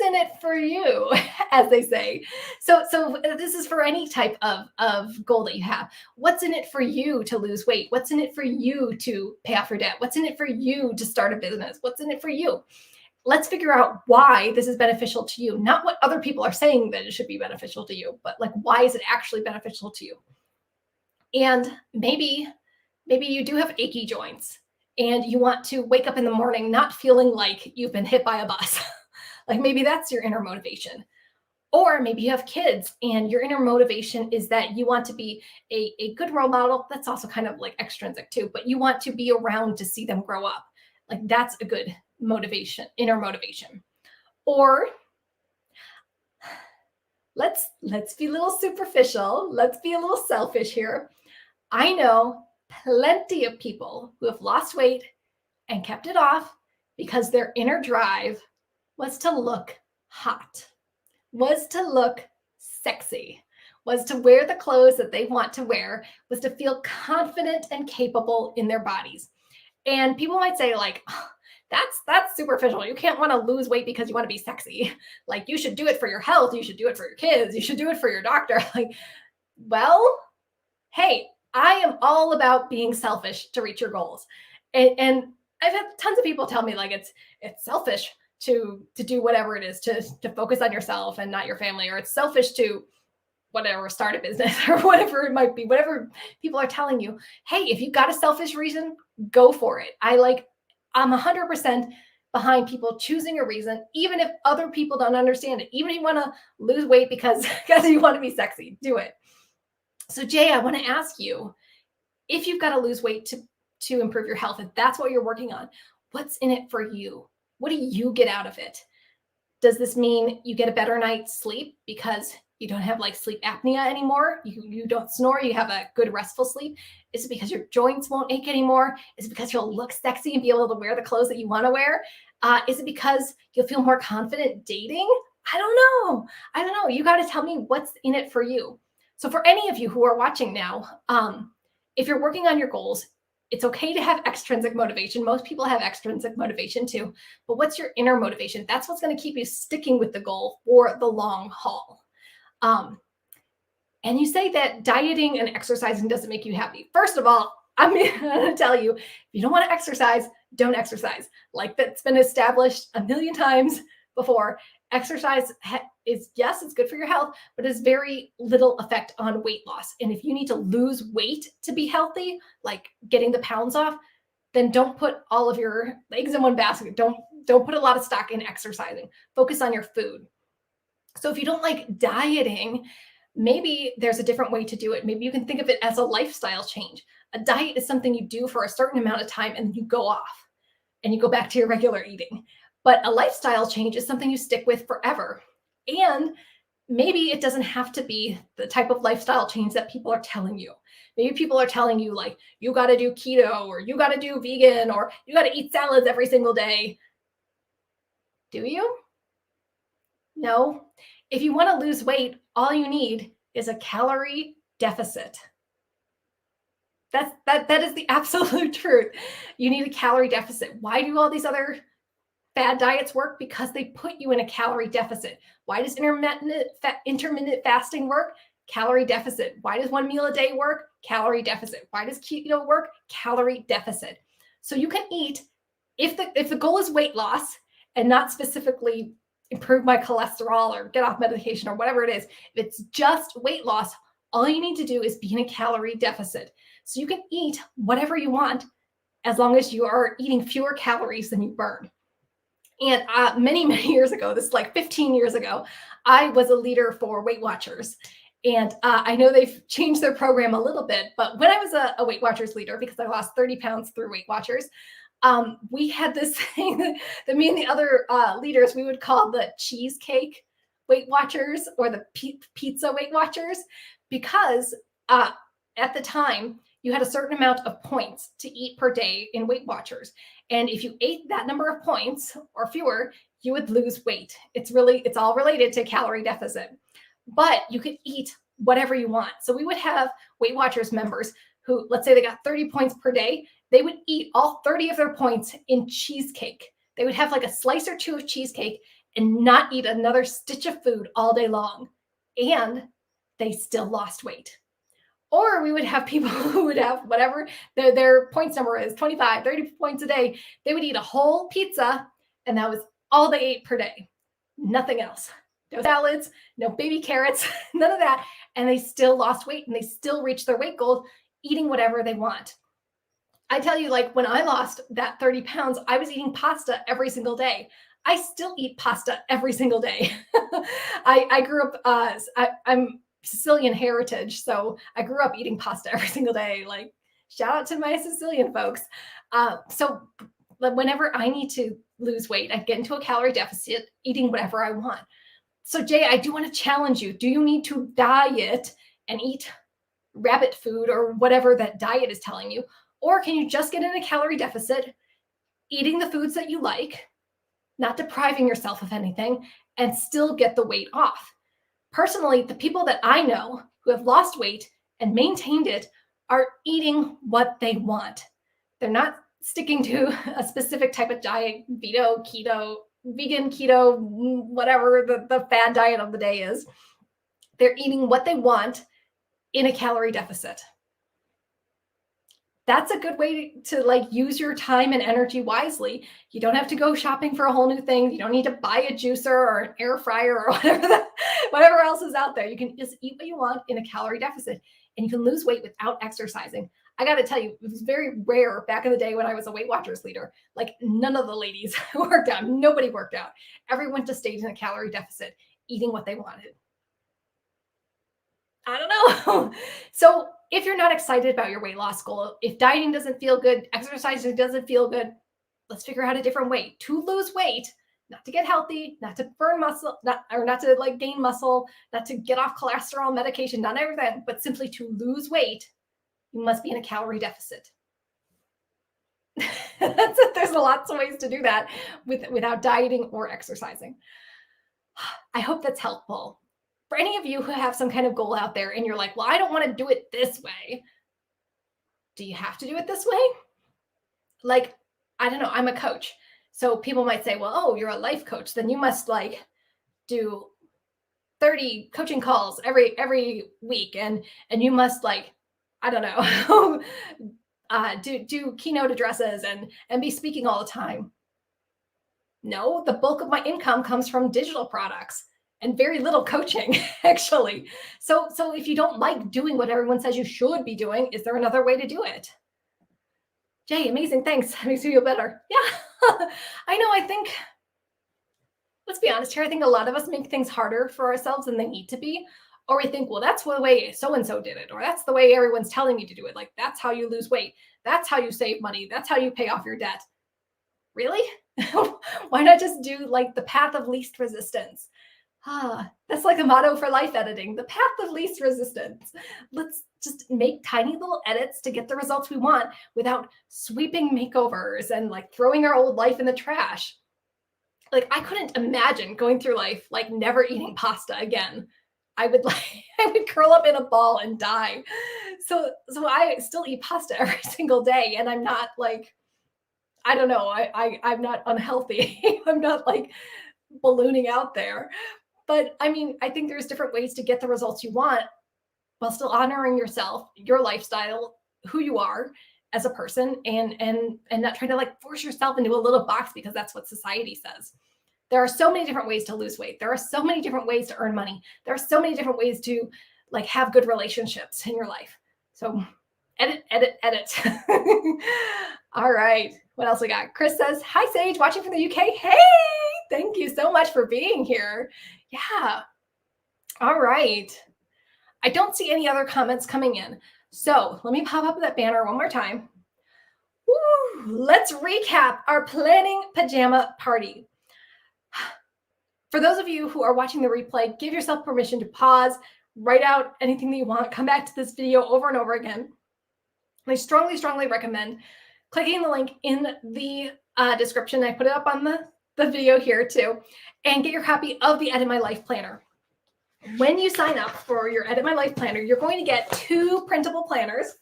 in it for you, as they say. So this is for any type of goal that you have. What's in it for you to lose weight? What's in it for you to pay off your debt? What's in it for you to start a business? What's in it for you? Let's figure out why this is beneficial to you, not what other people are saying that it should be beneficial to you, but like, why is it actually beneficial to you? And maybe you do have achy joints and you want to wake up in the morning not feeling like you've been hit by a bus. Like, maybe that's your inner motivation. Or maybe you have kids and your inner motivation is that you want to be a good role model. That's also kind of like extrinsic too, but you want to be around to see them grow up. Like, that's a good motivation, inner motivation. Or let's be a little superficial. Let's be a little selfish here. I know plenty of people who have lost weight and kept it off because their inner drive was to look hot, was to look sexy, was to wear the clothes that they want to wear, was to feel confident and capable in their bodies. And people might say, like, oh, that's superficial. You can't want to lose weight because you want to be sexy. Like, you should do it for your health. You should do it for your kids. You should do it for your doctor. Like, well, hey, I am all about being selfish to reach your goals. And I've had tons of people tell me, like, it's selfish to do whatever it is, to focus on yourself and not your family, or it's selfish to whatever, start a business or whatever it might be, whatever people are telling you. Hey, if you've got a selfish reason, go for it. I'm 100% behind people choosing a reason, even if other people don't understand it. Even if you want to lose weight because you want to be sexy, do it. So Jay, I want to ask you, if you've got to lose weight to improve your health, if that's what you're working on, what's in it for you? What do you get out of it? Does this mean you get a better night's sleep because you don't have like sleep apnea anymore? You don't snore, you have a good restful sleep? Is it because your joints won't ache anymore? Is it because you'll look sexy and be able to wear the clothes that you want to wear? Is it because you'll feel more confident dating? I don't know. You got to tell me what's in it for you. So for any of you who are watching now, if you're working on your goals, it's okay to have extrinsic motivation. Most people have extrinsic motivation too. But what's your inner motivation? That's what's going to keep you sticking with the goal for the long haul. And you say that dieting and exercising doesn't make you happy. First of all, I'm going to tell you, if you don't want to exercise, don't exercise. Like, that's been established a million times before. Exercise is, yes, it's good for your health, but it's very little effect on weight loss. And if you need to lose weight to be healthy, like getting the pounds off, then don't put all of your eggs in one basket. Don't put a lot of stock in exercising. Focus on your food. So if you don't like dieting, maybe there's a different way to do it. Maybe you can think of it as a lifestyle change. A diet is something you do for a certain amount of time and you go off and you go back to your regular eating. But a lifestyle change is something you stick with forever. And maybe it doesn't have to be the type of lifestyle change that people are telling you. Maybe people are telling you, like, you got to do keto or you got to do vegan or you got to eat salads every single day. Do you? No. If you want to lose weight, all you need is a calorie deficit. That is the absolute truth. You need a calorie deficit. Why do all these other fad diets work? Because they put you in a calorie deficit. Why does intermittent fasting work? Calorie deficit. Why does one meal a day work? Calorie deficit. Why does keto work? Calorie deficit. So you can eat, if the goal is weight loss and not specifically improve my cholesterol or get off medication or whatever it is, if it's just weight loss, all you need to do is be in a calorie deficit. So you can eat whatever you want as long as you are eating fewer calories than you burn. And many, many years ago, this is like 15 years ago, I was a leader for Weight Watchers. And I know they've changed their program a little bit, but when I was a Weight Watchers leader, because I lost 30 pounds through Weight Watchers, we had this thing that me and the other leaders, we would call the cheesecake Weight Watchers or the pizza Weight Watchers, because at the time, you had a certain amount of points to eat per day in Weight Watchers. And if you ate that number of points or fewer, you would lose weight. It's all related to calorie deficit. But you could eat whatever you want. So we would have Weight Watchers members who, let's say they got 30 points per day, they would eat all 30 of their points in cheesecake. They would have like a slice or two of cheesecake and not eat another stitch of food all day long. And they still lost weight. Or we would have people who would have whatever their points number is, 25, 30 points a day. They would eat a whole pizza, and that was all they ate per day. Nothing else. No salads, no baby carrots, none of that. And they still lost weight, and they still reached their weight goal eating whatever they want. I tell you, like, when I lost that 30 pounds, I was eating pasta every single day. I still eat pasta every single day. I grew up, I'm Sicilian heritage. So I grew up eating pasta every single day. Like, shout out to my Sicilian folks. So whenever I need to lose weight, I get into a calorie deficit, eating whatever I want. So Jay, I do want to challenge you. Do you need to diet and eat rabbit food or whatever that diet is telling you? Or can you just get in a calorie deficit, eating the foods that you like, not depriving yourself of anything, and still get the weight off? Personally, the people that I know who have lost weight and maintained it are eating what they want. They're not sticking to a specific type of diet, keto, vegan, keto, whatever the fad diet of the day is. They're eating what they want in a calorie deficit. That's a good way to like use your time and energy wisely. You don't have to go shopping for a whole new thing. You don't need to buy a juicer or an air fryer or whatever else is out there. You can just eat what you want in a calorie deficit, and you can lose weight without exercising. I got to tell you, it was very rare back in the day when I was a Weight Watchers leader. Like, none of the ladies worked out. Nobody worked out. Everyone just stayed in a calorie deficit, eating what they wanted. I don't know. So if you're not excited about your weight loss goal, if dieting doesn't feel good, exercising doesn't feel good, let's figure out a different way to lose weight, not to get healthy, not to burn muscle, not to like gain muscle, not to get off cholesterol medication, not everything, but simply to lose weight. You must be in a calorie deficit. There's lots of ways to do that without dieting or exercising. I hope that's helpful. For any of you who have some kind of goal out there and you're like, well, I don't want to do it this way. Do you have to do it this way? Like, I don't know, I'm a coach. So people might say, well, oh, you're a life coach. Then you must like do 30 coaching calls every week. And you must like, I don't know, do keynote addresses and be speaking all the time. No, the bulk of my income comes from digital products and very little coaching, actually. So if you don't like doing what everyone says you should be doing, is there another way to do it? Jay, amazing. Thanks. Makes me feel better. Yeah, I know. I think, let's be honest here. I think a lot of us make things harder for ourselves than they need to be. Or we think, well, that's the way so-and-so did it, or that's the way everyone's telling me to do it. Like, that's how you lose weight. That's how you save money. That's how you pay off your debt. Really? Why not just do like the path of least resistance? That's like a motto for life editing, the path of least resistance. Let's just make tiny little edits to get the results we want without sweeping makeovers and like throwing our old life in the trash. Like, I couldn't imagine going through life like never eating pasta again. I would like I would curl up in a ball and die. So I still eat pasta every single day, and I'm not like, I don't know, I'm not unhealthy. I'm not like ballooning out there. But I mean, I think there's different ways to get the results you want while still honoring yourself, your lifestyle, who you are as a person, and not trying to like force yourself into a little box because that's what society says. There are so many different ways to lose weight. There are so many different ways to earn money. There are so many different ways to like have good relationships in your life. So edit, edit, edit. All right. What else we got? Chris says, hi, Sage, watching from the UK. Hey, thank you so much for being here. Yeah. All right. I don't see any other comments coming in. So let me pop up that banner one more time. Woo, let's recap our planning pajama party. For those of you who are watching the replay, give yourself permission to pause, write out anything that you want, come back to this video over and over again. I strongly, strongly recommend clicking the link in the description. I put it up on the video here too, and get your copy of the Edit My Life Planner. When you sign up for your Edit My Life Planner, you're going to get 2 printable planners.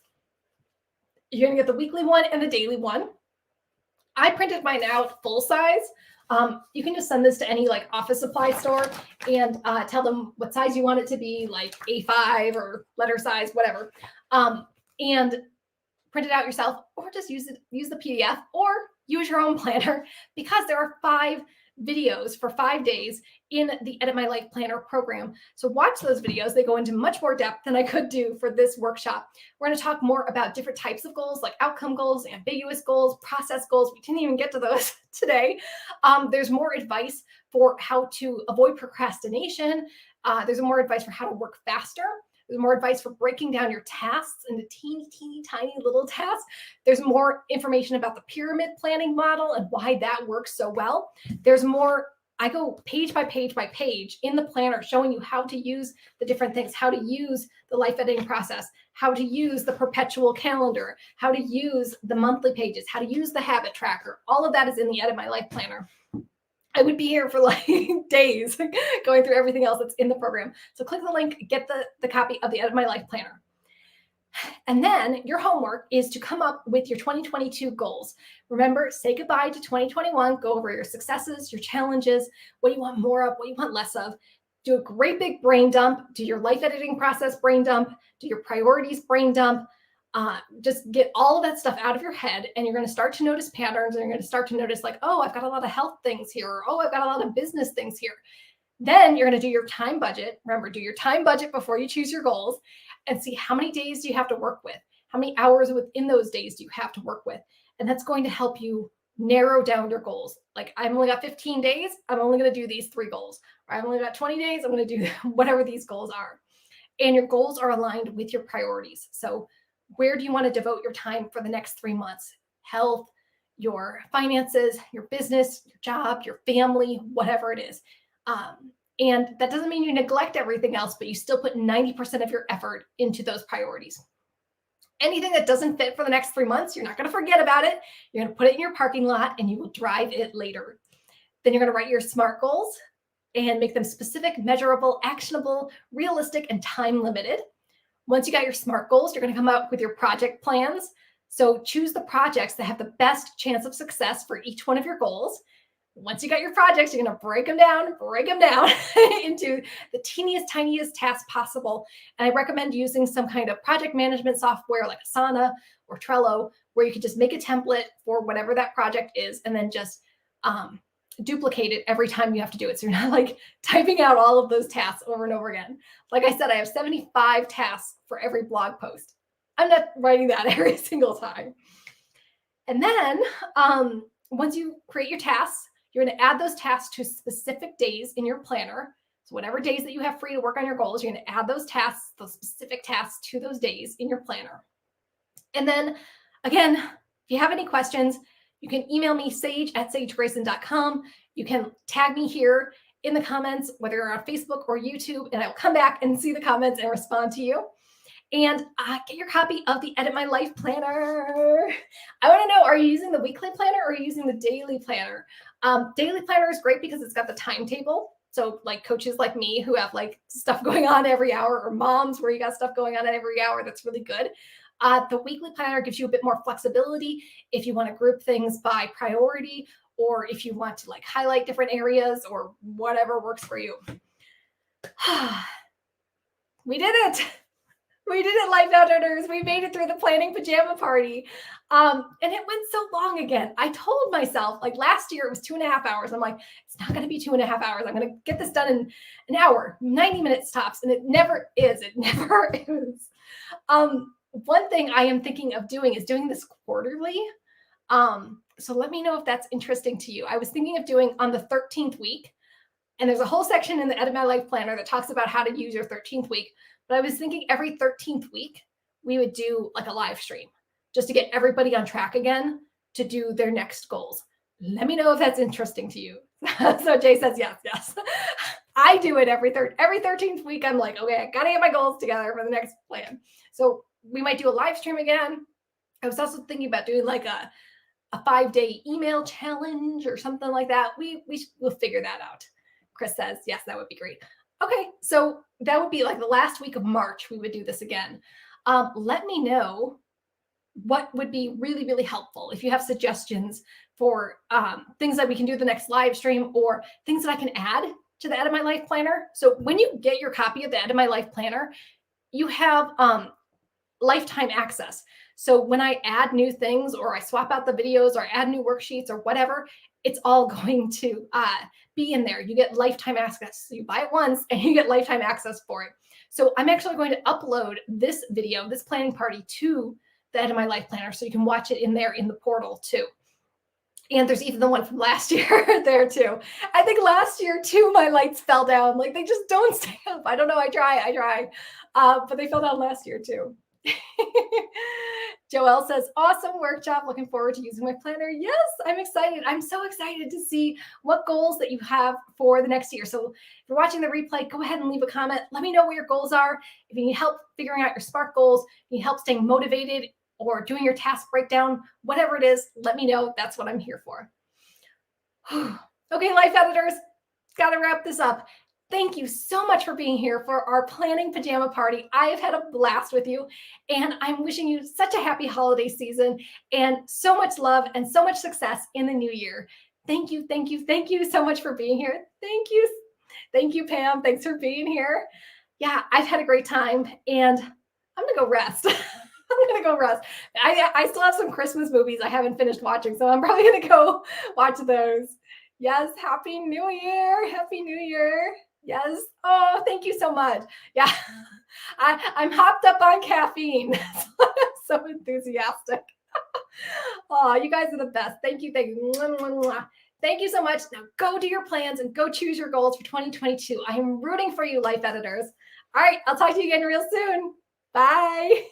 You're going to get the weekly one and the daily one. I printed mine out full size. You can just send this to any like office supply store and tell them what size you want it to be, like A5 or letter size, whatever. And print it out yourself, or just use the PDF, or use your own planner, because there are 5 videos for 5 days in the Edit My Life Planner program. So watch those videos. They go into much more depth than I could do for this workshop. We're going to talk more about different types of goals, like outcome goals, ambiguous goals, process goals. We didn't even get to those today. There's more advice for how to avoid procrastination. There's more advice for how to work faster. There's more advice for breaking down your tasks into teeny, teeny, tiny little tasks. There's more information about the pyramid planning model and why that works so well. There's more, I go page by page by page in the planner showing you how to use the different things, how to use the life editing process, how to use the perpetual calendar, how to use the monthly pages, how to use the habit tracker. All of that is in the Edit My Life Planner. I would be here for like days going through everything else that's in the program. So click the link, get the copy of the Edit My Life Planner. And then your homework is to come up with your 2022 goals. Remember, say goodbye to 2021, go over your successes, your challenges, what you want more of, what you want less of. Do a great big brain dump, do your life editing process brain dump, do your priorities brain dump. Just get all of that stuff out of your head, and you're going to start to notice patterns, and you're going to start to notice like, oh, I've got a lot of health things here, or oh, I've got a lot of business things here. Then you're going to do your time budget. Remember, do your time budget before you choose your goals, and see how many days do you have to work with? How many hours within those days do you have to work with? And that's going to help you narrow down your goals. Like, I've only got 15 days. I'm only going to do these 3 goals. Or I've only got 20 days. I'm going to do whatever these goals are. And your goals are aligned with your priorities. So where do you want to devote your time for the next 3 months? Health, your finances, your business, your job, your family, whatever it is. And that doesn't mean you neglect everything else, but you still put 90% of your effort into those priorities. Anything that doesn't fit for the next 3 months, you're not going to forget about it. You're going to put it in your parking lot and you will drive it later. Then you're going to write your SMART goals and make them specific, measurable, actionable, realistic, and time limited. Once you got your SMART goals, you're going to come up with your project plans. So choose the projects that have the best chance of success for each one of your goals. Once you got your projects, you're going to break them down into the teeniest, tiniest tasks possible. And I recommend using some kind of project management software like Asana or Trello, where you can just make a template for whatever that project is, and then just duplicate it every time you have to do it. So you're not like typing out all of those tasks over and over again. Like I said, I have 75 tasks for every blog post. I'm not writing that every single time. And then once you create your tasks, you're going to add those tasks to specific days in your planner. So whatever days that you have free to work on your goals, you're going to add those tasks, those specific tasks to those days in your planner. And then again, if you have any questions, you can email me, sage@sagegrayson.com. You can tag me here in the comments, whether you're on Facebook or YouTube, and I'll come back and see the comments and respond to you. And get your copy of the Edit My Life Planner. I want to know, are you using the weekly planner or are you using the daily planner? Daily planner is great because it's got the timetable. So like coaches like me who have like stuff going on every hour, or moms where you got stuff going on every hour, that's really good. The weekly planner gives you a bit more flexibility if you want to group things by priority, or if you want to like highlight different areas, or whatever works for you. We did it. We did it, life editors. We made it through the planning pajama party. And it went so long again. I told myself, like last year, it was 2.5 hours. I'm like, it's not going to be 2.5 hours. I'm going to get this done in an hour, 90 minutes tops. And it never is. It never is. One thing I am thinking of doing is doing this quarterly. So let me know if that's interesting to you. I was thinking of doing on the 13th week. And there's a whole section in the Edit My Life Planner that talks about how to use your 13th week. But I was thinking every 13th week, we would do like a live stream just to get everybody on track again to do their next goals. Let me know if that's interesting to you. So Jay says, yes. I do it every 13th week. I'm like, okay, I got to get my goals together for the next plan. So we might do a live stream again. I was also thinking about doing like a 5-day email challenge or something like that. We'll figure that out. Chris says, yes, that would be great. Okay, so that would be like the last week of March, we would do this again. Let me know what would be really, really helpful. If you have suggestions for things that we can do the next live stream, or things that I can add to the Edit My Life Planner. So when you get your copy of the Edit My Life Planner, you have lifetime access. So when I add new things, or I swap out the videos, or add new worksheets, or whatever, it's all going to be in there. You get lifetime access. So you buy it once and you get lifetime access for it. So I'm actually going to upload this video, this planning party, to the Edit My Life Planner, so you can watch it in there in the portal too. And there's even the one from last year there too. I think last year too, my lights fell down. Like they just don't stay up. I don't know. I try. But they fell down last year too. Joelle says, awesome workshop. Looking forward to using my planner. Yes, I'm excited. I'm so excited to see what goals that you have for the next year. So if you're watching the replay, go ahead and leave a comment. Let me know what your goals are. If you need help figuring out your SMART goals, you need help staying motivated, or doing your task breakdown, whatever it is, let me know. That's what I'm here for. Okay, life editors, got to wrap this up. Thank you so much for being here for our planning pajama party. I have had a blast with you, and I'm wishing you such a happy holiday season and so much love and so much success in the new year. Thank you so much for being here. Thank you, Pam. Thanks for being here. Yeah, I've had a great time, and I'm gonna go rest. I'm gonna go rest. I still have some Christmas movies I haven't finished watching, so I'm probably gonna go watch those. Yes, Happy New Year. Happy New Year. Yes. Oh, thank you so much. Yeah, I'm hopped up on caffeine. So enthusiastic. Oh, you guys are the best. Thank you. Thank you so much. Now go do your plans and go choose your goals for 2022. I am rooting for you, life editors. All right, I'll talk to you again real soon. Bye.